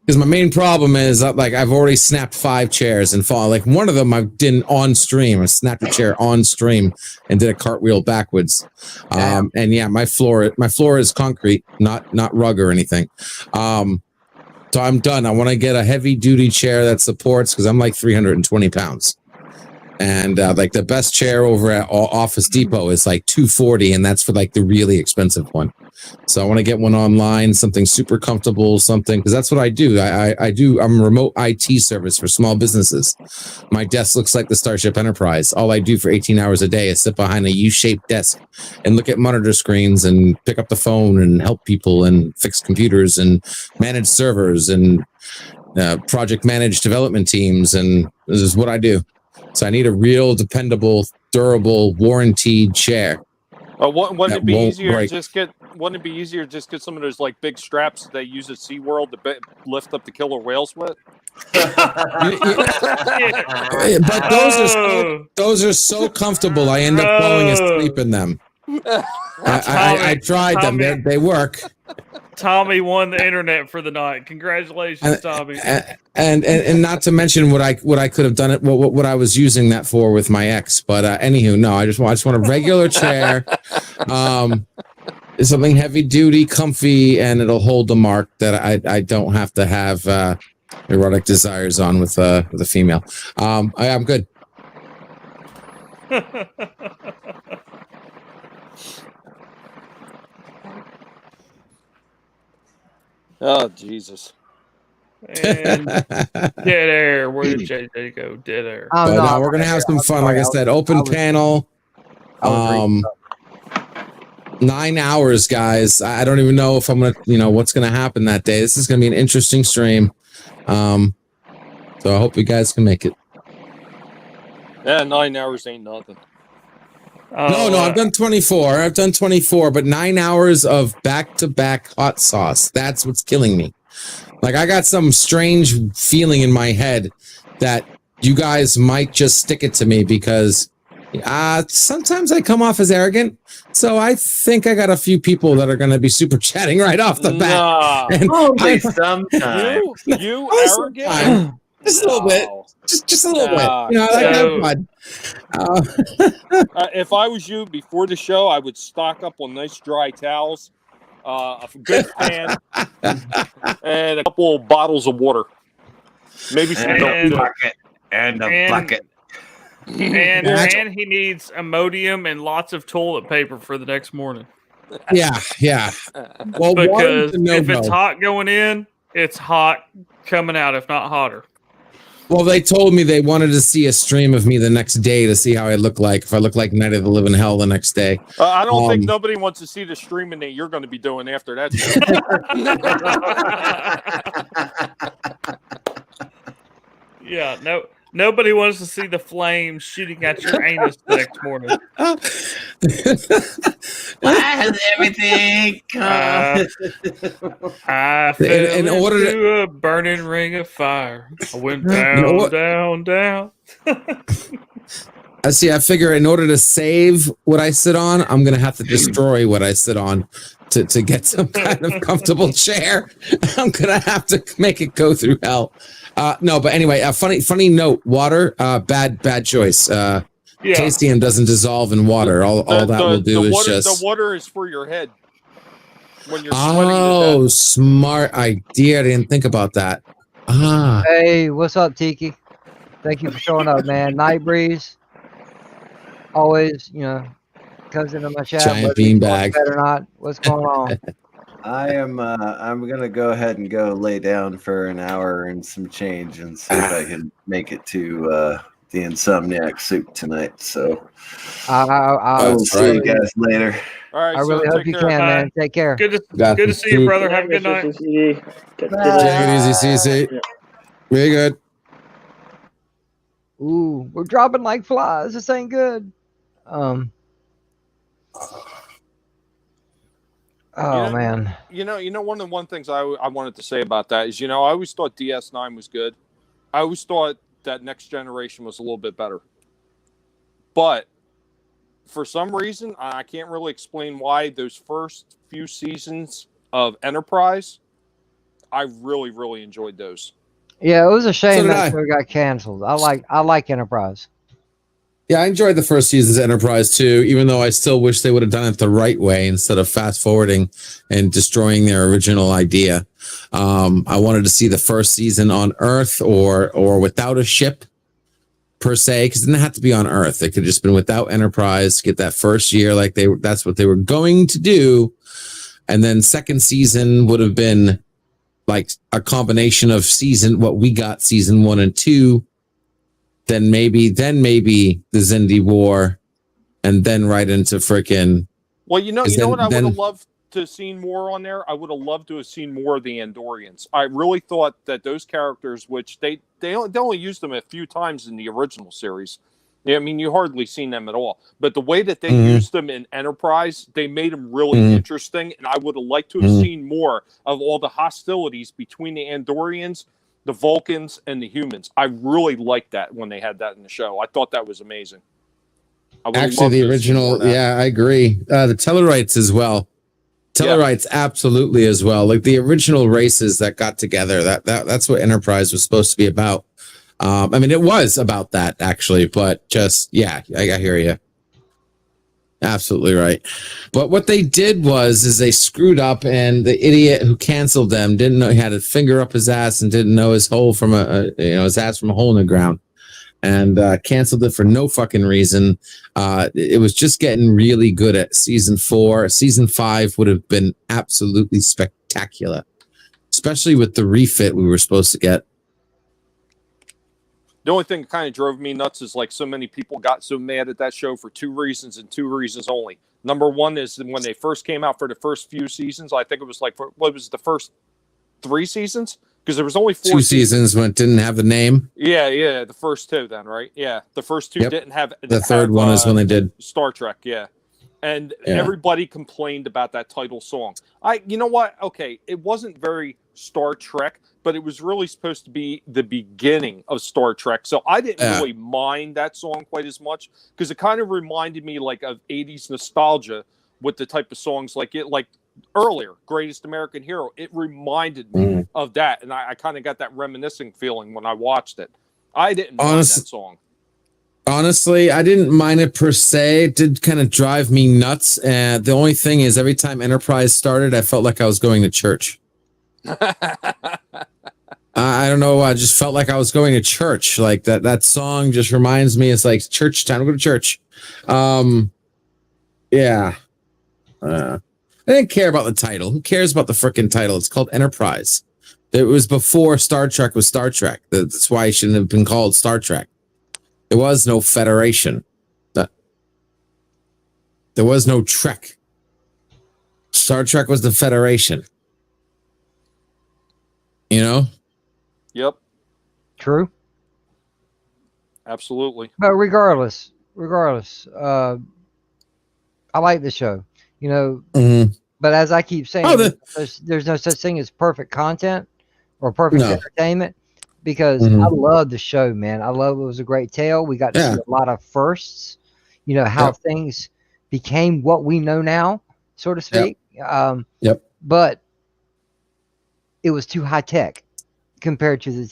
Because my main problem is like I've already snapped 5 chairs and fall. Like one of them I did on stream. I snapped a chair on stream and did a cartwheel backwards. And yeah, my floor is concrete, not rug or anything. So I'm done. I want to get a heavy duty chair that supports because I'm like 320 pounds. And like the best chair over at Office Depot is like $240, and that's for like the really expensive one. So I want to get one online, something super comfortable, something because that's what I do. I'm a remote IT service for small businesses. My desk looks like the Starship Enterprise. All I do for 18 hours a day is sit behind a U-shaped desk and look at monitor screens and pick up the phone and help people and fix computers and manage servers and project manage development teams. And this is what I do. So I need a real dependable, durable, warranted chair. Wouldn't it be easier just get some of those like big straps they use at SeaWorld to lift up the killer whales with? But those are so comfortable. I end up falling asleep in them. I tried them. They work. Tommy won the internet for the night. Congratulations, Tommy. And not to mention what I could have done it what I was using that for with my ex. But anywho, no, I just want a regular chair, something heavy duty, comfy, and it'll hold the mark that I don't have to have erotic desires on with a female. I'm good. Oh, Jesus. And dead air. Where did JJ go? Dead air. But no, we're going to have some fun. Like I said, open panel. 9 hours, guys. I don't even know if I'm going to, what's going to happen that day. This is going to be an interesting stream. So I hope you guys can make it. Yeah, 9 hours ain't nothing. No, I've done 24. But 9 hours of back-to-back hot sauce. That's what's killing me. Like, I got some strange feeling in my head that you guys might just stick it to me because sometimes I come off as arrogant. So I think I got a few people that are going to be super chatting right off the bat. Only sometimes. You arrogant? Just a little bit. Just a little bit. I like having fun. If I was you, before the show, I would stock up on nice dry towels, a good fan, and a couple of bottles of water. Maybe some bucket. And a bucket. And he needs Imodium and lots of toilet paper for the next morning. Yeah. Well, because if it's hot going in, it's hot coming out, if not hotter. Well, they told me they wanted to see a stream of me the next day to see how I look like, if I look like Night of the Living Hell the next day. I don't think nobody wants to see the streaming that you're going to be doing after that. Yeah, nobody wants to see the flames shooting at your anus the next morning. Why has everything come? I fell into a burning ring of fire. I went down. I see. I figure in order to save what I sit on, I'm going to have to destroy what I sit on to get some kind of comfortable chair. I'm gonna have to make it go through hell. No, but anyway, funny note. Water, bad choice. Caesium doesn't dissolve in water. All that will do is just. The water is for your head when you're sweating. Oh, smart idea. I didn't think about that. Hey, what's up, Tiki? Thank you for showing up, man. Night Breeze. Always, comes into my chat. Giant beanbag. Or not. What's going on? I'm gonna go ahead and go lay down for an hour and some change and see if I can make it to the Insomniac soup tonight. So I will see you guys later. All right, I really hope you can, man. Take care. Good to see you, brother. Have a good night. Take it easy, CC. Very good. Ooh, we're dropping like flies. This ain't good. Man. One of the things I wanted to say about that is, I always thought DS9 was good. I always thought that Next Generation was a little bit better. But for some reason, I can't really explain why, those first few seasons of Enterprise, I really, really enjoyed those. Yeah, it was a shame that show got canceled. I like Enterprise. Yeah, I enjoyed the first season's Enterprise too, even though I still wish they would have done it the right way instead of fast forwarding and destroying their original idea. I wanted to see the first season on Earth or without a ship per se, because it didn't have to be on Earth. It could have just been without Enterprise, get that first year that's what they were going to do. And then second season would have been like a combination of what we got season 1 and 2. Then maybe the Xindi War, and then right into freaking. Well, what I would have loved to have seen more on there. I would have loved to have seen more of the Andorians. I really thought that those characters, which they only used them a few times in the original series. Yeah, I mean, you hardly seen them at all. But the way that they used them in Enterprise, they made them really interesting. And I would have liked to have seen more of all the hostilities between the Andorians, the Vulcans, and the humans. I really liked that when they had that in the show. I thought that was amazing. Actually, the original, yeah, I agree. The Tellarites as well. Tellarites absolutely as well. Like the original races that got together. That's what Enterprise was supposed to be about. I mean, it was about that actually, but just I hear you. Absolutely right. But what they did is they screwed up, and the idiot who canceled them didn't know he had a finger up his ass and didn't know his hole from his ass from a hole in the ground, and canceled it for no fucking reason. It was just getting really good at season 4. Season 5 would have been absolutely spectacular, especially with the refit we were supposed to get. The only thing that kind of drove me nuts is like so many people got so mad at that show for 2 reasons and 2 reasons only. Number one is when they first came out for the first few seasons. I think it was what was the first 3 seasons? Because there was only 4 2 seasons when it didn't have the name. Yeah, the first 2 then, right? Yeah, the first 2 didn't have. The third one is when they did Star Trek. Yeah. And everybody complained about that title song. You know what? Okay, it wasn't very Star Trek, but it was really supposed to be the beginning of Star Trek. So I didn't really mind that song quite as much because it kind of reminded me like of 80s nostalgia with the type of songs like earlier, Greatest American Hero. It reminded me of that, and I kind of got that reminiscing feeling when I watched it. I didn't mind that song. Honestly, I didn't mind it per se. It did kind of drive me nuts. And the only thing is, every time Enterprise started, I felt like I was going to church. I don't know. I just felt like I was going to church. Like that song just reminds me. It's like church time. I go to church. Yeah. I didn't care about the title. Who cares about the freaking title? It's called Enterprise. It was before Star Trek was Star Trek. That's why it shouldn't have been called Star Trek. There was no Federation. There was no Trek. Star Trek was the Federation. You know? Yep. True. Absolutely. But regardless, I like the show. But as I keep saying, there's no such thing as perfect content or perfect entertainment. Because I love the show, man. I love it was a great tale. We got to see a lot of firsts. How things became what we know now, so to speak. Yep. But it was too high tech compared to the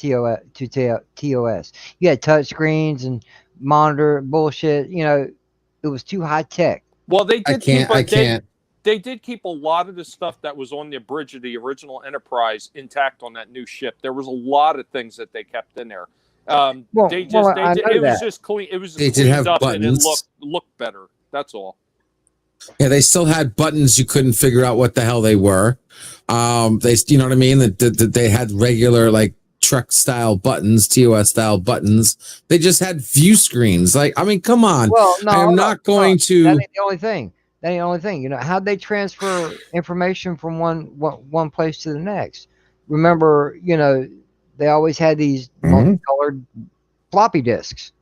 TOS. You had touch screens and monitor bullshit. It was too high tech. Well, they did I can't. They did keep a lot of the stuff that was on the bridge of the original Enterprise intact on that new ship. There was a lot of things that they kept in there. It was just clean. It was They just did cleaned have up buttons. and it looked better. That's all. Yeah, they still had buttons you couldn't figure out what the hell they were. You know what I mean? That they had regular like Trek style buttons, TOS style buttons. They just had view screens. Like, I mean, come on. Well, no, I am not going to. That ain't the only thing. That ain't the only thing. How'd they transfer information from one place to the next? Remember, they always had these multicolored floppy disks.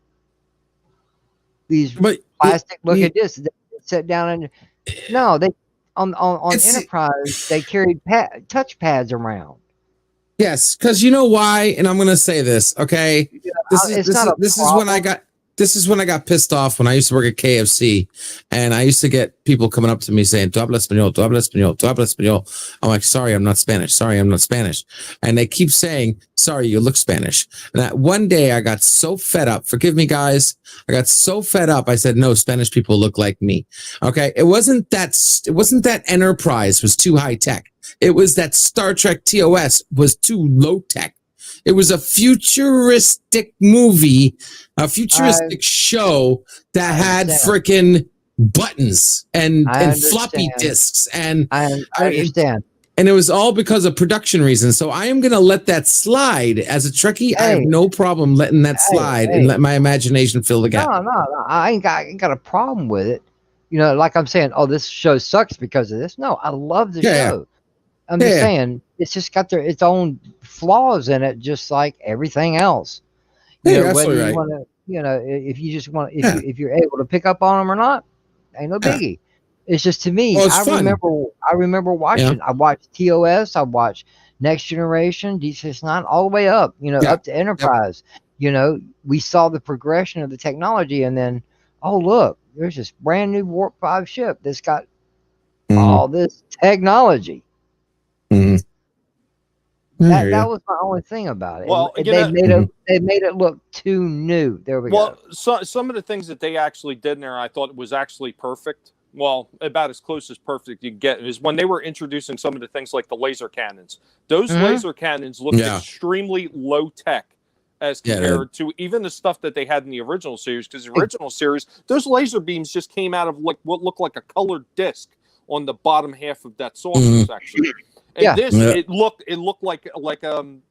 These plastic looking disks that sit down and they on Enterprise they carried touch pads around. Yes, because you know why, and I'm going to say this. Okay, this is when I got pissed off when I used to work at KFC, and I used to get people coming up to me saying, "Tu hablas español, tu hablas español, tu hablas español." I'm like, "Sorry, I'm not Spanish. Sorry, I'm not Spanish." And they keep saying, "Sorry, you look Spanish." And that one day I got so fed up. Forgive me, guys. I got so fed up. I said, "No, Spanish people look like me." Okay, it wasn't that Enterprise was too high tech. It was that Star Trek TOS was too low tech. It was a futuristic movie, a futuristic show that had freaking buttons and floppy disks. And I understand. And it was all because of production reasons. So I am going to let that slide. As a Trekkie, I have no problem letting that slide and let my imagination fill the gap. No, I ain't got a problem with it. Like I'm saying, oh, this show sucks because of this. No, I love the show. I'm just saying, it's just got its own flaws in it, just like everything else. Whether you want to, if you just want, if you're able to pick up on them or not, ain't no biggie. It's just, to me, I remember watching. I watched TOS, I watched Next Generation, Deep Space Nine, all the way up, up to Enterprise. We saw the progression of the technology, and then, oh look, there's this brand new Warp 5 ship that's got all this technology. Mm-hmm. That was my only thing about it. Well, they made it look too new. There we go. Well, some of the things that they actually did in there, I thought was actually perfect. Well, about as close as perfect you get is when they were introducing some of the things like the laser cannons. Those laser cannons looked extremely low tech as compared to even the stuff that they had in the original series. Because the original series, those laser beams just came out of like what looked like a colored disc on the bottom half of that saucer section. And it looked like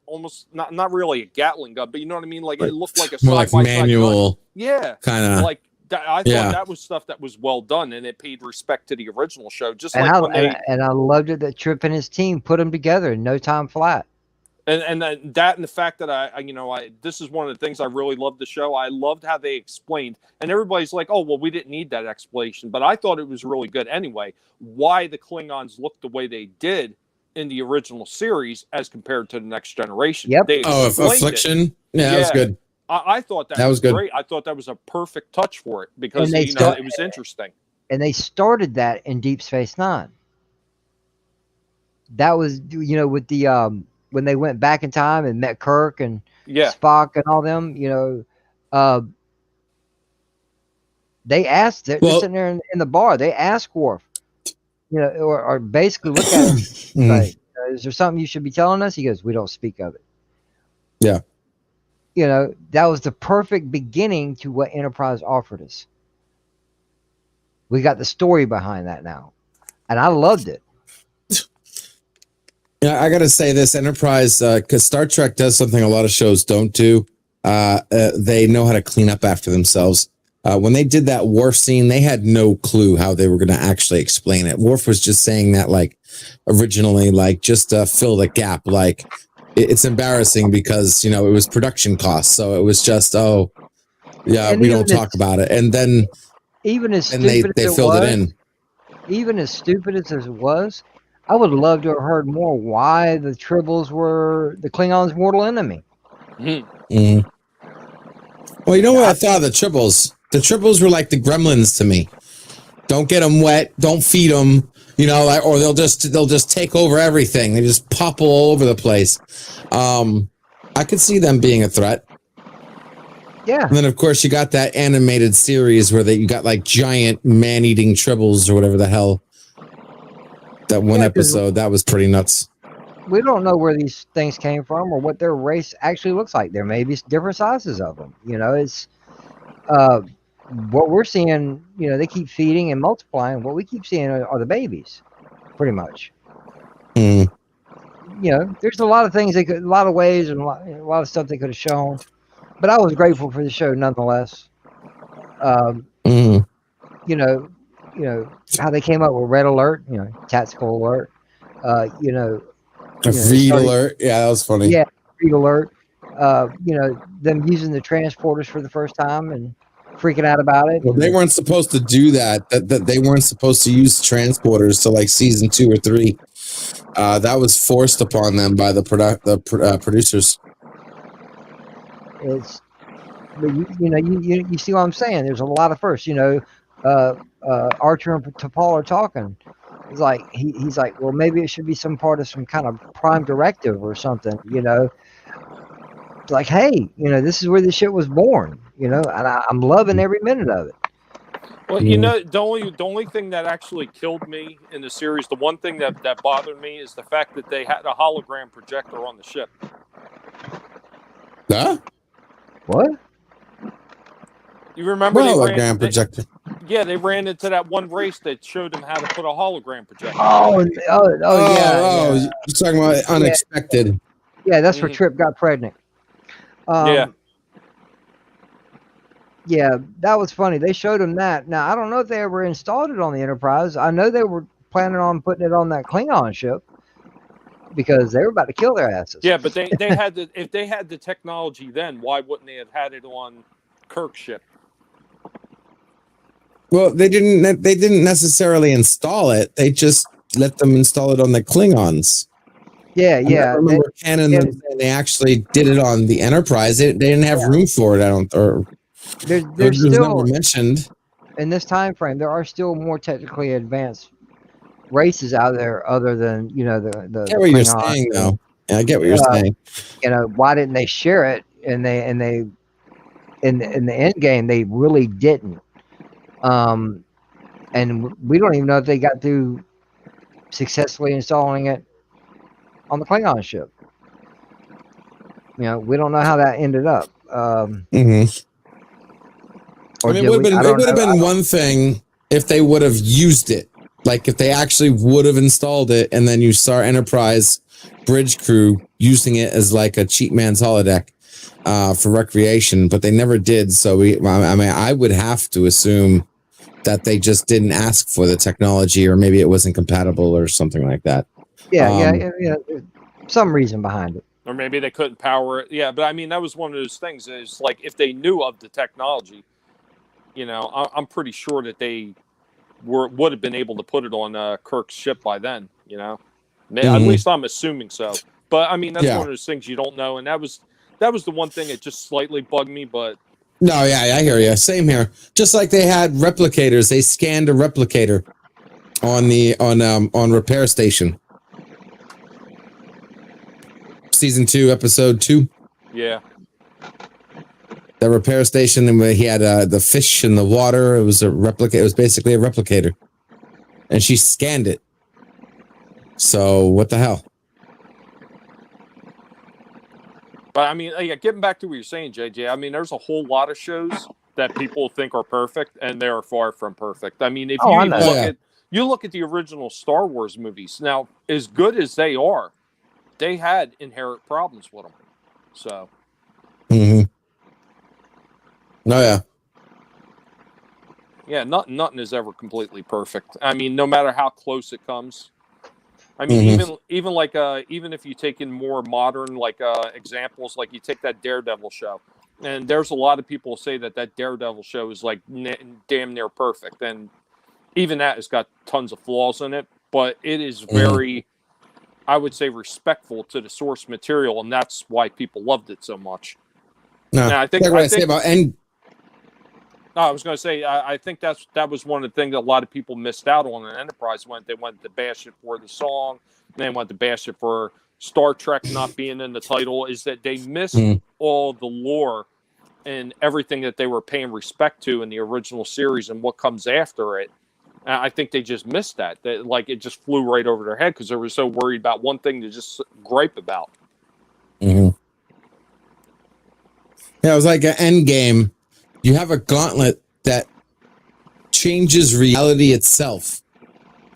almost not really a Gatling gun, but you know what I mean? Like it looked like a more like manual, gun. Yeah, kind of like that. I thought that was stuff that was well done, and it paid respect to the original show. And I loved it that Trip and his team put them together in no time flat. And the fact that this is one of the things I really loved the show. I loved how they explained, and everybody's like, "Oh, well, we didn't need that explanation," but I thought it was really good anyway. Why the Klingons looked the way they did in the original series as compared to the Next Generation. Yep. Affliction. Yeah, that was good. I thought that was great. I thought that was a perfect touch for it because it was interesting. And they started that in Deep Space Nine. That was with the when they went back in time and met Kirk and Spock and all them. They asked. They're sitting there in the bar. They asked Worf. Or basically look at him. Like, is there something you should be telling us? He goes, "We don't speak of it." Yeah. That was the perfect beginning to what Enterprise offered us. We got the story behind that now, and I loved it. Yeah, I got to say this Enterprise, because Star Trek does something a lot of shows don't do. They know how to clean up after themselves. When they did that Worf scene, they had no clue how they were going to actually explain it. Worf was just saying that, like, originally, like, just to fill the gap. Like, it's embarrassing because, it was production costs. So it was just, we don't talk about it. And then even as stupid they filled it in. Even as stupid as it was, I would love to have heard more why the Tribbles were the Klingons' mortal enemy. Mm-hmm. Well, you know what I thought of the Tribbles? The Tribbles were like the Gremlins to me. Don't get them wet. Don't feed them. You know, like, or they'll just take over everything. They just pop all over the place. I could see them being a threat. Yeah. And then, of course, you got that animated series where you got like giant man-eating tribbles or whatever the hell. That one episode, that was pretty nuts. We don't know where these things came from or what their race actually looks like. There may be different sizes of them. You know, it's what we're seeing. You know, they keep feeding and multiplying. What we keep seeing are the babies, pretty much. Mm. You know, there's a lot of things a lot of ways and a lot of stuff they could have shown. But I was grateful for the show nonetheless. You know how they came up with Red Alert. You know, Tactical Alert. You know, Read Alert. Yeah, that was funny. Yeah, Read Alert. You know, them using the transporters for the first time and freaking out about it. Well, they weren't supposed to do that. That they weren't supposed to use transporters till like season 2 or 3. That was forced upon them by the producers. It's, but you see what I'm saying. There's a lot of firsts. You know, Archer and T'Pol are talking. It's like he's like, well, maybe it should be some part of some kind of prime directive or something. You know, it's like, hey, you know, this is where this shit was born. You know, and I'm loving every minute of it. Well, you know, the only thing that actually killed me in the series, the one thing that bothered me is the fact that they had a hologram projector on the ship. Huh? What? You remember hologram projector? They ran into that one race that showed them how to put a hologram projector. Oh, yeah. You're talking about unexpected. Yeah, that's where Trip got pregnant. Yeah, that was funny. They showed him that. Now, I don't know if they ever installed it on the Enterprise. I know they were planning on putting it on that Klingon ship because they were about to kill their asses. Yeah, but they had if they had the technology then, why wouldn't they have had it on Kirk's ship? Well, they didn't necessarily install it. They just let them install it on the Klingons. Yeah. I remember canon they actually did it on the Enterprise. They didn't have room for it. There's still still never mentioned in this time frame. There are still more technically advanced races out there other than the. I get what you're saying, though. Yeah, I get what you're saying. You know, why didn't they share it? And they in the end game they really didn't. And we don't even know if they got through successfully installing it on the Klingon ship. You know, we don't know how that ended up. I mean, it would have been one thing if they would have used it. Like if they actually would have installed it and then you saw Enterprise bridge crew using it as like a cheap man's holodeck for recreation, but they never did. So I would have to assume that they just didn't ask for the technology, or maybe it wasn't compatible or something like that. Yeah, some reason behind it. Or maybe they couldn't power it. Yeah, but I mean, that was one of those things. Is like if they knew of the technology, you know, I'm pretty sure that they would have been able to put it on Kirk's ship by then. You know, at least I'm assuming so. But I mean, that's one of those things you don't know, and that was the one thing that just slightly bugged me. But no, yeah, I hear you. Same here. Just like they had replicators, they scanned a replicator on Repair Station. Season 2, episode 2. Yeah. The repair station, and he had the fish in the water. It was a replica. It was basically a replicator, and she scanned it. So what the hell? But I mean, getting back to what you're saying, JJ. I mean, there's a whole lot of shows that people think are perfect, and they are far from perfect. I mean, if you look at the original Star Wars movies, now as good as they are, they had inherent problems with them. So. Oh yeah. Yeah, nothing is ever completely perfect. I mean, no matter how close it comes. I mean, even if you take in more modern examples, like you take that Daredevil show, and there's a lot of people say that Daredevil show is like damn near perfect, and even that has got tons of flaws in it, but it is very, I would say, respectful to the source material, and that's why people loved it so much. No, now, I think like what I say about No, I was going to say, I think that was one of the things that a lot of people missed out on in Enterprise. They went to bash it for the song, and they went to bash it for Star Trek not being in the title, is that they missed all the lore and everything that they were paying respect to in the original series and what comes after it. And I think they just missed that. Like, it just flew right over their head because they were so worried about one thing to just gripe about. Mm-hmm. Yeah, it was like an end game. You have a gauntlet that changes reality itself.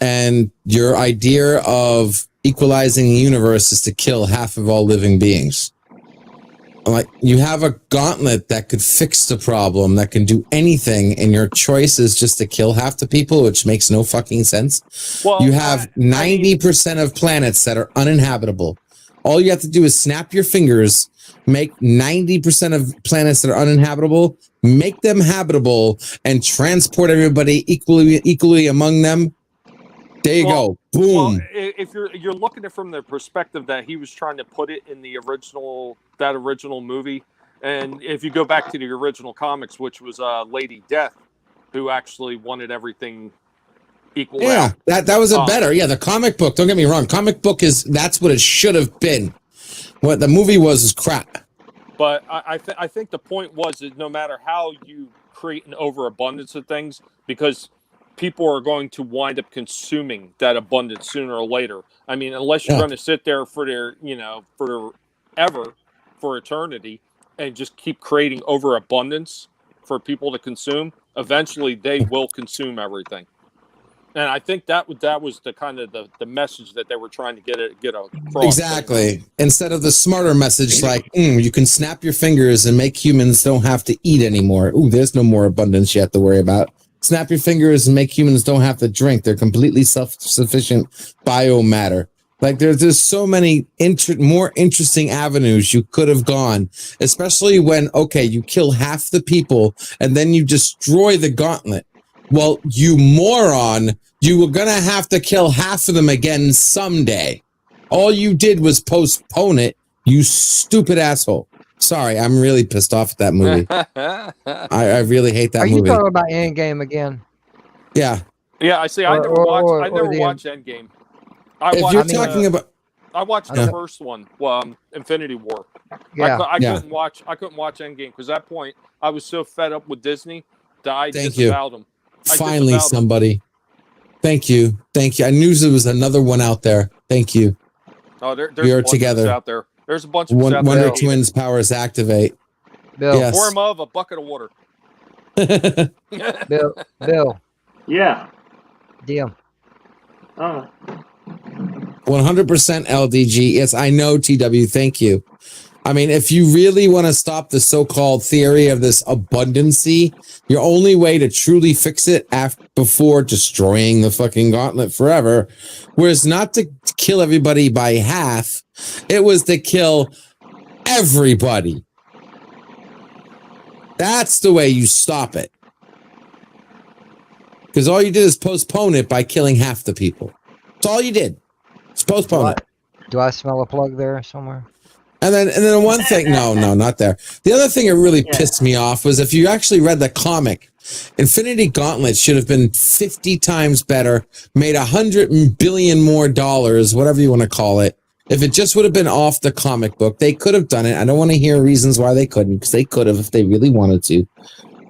And your idea of equalizing the universe is to kill half of all living beings. Like, you have a gauntlet that could fix the problem, that can do anything, and your choice is just to kill half the people, which makes no fucking sense. Well, you have 90% of planets that are uninhabitable. All you have to do is snap your fingers, make 90% of planets that are uninhabitable, make them habitable, and transport everybody equally among them. There you go. Boom. Well, if you're looking at it from the perspective that he was trying to put it in the original movie, and if you go back to the original comics, which was Lady Death, who actually wanted everything equal. Yeah, that was a better. Yeah, the comic book. Don't get me wrong. Comic book that's what it should have been. What the movie was is crap. But I think the point was that no matter how you create an overabundance of things, because people are going to wind up consuming that abundance sooner or later. I mean, unless you're going to sit there for eternity, and just keep creating overabundance for people to consume, eventually they will consume everything. And I think that was the kind of the message that they were trying to get across. Exactly. Instead of the smarter message like, you can snap your fingers and make humans don't have to eat anymore. Ooh, there's no more abundance you have to worry about. Snap your fingers and make humans don't have to drink. They're completely self-sufficient biomatter. Like there's so many more interesting avenues you could have gone, especially when, you kill half the people and then you destroy the gauntlet. Well, you moron, you were going to have to kill half of them again someday. All you did was postpone it, you stupid asshole. Sorry, I'm really pissed off at that movie. I really hate that movie. Are you talking about Endgame again? Yeah. Yeah, I see. I never watched Endgame. I watched the first one, Infinity War. Yeah. I couldn't watch Endgame because at that point I was so fed up with Disney that I disavowed them. Finally, somebody. Thank you. I knew there was another one out there. Thank you. Oh, there's we a are bunch together. Of us out there. There's a bunch of us out there. Wonder Twins powers activate. Bill. Yes. Pour him of a bucket of water. Bill. Yeah. Deal. Oh. 100% LDG. Yes, I know, TW. Thank you. I mean, if you really want to stop the so-called theory of this abundancy, your only way to truly fix it before destroying the fucking gauntlet forever was not to kill everybody by half. It was to kill everybody. That's the way you stop it. Because all you did is postpone it by killing half the people. That's all you did. Just postpone it. Do I smell a plug there somewhere? And then one thing, no, not there. The other thing that really pissed me off was if you actually read the comic, Infinity Gauntlet should have been 50 times better, made $100 billion more, whatever you want to call it. If it just would have been off the comic book, they could have done it. I don't want to hear reasons why they couldn't, because they could have if they really wanted to.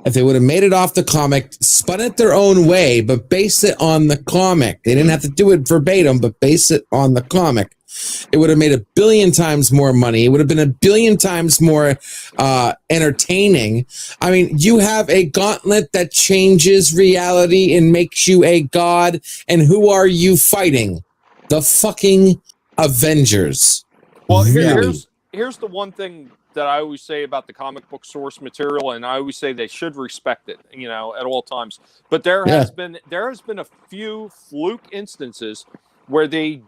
If they would have made it off the comic, spun it their own way, but base it on the comic. They didn't have to do it verbatim, but base it on the comic. It would have made 1 billion times more money. It would have been 1 billion times more entertaining. I mean, you have a gauntlet that changes reality and makes you a god. And who are you fighting? The fucking Avengers. Well, here's the one thing that I always say about the comic book source material, and I always say they should respect it, at all times. But there has been a few fluke instances where they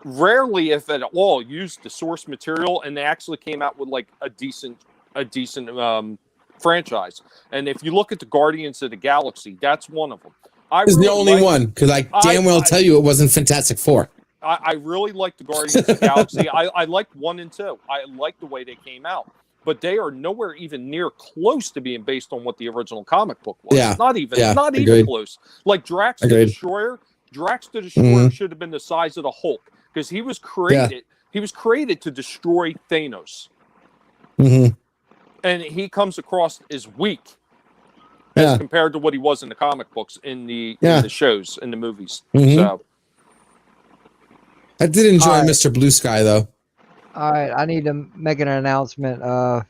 rarely, if at all, used the source material, and they actually came out with like a decent franchise. And if you look at the Guardians of the Galaxy, that's one of them. It's the only one, because I damn well tell you it wasn't Fantastic Four. I really like the Guardians of the Galaxy. I liked 1 and 2. I liked the way they came out. but they are nowhere even near close to being based on what the original comic book was. Yeah. Not even Agreed. close. Like Drax the Agreed. Destroyer. Drax the Destroyer should have been the size of the Hulk because he was created. He was created to destroy Thanos, and he comes across as weak as compared to what he was in the comic books, in the shows, in the movies. So I did enjoy Mr. Blue Sky though. All right, I need to make an announcement. I've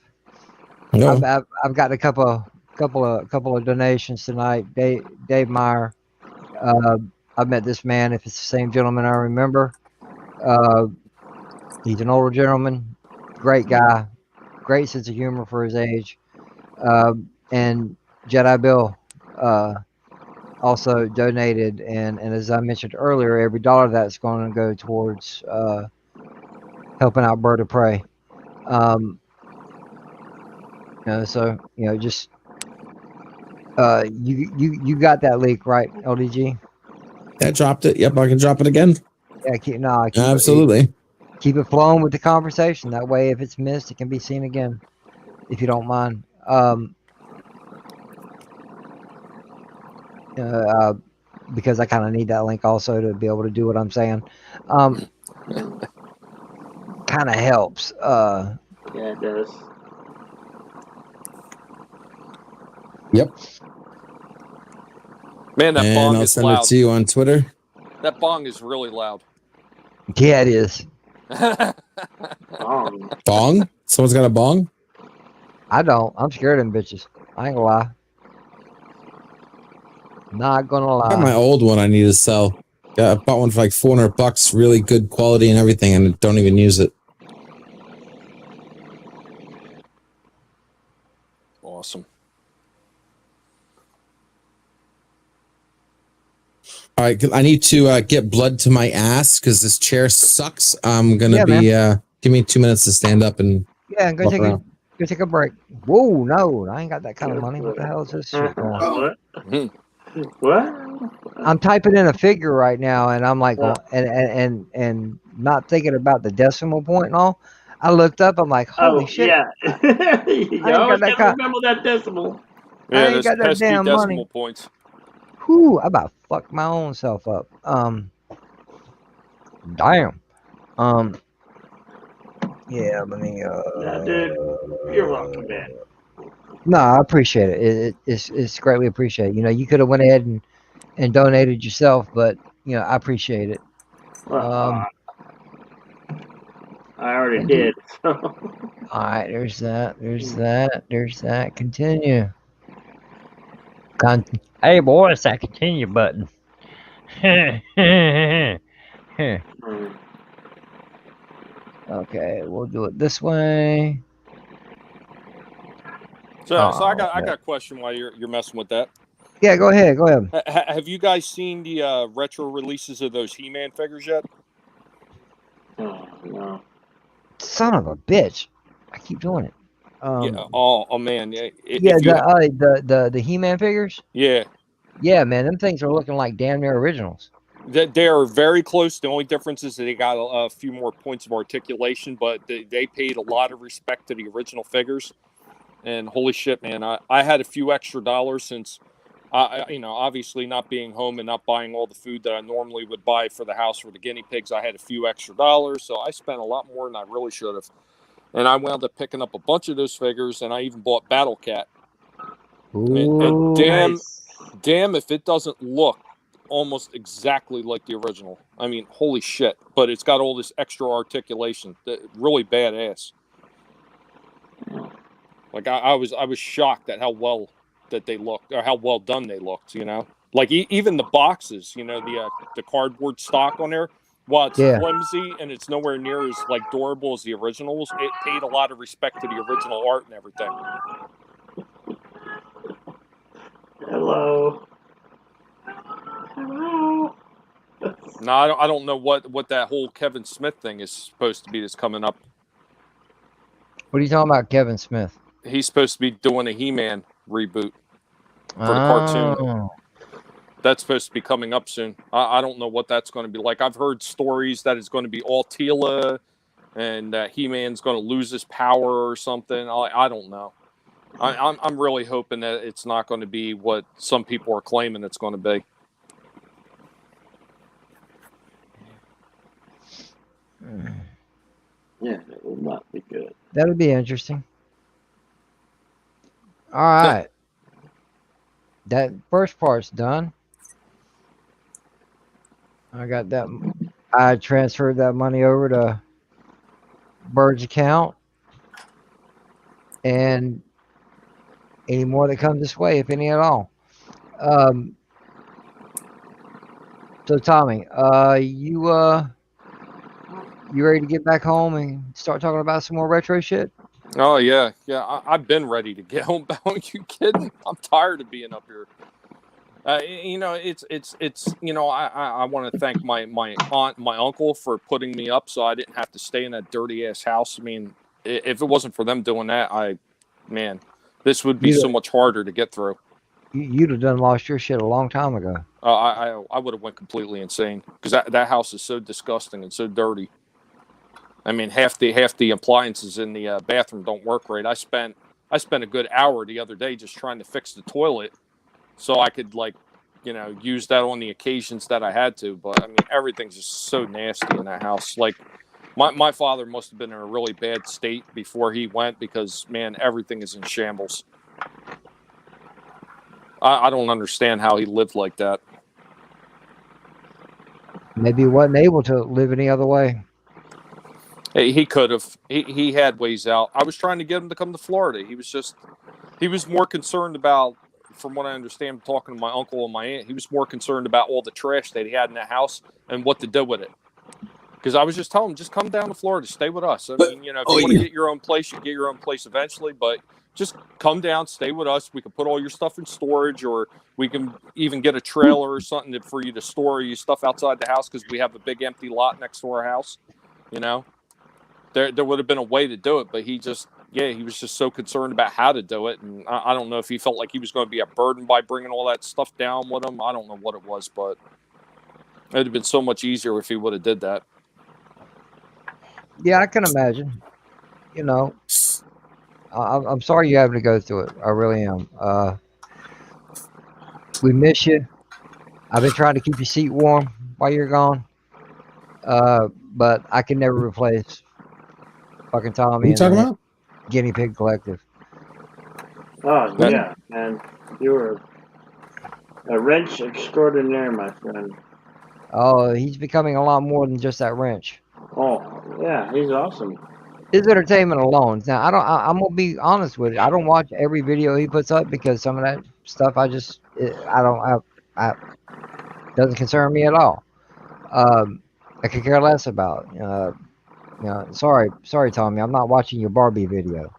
got a couple of donations tonight. Dave Meyer. I met this man. If it's the same gentleman I remember, he's an older gentleman, great guy, great sense of humor for his age, and Jedi Bill also donated. And as I mentioned earlier, every dollar that's going to go towards helping out Bird of Prey. So just you got that leak right, LDG? I dropped it. Yep, I can drop it again. Yeah, Absolutely. Keep it flowing with the conversation. That way, if it's missed, it can be seen again, if you don't mind. Because I kind of need that link also to be able to do what I'm saying. Kind of helps. Yeah, it does. Yep. Man, that bong I'll is send loud. it to you on Twitter. That bong is really loud. Yeah, it is. Bong? Someone's got a bong? I don't. I'm scared of them bitches. I ain't gonna lie. Not gonna I lie. got my old one I need to sell. Yeah, I bought one for like $400, really good quality and everything, and don't even use it. Awesome. All right, I need to get blood to my ass because this chair sucks. I'm gonna give me 2 minutes to stand up and go take a break. Whoa, no, I ain't got that kind of money. What the hell is this shit going? What? I'm typing in a figure right now, and I'm like, and not thinking about the decimal point and all. I looked up. I'm like, holy shit! Yeah. You always that gotta remember that decimal. Yeah, I ain't there's got that pesky damn decimal money. points. Whew, I about fucked my own self up. Damn. Yeah, let me. Dude, you're welcome, man. No, I appreciate it. It's greatly appreciated. You could have went ahead and donated yourself, but I appreciate it. Well, I already did. So. All right, there's that. Continue. Hey, boy, it's that continue button. Okay, we'll do it this way. So I got a question while you're messing with that. Yeah, go ahead. Have you guys seen the retro releases of those He-Man figures yet? No. Son of a bitch! I keep doing it. Yeah. Oh man. Yeah. The He-Man figures. Yeah. Yeah, man, them things are looking like damn near originals. They are very close. The only difference is that they got a few more points of articulation, but they paid a lot of respect to the original figures. And holy shit, man, I had a few extra dollars since, obviously not being home and not buying all the food that I normally would buy for the house for the guinea pigs. I had a few extra dollars, so I spent a lot more than I really should have. And I wound up picking up a bunch of those figures, and I even bought Battle Cat. And damn if it doesn't look almost exactly like the original. I mean, holy shit. But it's got all this extra articulation. Really badass. Like I was shocked at how well that they looked, or how well done they looked, Like even the boxes, the cardboard stock on there, while it's flimsy and it's nowhere near as like durable as the originals, it paid a lot of respect to the original art and everything. Hello. No, I don't know what that whole Kevin Smith thing is supposed to be that's coming up. What are you talking about, Kevin Smith? He's supposed to be doing a He-Man reboot for the cartoon. That's supposed to be coming up soon. I don't know what that's going to be like. I've heard stories that it's going to be all Tila and that He-Man's going to lose his power or something. I don't know. I'm really hoping that it's not going to be what some people are claiming it's going to be. Yeah, it will not be good. That'll be interesting. All right. That first part's done. I got that. I transferred that money over to Bird's account. And any more that comes this way, if any at all. So Tommy, you ready to get back home and start talking about some more retro shit? Oh yeah. I've been ready to get home. Are you kidding? I'm tired of being up here. It's I want to thank my aunt, my uncle for putting me up so I didn't have to stay in that dirty ass house. I mean, if it wasn't for them doing that, this would be so much harder to get through. You'd have done lost your shit a long time ago. I would have went completely insane because that house is so disgusting and so dirty. I mean, half the appliances in the bathroom don't work right. I spent a good hour the other day just trying to fix the toilet so I could use that on the occasions that I had to. But I mean, everything's just so nasty in that house. Like my father must have been in a really bad state before he went because man, everything is in shambles. I don't understand how he lived like that. Maybe he wasn't able to live any other way. He could have. He had ways out. I was trying to get him to come to Florida. He was more concerned about, from what I understand, talking to my uncle and my aunt, he was more concerned about all the trash that he had in that house and what to do with it. Because I was just telling him, just come down to Florida, stay with us. I mean, if you want to get your own place, you get your own place eventually, but just come down, stay with us. We can put all your stuff in storage, or we can even get a trailer or something for you to store your stuff outside the house because we have a big empty lot next to our house. There would have been a way to do it, but he was just so concerned about how to do it. And I don't know if he felt like he was going to be a burden by bringing all that stuff down with him. I don't know what it was, but it would have been so much easier if he would have did that. Yeah, I can imagine. I'm sorry you're having to go through it. I really am. We miss you. I've been trying to keep your seat warm while you're gone. But I can never replace fucking Tommy. What are you talking about? Guinea Pig Collective. Oh, yeah, man. You were a wrench extraordinaire, my friend. Oh, he's becoming a lot more than just that wrench. Oh, yeah, he's awesome. His entertainment alone. Now, I'm gonna be honest with you. I don't watch every video he puts up because some of that stuff doesn't concern me at all. I could care less about. Sorry, Tommy. I'm not watching your Barbie video.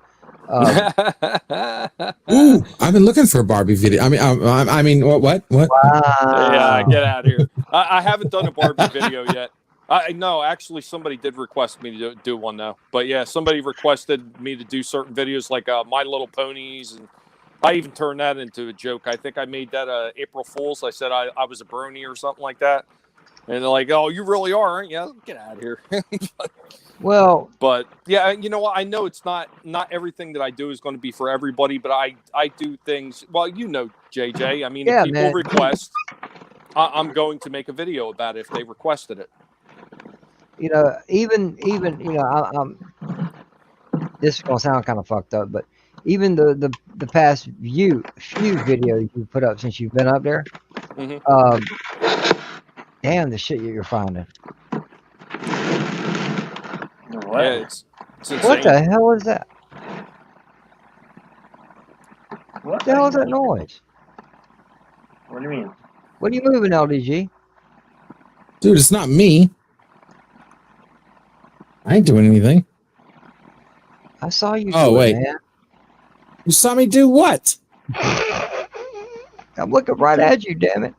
Ooh, I've been looking for a Barbie video. I mean, what? Wow. Yeah, get out of here. I haven't done a Barbie video yet. No, actually, somebody did request me to do one though. But yeah, somebody requested me to do certain videos like My Little Ponies, and I even turned that into a joke. I think I made that April Fool's. I said I was a brony or something like that, and they're like, "Oh, you really are, aren't you? Get out of here." But yeah, you know what? I know it's not everything that I do is going to be for everybody, but I do things. Well, JJ. I mean, if people request, I'm going to make a video about it if they requested it. Even this is gonna sound kind of fucked up, but even the past few videos you put up since you've been up there, damn the shit you're finding. Yeah, it's insane. What the hell is that? What the hell is that noise? What do you mean? What are you moving, LDG? Dude, it's not me. I ain't doing anything. I saw you. Wait. Man. You saw me do what? I'm looking right at you, damn it.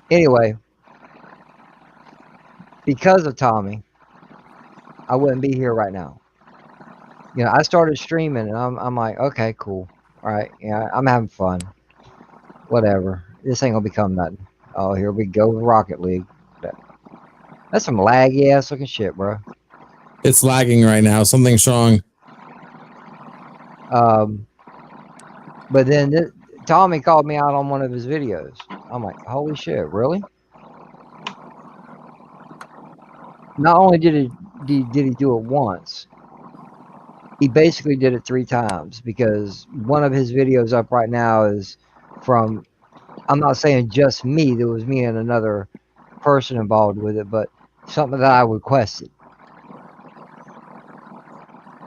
Anyway, because of Tommy, I wouldn't be here right now. I started streaming, and I'm like, okay, cool, all right, yeah, I'm having fun. Whatever. This ain't gonna become nothing. Oh, here we go with Rocket League. That's some laggy ass looking shit, bro. It's lagging right now. Something's wrong. But then Tommy called me out on one of his videos. I'm like, holy shit, really? Not only did he do it once, he basically did it 3 times, because one of his videos up right now is from, I'm not saying just me, there was me and another person involved with it, but something that I requested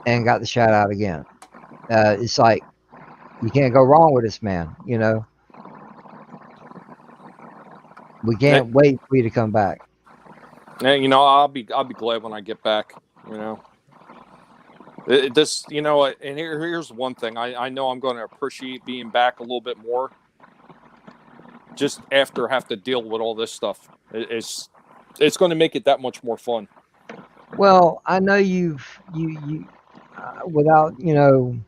and got the shout out again. It's like, you can't go wrong with this man, you know. We can't wait for you to come back. And, you know, I'll be glad when I get back. You know, this, you know, and here's one thing. I know I'm going to appreciate being back a little bit more. Just after I have to deal with all this stuff, it's going to make it that much more fun. Well, I know you without, you know,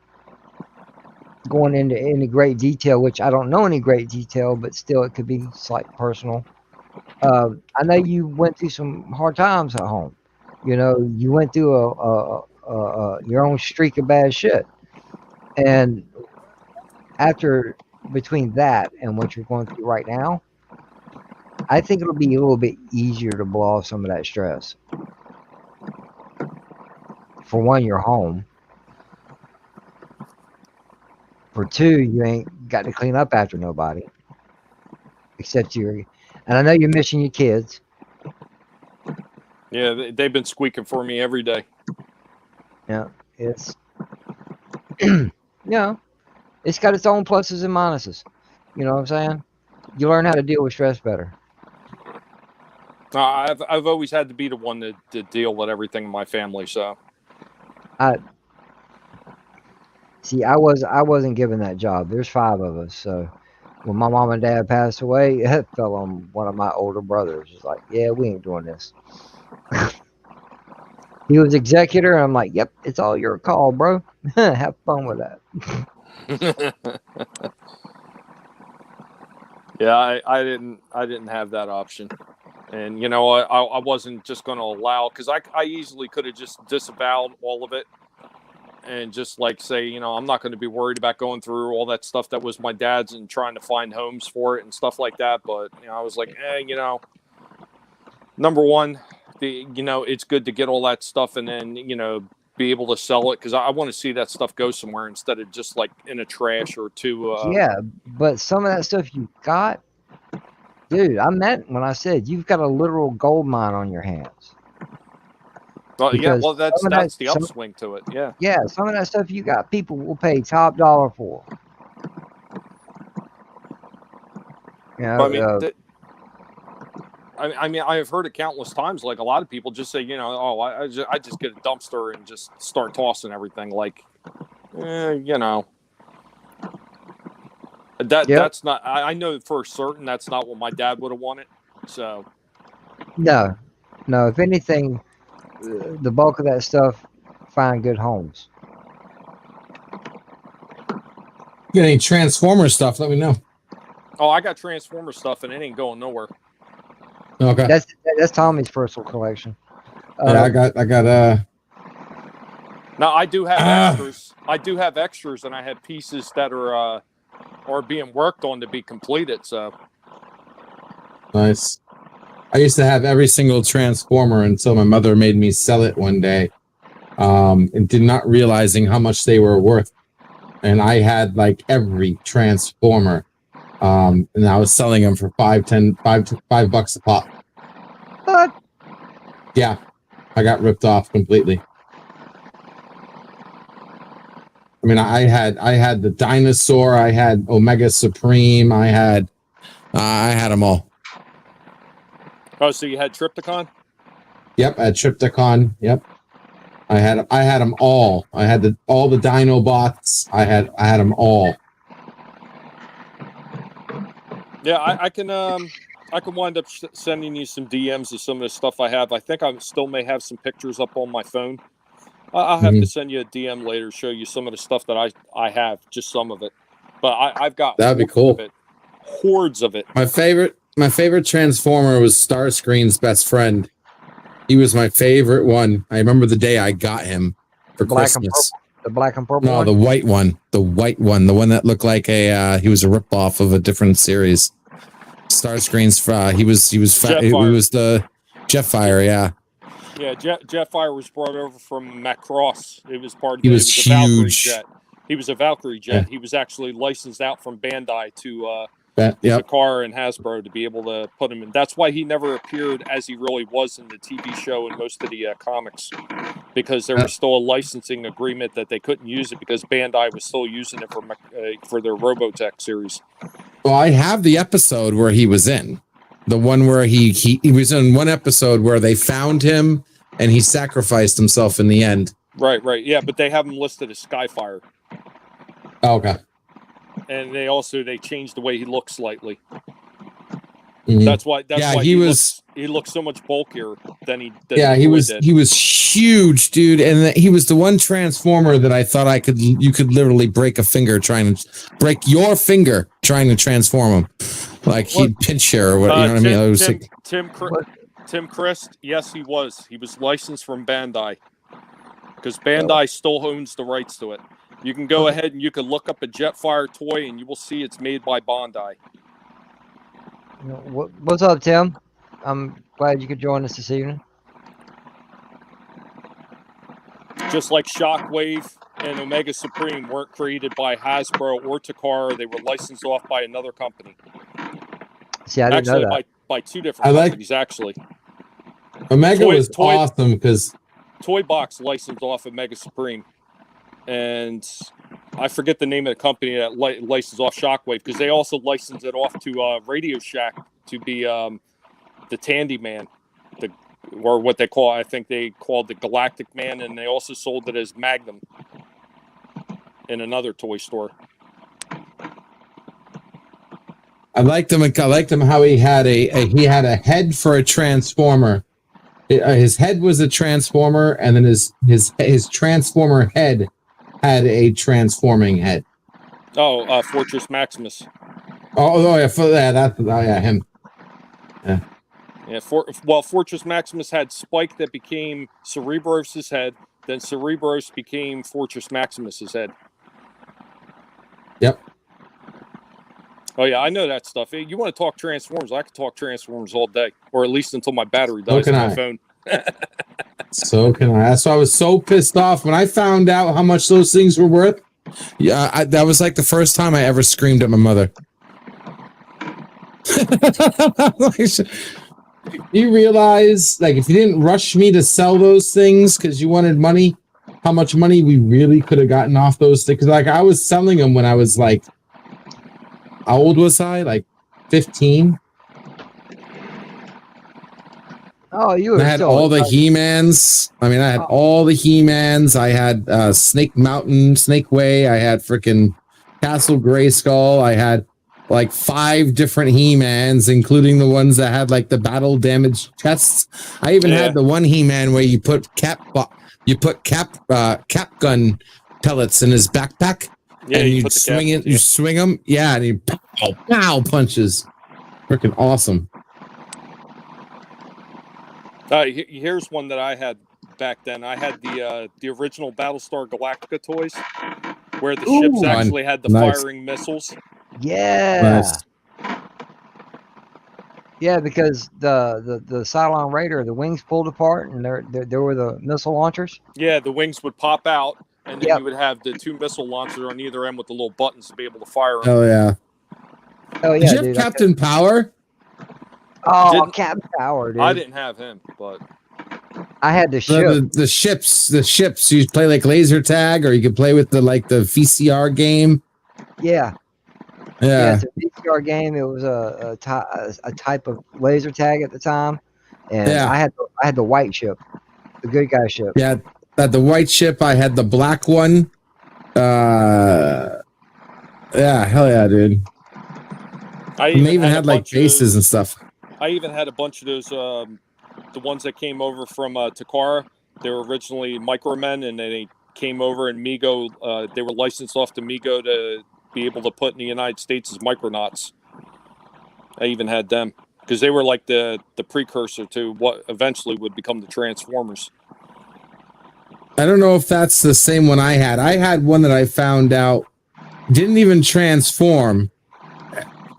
going into any great detail, which I don't know any great detail, but still it could be slight personal. I know you went through some hard times at home. You know, you went through your own streak of bad shit, and between that and what you're going through right now, I think it'll be a little bit easier to blow off some of that stress. For one, you're home. For two, you ain't got to clean up after nobody, except and I know you're missing your kids. Yeah, they've been squeaking for me every day. Yeah, it's you know, it's got its own pluses and minuses. You know what I'm saying? You learn how to deal with stress better. I've always had to be the one to deal with everything in my family. So, I wasn't given that job. There's 5 of us, so when my mom and dad passed away, it fell on one of my older brothers. It's like, yeah, we ain't doing this. He was executor, and I'm like, yep, it's all your call, bro. Have fun with that. Yeah, I didn't have that option, and you know, I wasn't just going to allow, because I easily could have just disavowed all of it and just like say, you know, I'm not going to be worried about going through all that stuff that was my dad's and trying to find homes for it and stuff like that. But you know, I was like, you know, number one, you know, it's good to get all that stuff and then, you know, be able to sell it, because I want to see that stuff go somewhere instead of just like in a trash or two. Yeah, but some of that stuff you got, dude, I meant when I said you've got a literal gold mine on your hands. Well, yeah, well, that's the upswing to it. Yeah. Yeah, some of that stuff you got, people will pay top dollar for. You know, I mean, I have heard it countless times. Like a lot of people just say, you know, oh, I just get a dumpster and just start tossing everything. Like, you know, that's not. I know for certain that's not what my dad would have wanted. So, no. If anything, the bulk of that stuff find good homes. You got any Transformer stuff? Let me know. Oh, I got Transformer stuff, and it ain't going nowhere. Okay, that's Tommy's personal collection. Yeah, I got. Now I do have extras. I do have extras, and I have pieces that are being worked on to be completed. So Nice. I used to have every single Transformer until my mother made me sell it one day, and did not realizing how much they were worth. And I had like every Transformer, and I was selling them for $5 a pop. What? Yeah, I got ripped off completely. I mean, I had the dinosaur, I had Omega Supreme, I had them all. Oh, so you had Trypticon? Yep, I had Trypticon. Yep, I had them all. I had all the Dinobots. I had them all. Yeah, I can wind up sending you some DMs of some of the stuff I have. I think I still may have some pictures up on my phone. I'll have to send you a DM later, show you some of the stuff that I have, just some of it. But I've got that'd be cool. Hordes of it. My favorite Transformer was Starscream's best friend. He was my favorite one. I remember the day I got him for Christmas. The black and purple No, one? the white one. The white one. The one that looked like he was a ripoff of a different series. Starscreen's he was the Jetfire, yeah. Yeah, Jetfire was brought over from Macross. It was part of He it was was a Valkyrie huge. jet. He was a Valkyrie jet. Yeah. He was actually licensed out from Bandai to Yep. Takara and Hasbro to be able to put him in. That's why he never appeared as he really was in the TV show and most of the comics, because there was still a licensing agreement that they couldn't use it because Bandai was still using it for their Robotech series. Well, I have the episode where he was in. The one where he was in one episode where they found him and he sacrificed himself in the end. Right. Yeah, but they have him listed as Skyfire. Oh, okay. And they changed the way he looks slightly. Mhm. That's why he looks so much bulkier than he did. He was huge, dude, and he was the one Transformer that I thought you could literally break your finger trying to transform him. Like he'd pinch you or what, you know what I mean? It was Tim Christ, yes, he was. He was licensed from Bandai because Bandai still owns the rights to it. You can go ahead and you can look up a Jetfire toy and you will see it's made by Bandai. What's up, Tim? I'm glad you could join us this evening. Just like Shockwave and Omega Supreme weren't created by Hasbro or Takara, they were licensed off by another company. See, I didn't know that. By two different companies, actually. Omega was awesome because Toy Box licensed off Omega Supreme. And I forget the name of the company that licensed off Shockwave because they also licensed it off to Radio Shack to be the Tandy Man, or what they call, I think they called the Galactic Man, and they also sold it as Magnum in another toy store. I liked him how he had a head for a Transformer. His head was a Transformer, and then his Transformer head had a transforming head. Oh, Fortress Maximus. Him. Yeah. Yeah. Fortress Maximus had Spike that became Cerebros' head. Then Cerebros became Fortress Maximus's head. Yep. Oh yeah, I know that stuff. Hey, you want to talk Transformers? I could talk Transformers all day, or at least until my battery dies on my phone. So can I. That's why I was so pissed off when I found out how much those things were worth. Yeah, that was like the first time I ever screamed at my mother. You realize, like, if you didn't rush me to sell those things because you wanted money, how much money we really could have gotten off those things? Because, like, I was selling them when I was like, how old was I? Like 15. Oh, I had all the He-Mans. I mean, I had all the He-Mans. I had Snake Mountain, Snake Way. I had freaking Castle Grayskull. I had like 5 different He-Mans, including the ones that had like the battle damaged chests. I even had the one He-Man where you put cap gun pellets in his backpack, and you swing it. You swing them, and he pow punches. Freaking awesome. Here's one that I had back then. I had the original Battlestar Galactica toys, where the ships actually had the firing missiles. Yeah. Yeah, because the Cylon Raider, the wings pulled apart, and there were the missile launchers. Yeah, the wings would pop out, and then you would have the 2 missile launchers on either end with the little buttons to be able to fire them. Oh yeah. Oh yeah. Did you have Captain Power? Oh, Captain Power, dude. I didn't have him, but I had the ship. The ships. You play like laser tag, or you could play with the VCR game. Yeah. Yeah. It's a VCR game. It was a type of laser tag at the time, and I had the white ship, the good guy ship. Yeah, the white ship. I had the black one. Yeah, hell yeah, dude. And they even had like bases and stuff. I even had a bunch of those, the ones that came over from Takara. They were originally Micromen, and then they came over and Mego. They were licensed off to Mego to be able to put in the United States as Micronauts. I even had them. because they were like the precursor to what eventually would become the Transformers. I don't know if that's the same one I had. I had one that I found out didn't even transform,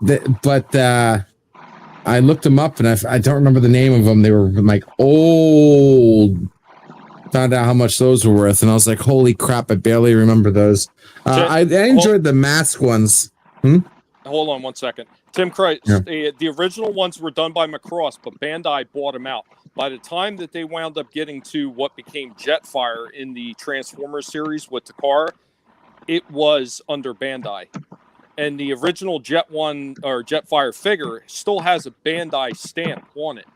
but I looked them up and I don't remember the name of them. They were like old. Found out how much those were worth, and I was like, "Holy crap! I barely remember those." I enjoyed the mask ones. Hold on 1 second. Tim Christ, Yeah. the original ones were done by Macross, but Bandai bought them out. By the time that they wound up getting to what became Jetfire in the Transformers series with Takara, it was under Bandai. And the original Jetfire figure still has a Bandai stamp on it.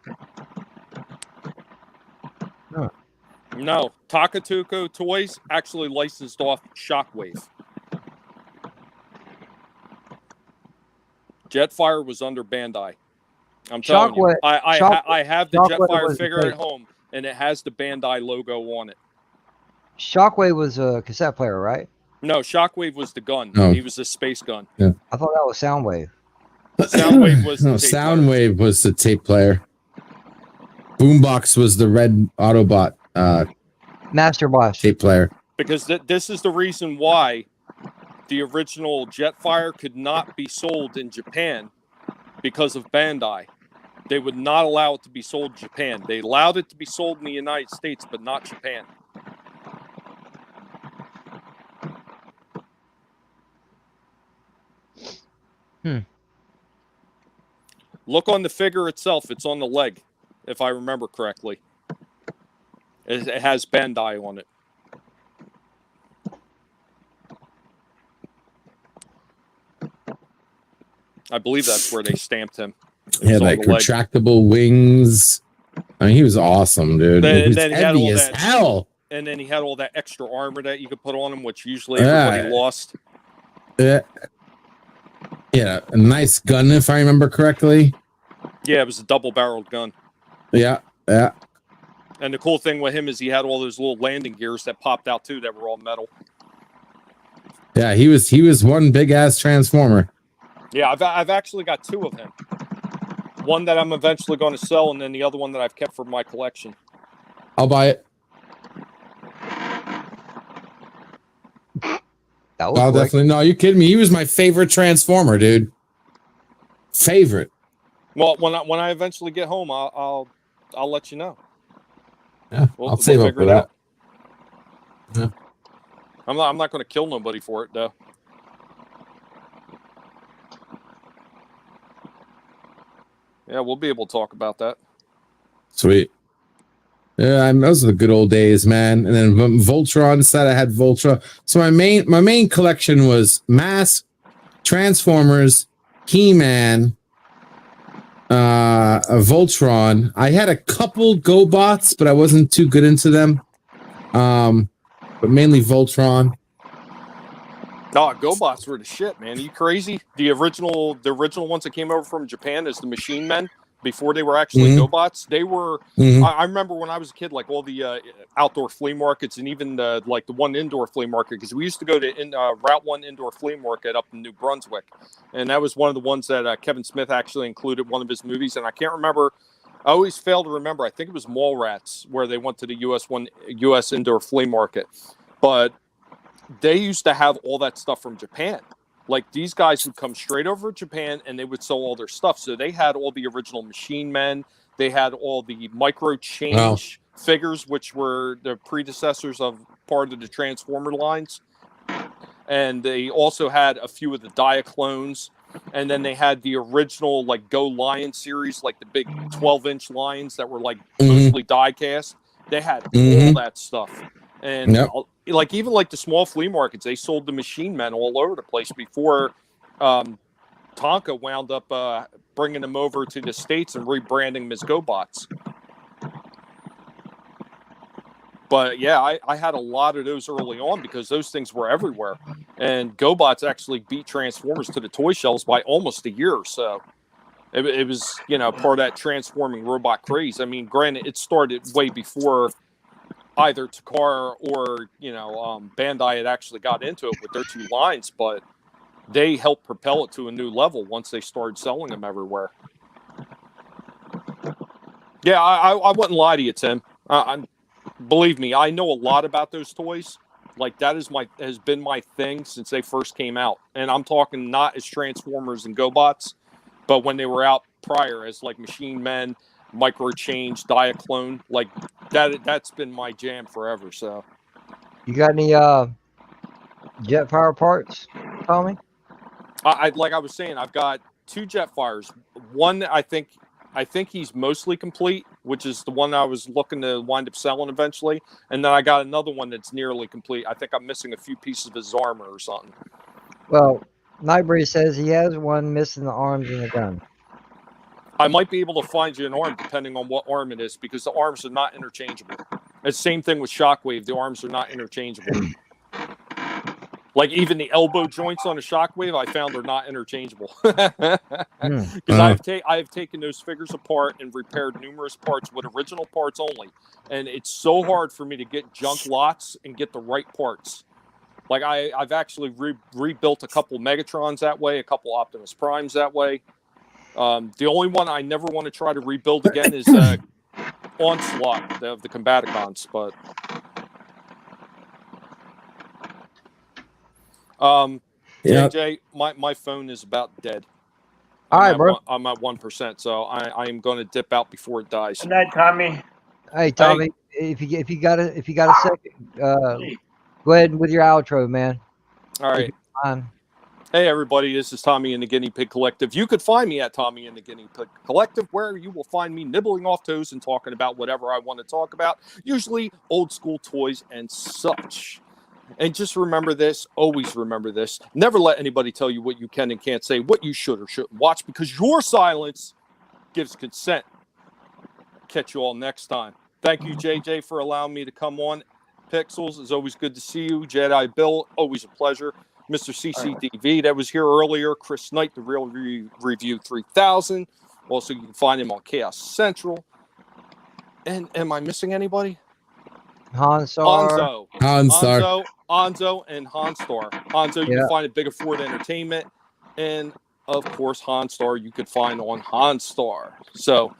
Huh. No, Takatuko Toys actually licensed off Shockwave. Jetfire was under Bandai. I'm telling you. I have the Jetfire figure at home, and it has the Bandai logo on it. Shockwave was a cassette player, right? No, Shockwave was the gun. Oh. He was the space gun. Yeah. I thought that was Soundwave. Soundwave was the tape Soundwave was the tape player. Boombox was the red Autobot Master Blast tape player. Because this is the reason why the original Jetfire could not be sold in Japan because of Bandai. They would not allow it to be sold in Japan. They allowed it to be sold in the United States, but not Japan. Look on the figure itself. It's on the leg, if I remember correctly. It has Bandai on it. I believe that's where they stamped him. He had like retractable wings. I mean, he was awesome, dude. He was heavy as hell. And then he had all that extra armor that you could put on him, which usually everybody lost. Yeah, a nice gun, if I remember correctly. Yeah, it was a double-barreled gun. Yeah. And the cool thing with him is he had all those little landing gears that popped out too, that were all metal. Yeah, he was one big ass transformer. Yeah, I've actually got two of him. One that I'm eventually going to sell, and then the other one that I've kept for my collection. I'll buy it. That was definitely. No, you kidding me? He was my favorite transformer, dude. Favorite. Well, when I eventually get home, I'll let you know. Yeah, I'll save up for that. Yeah. I'm not going to kill nobody for it, though. Yeah, we'll be able to talk about that. Sweet. Yeah, those are the good old days, man. And then Voltron said I had Voltron. So my main collection was Mask, Transformers, He-Man, Voltron. I had a couple GoBots, but I wasn't too good into them. But mainly Voltron. No, GoBots were the shit, man. Are you crazy? The original ones that came over from Japan as the Machine Men before they were actually GoBots. They were. I remember when I was a kid, like all the outdoor flea markets and even like the one indoor flea market, because we used to go to Route 1 indoor flea market up in New Brunswick, and that was one of the ones that Kevin Smith actually included one of his movies, and I can't remember. I always fail to remember. I think it was Mallrats where they went to the U.S. indoor flea market, but they used to have all that stuff from Japan. Like these guys would come straight over to Japan and they would sell all their stuff. So they had all the original Machine Men. They had all the micro change figures, which were the predecessors of part of the Transformer lines. And they also had a few of the Diaclones. And then they had the original like Go Lion series, like the big 12-inch lions that were like mostly die cast. They had all that stuff. And like even like the small flea markets, they sold the Machine Men all over the place before Tonka wound up bringing them over to the States and rebranding them as GoBots. But yeah, I had a lot of those early on because those things were everywhere. And GoBots actually beat Transformers to the toy shelves by almost a year or so. It was, part of that transforming robot craze. I mean, granted, it started way before either Takara or Bandai had actually got into it with their two lines, but they helped propel it to a new level once they started selling them everywhere. Yeah, I wouldn't lie to you, Tim. Believe me, I know a lot about those toys. Like that has been my thing since they first came out, and I'm talking not as Transformers and GoBots, but when they were out prior as like Machine Men, Micro Change, Diaclone, like that's been my jam forever. So, you got any Jetfire parts, Tommy? Like I was saying, I've got 2 Jetfires. One I think he's mostly complete, which is the one I was looking to wind up selling eventually. And then I got another one that's nearly complete. I think I'm missing a few pieces of his armor or something. Well, Nightbreeze says he has one missing the arms and the gun. I might be able to find you an arm depending on what arm it is, because the arms are not interchangeable. It's the same thing with Shockwave. The arms are not interchangeable. Like even the elbow joints on a Shockwave, I found are not interchangeable. Because I've taken those figures apart and repaired numerous parts with original parts only, and it's so hard for me to get junk lots and get the right parts. Like I've actually rebuilt a couple Megatrons that way, a couple Optimus Primes that way. The only one I never want to try to rebuild again is Onslaught of the Combaticons, but. JJ, my phone is about dead. All right, bro. I'm at 1%, so I am going to dip out before it dies. Good night, Tommy. Hey, Tommy, if you got a second, go ahead with your outro, man. All right. Hey, everybody, this is Tommy and the Guinea Pig Collective. You could find me at Tommy and the Guinea Pig Collective, where you will find me nibbling off toes and talking about whatever I want to talk about, usually old school toys and such. And just remember this, always remember this. Never let anybody tell you what you can and can't say, what you should or shouldn't watch, because your silence gives consent. Catch you all next time. Thank you, JJ, for allowing me to come on. Pixels, it's always good to see you. Jedi Bill, always a pleasure. Mr. CCDV, that was here earlier. Chris Knight, the Real Review 3000. Also, you can find him on Chaos Central. And am I missing anybody? Hansar. Onzo and Hanstar. Onzo, you can find at Big Ford Entertainment. And, of course, Hanstar you could find on Hanstar. So,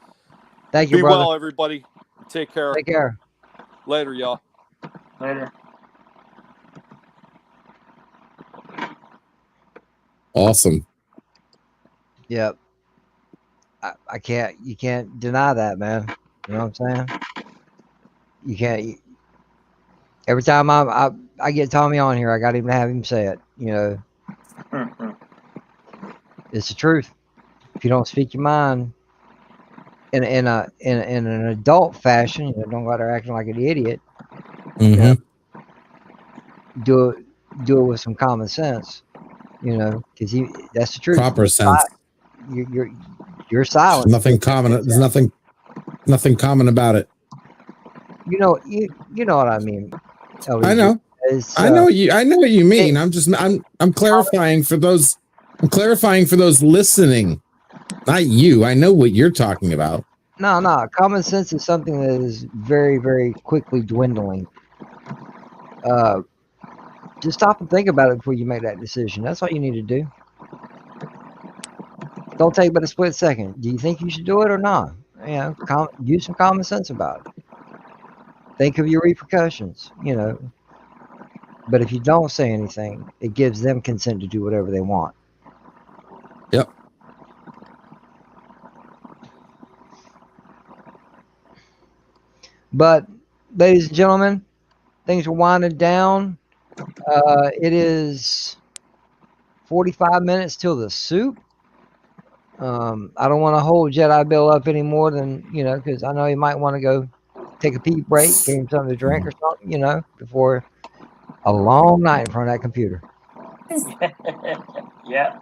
thank you, be brother. well, everybody. Take care. Take care. Later, y'all. Later. Awesome. Yep. You can't deny that, man. You know what I'm saying? You can't. Every time I get Tommy on here, I got him to have him say it. You know, it's the truth. If you don't speak your mind in an adult fashion, you know, don't go out there acting like an idiot. Mm-hmm. You know, do it with some common sense. You know, because that's the truth. Proper sense. You're silent. Nothing common. There's nothing common about it. You know what I mean. LDG. I know. I know what you mean. I'm clarifying for those. I'm clarifying for those listening. Not you. I know what you're talking about. No. Common sense is something that is very, very quickly dwindling. Just stop and think about it before you make that decision. That's all you need to do. Don't take but a split second. Do you think you should do it or not? You know, use some common sense about it. Think of your repercussions, you know. But if you don't say anything, it gives them consent to do whatever they want. Yep. But, ladies and gentlemen, things are winding down. It is 45 minutes till the soup. I don't want to hold Jedi Bill up any more than, you know, because I know he might want to go take a pee break, get him something to drink or something, you know, before a long night in front of that computer. Yeah.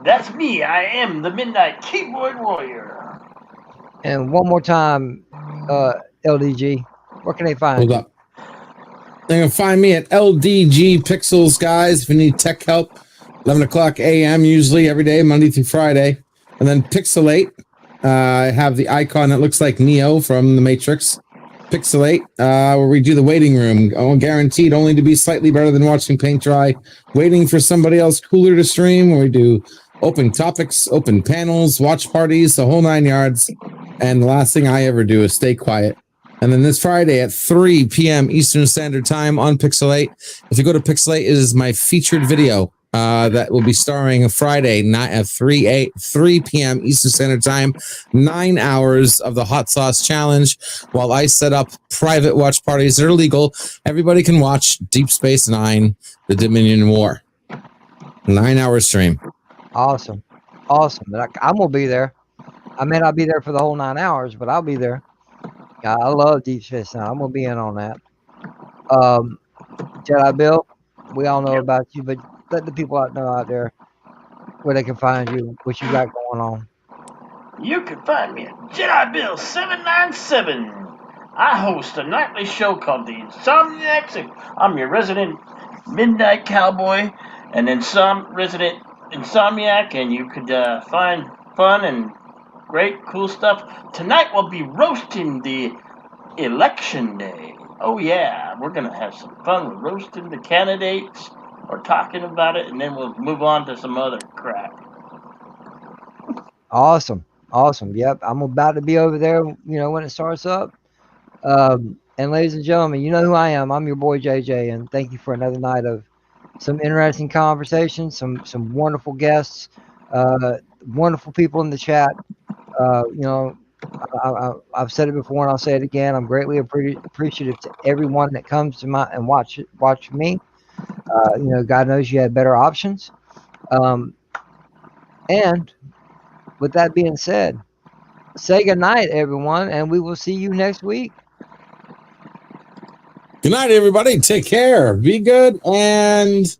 That's me. I am the Midnight Keyboard Warrior. And one more time, LDG, where can they find you? Hold up. They can find me at LDG Pixels, guys, if you need tech help. 11 o'clock a.m. usually every day, Monday through Friday. And then Pixelate. I have the icon that looks like Neo from The Matrix. Pixelate, where we do the waiting room. Guaranteed only to be slightly better than watching paint dry. Waiting for somebody else cooler to stream, where we do open topics, open panels, watch parties, the whole 9 yards. And the last thing I ever do is stay quiet. And then this Friday at 3 p.m. Eastern Standard Time on Pixel8. If you go to Pixel8, it is my featured video that will be starring Friday night at 3 p.m. Eastern Standard Time. 9 hours of the Hot Sauce Challenge while I set up private watch parties that are legal. Everybody can watch Deep Space Nine, The Dominion War. 9-hour stream. Awesome. But I'm going to be there. I may not be there for the whole 9 hours, but I'll be there. I love Deep Space Nine. I'm going to be in on that. Jedi Bill, we all know about you, but let the people know out there where they can find you, what you got going on. You can find me at Jedi Bill 797. I host a nightly show called The Insomniacs. I'm your resident midnight cowboy and then some resident insomniac, and you could find fun and great cool stuff. Tonight we'll be roasting the election day. Oh yeah, we're gonna have some fun with roasting the candidates or talking about it, and then we'll move on to some other crap. Awesome. Yep, I'm about to be over there, when it starts up. And ladies and gentlemen, you know who I am. I'm your boy JJ, and thank you for another night of some interesting conversations, some wonderful guests, wonderful people in the chat. I've said it before and I'll say it again. I'm greatly appreciative to everyone that comes to my and watch me. God knows you had better options. And with that being said, say good night, everyone, and we will see you next week. Good night, everybody. Take care. Be good and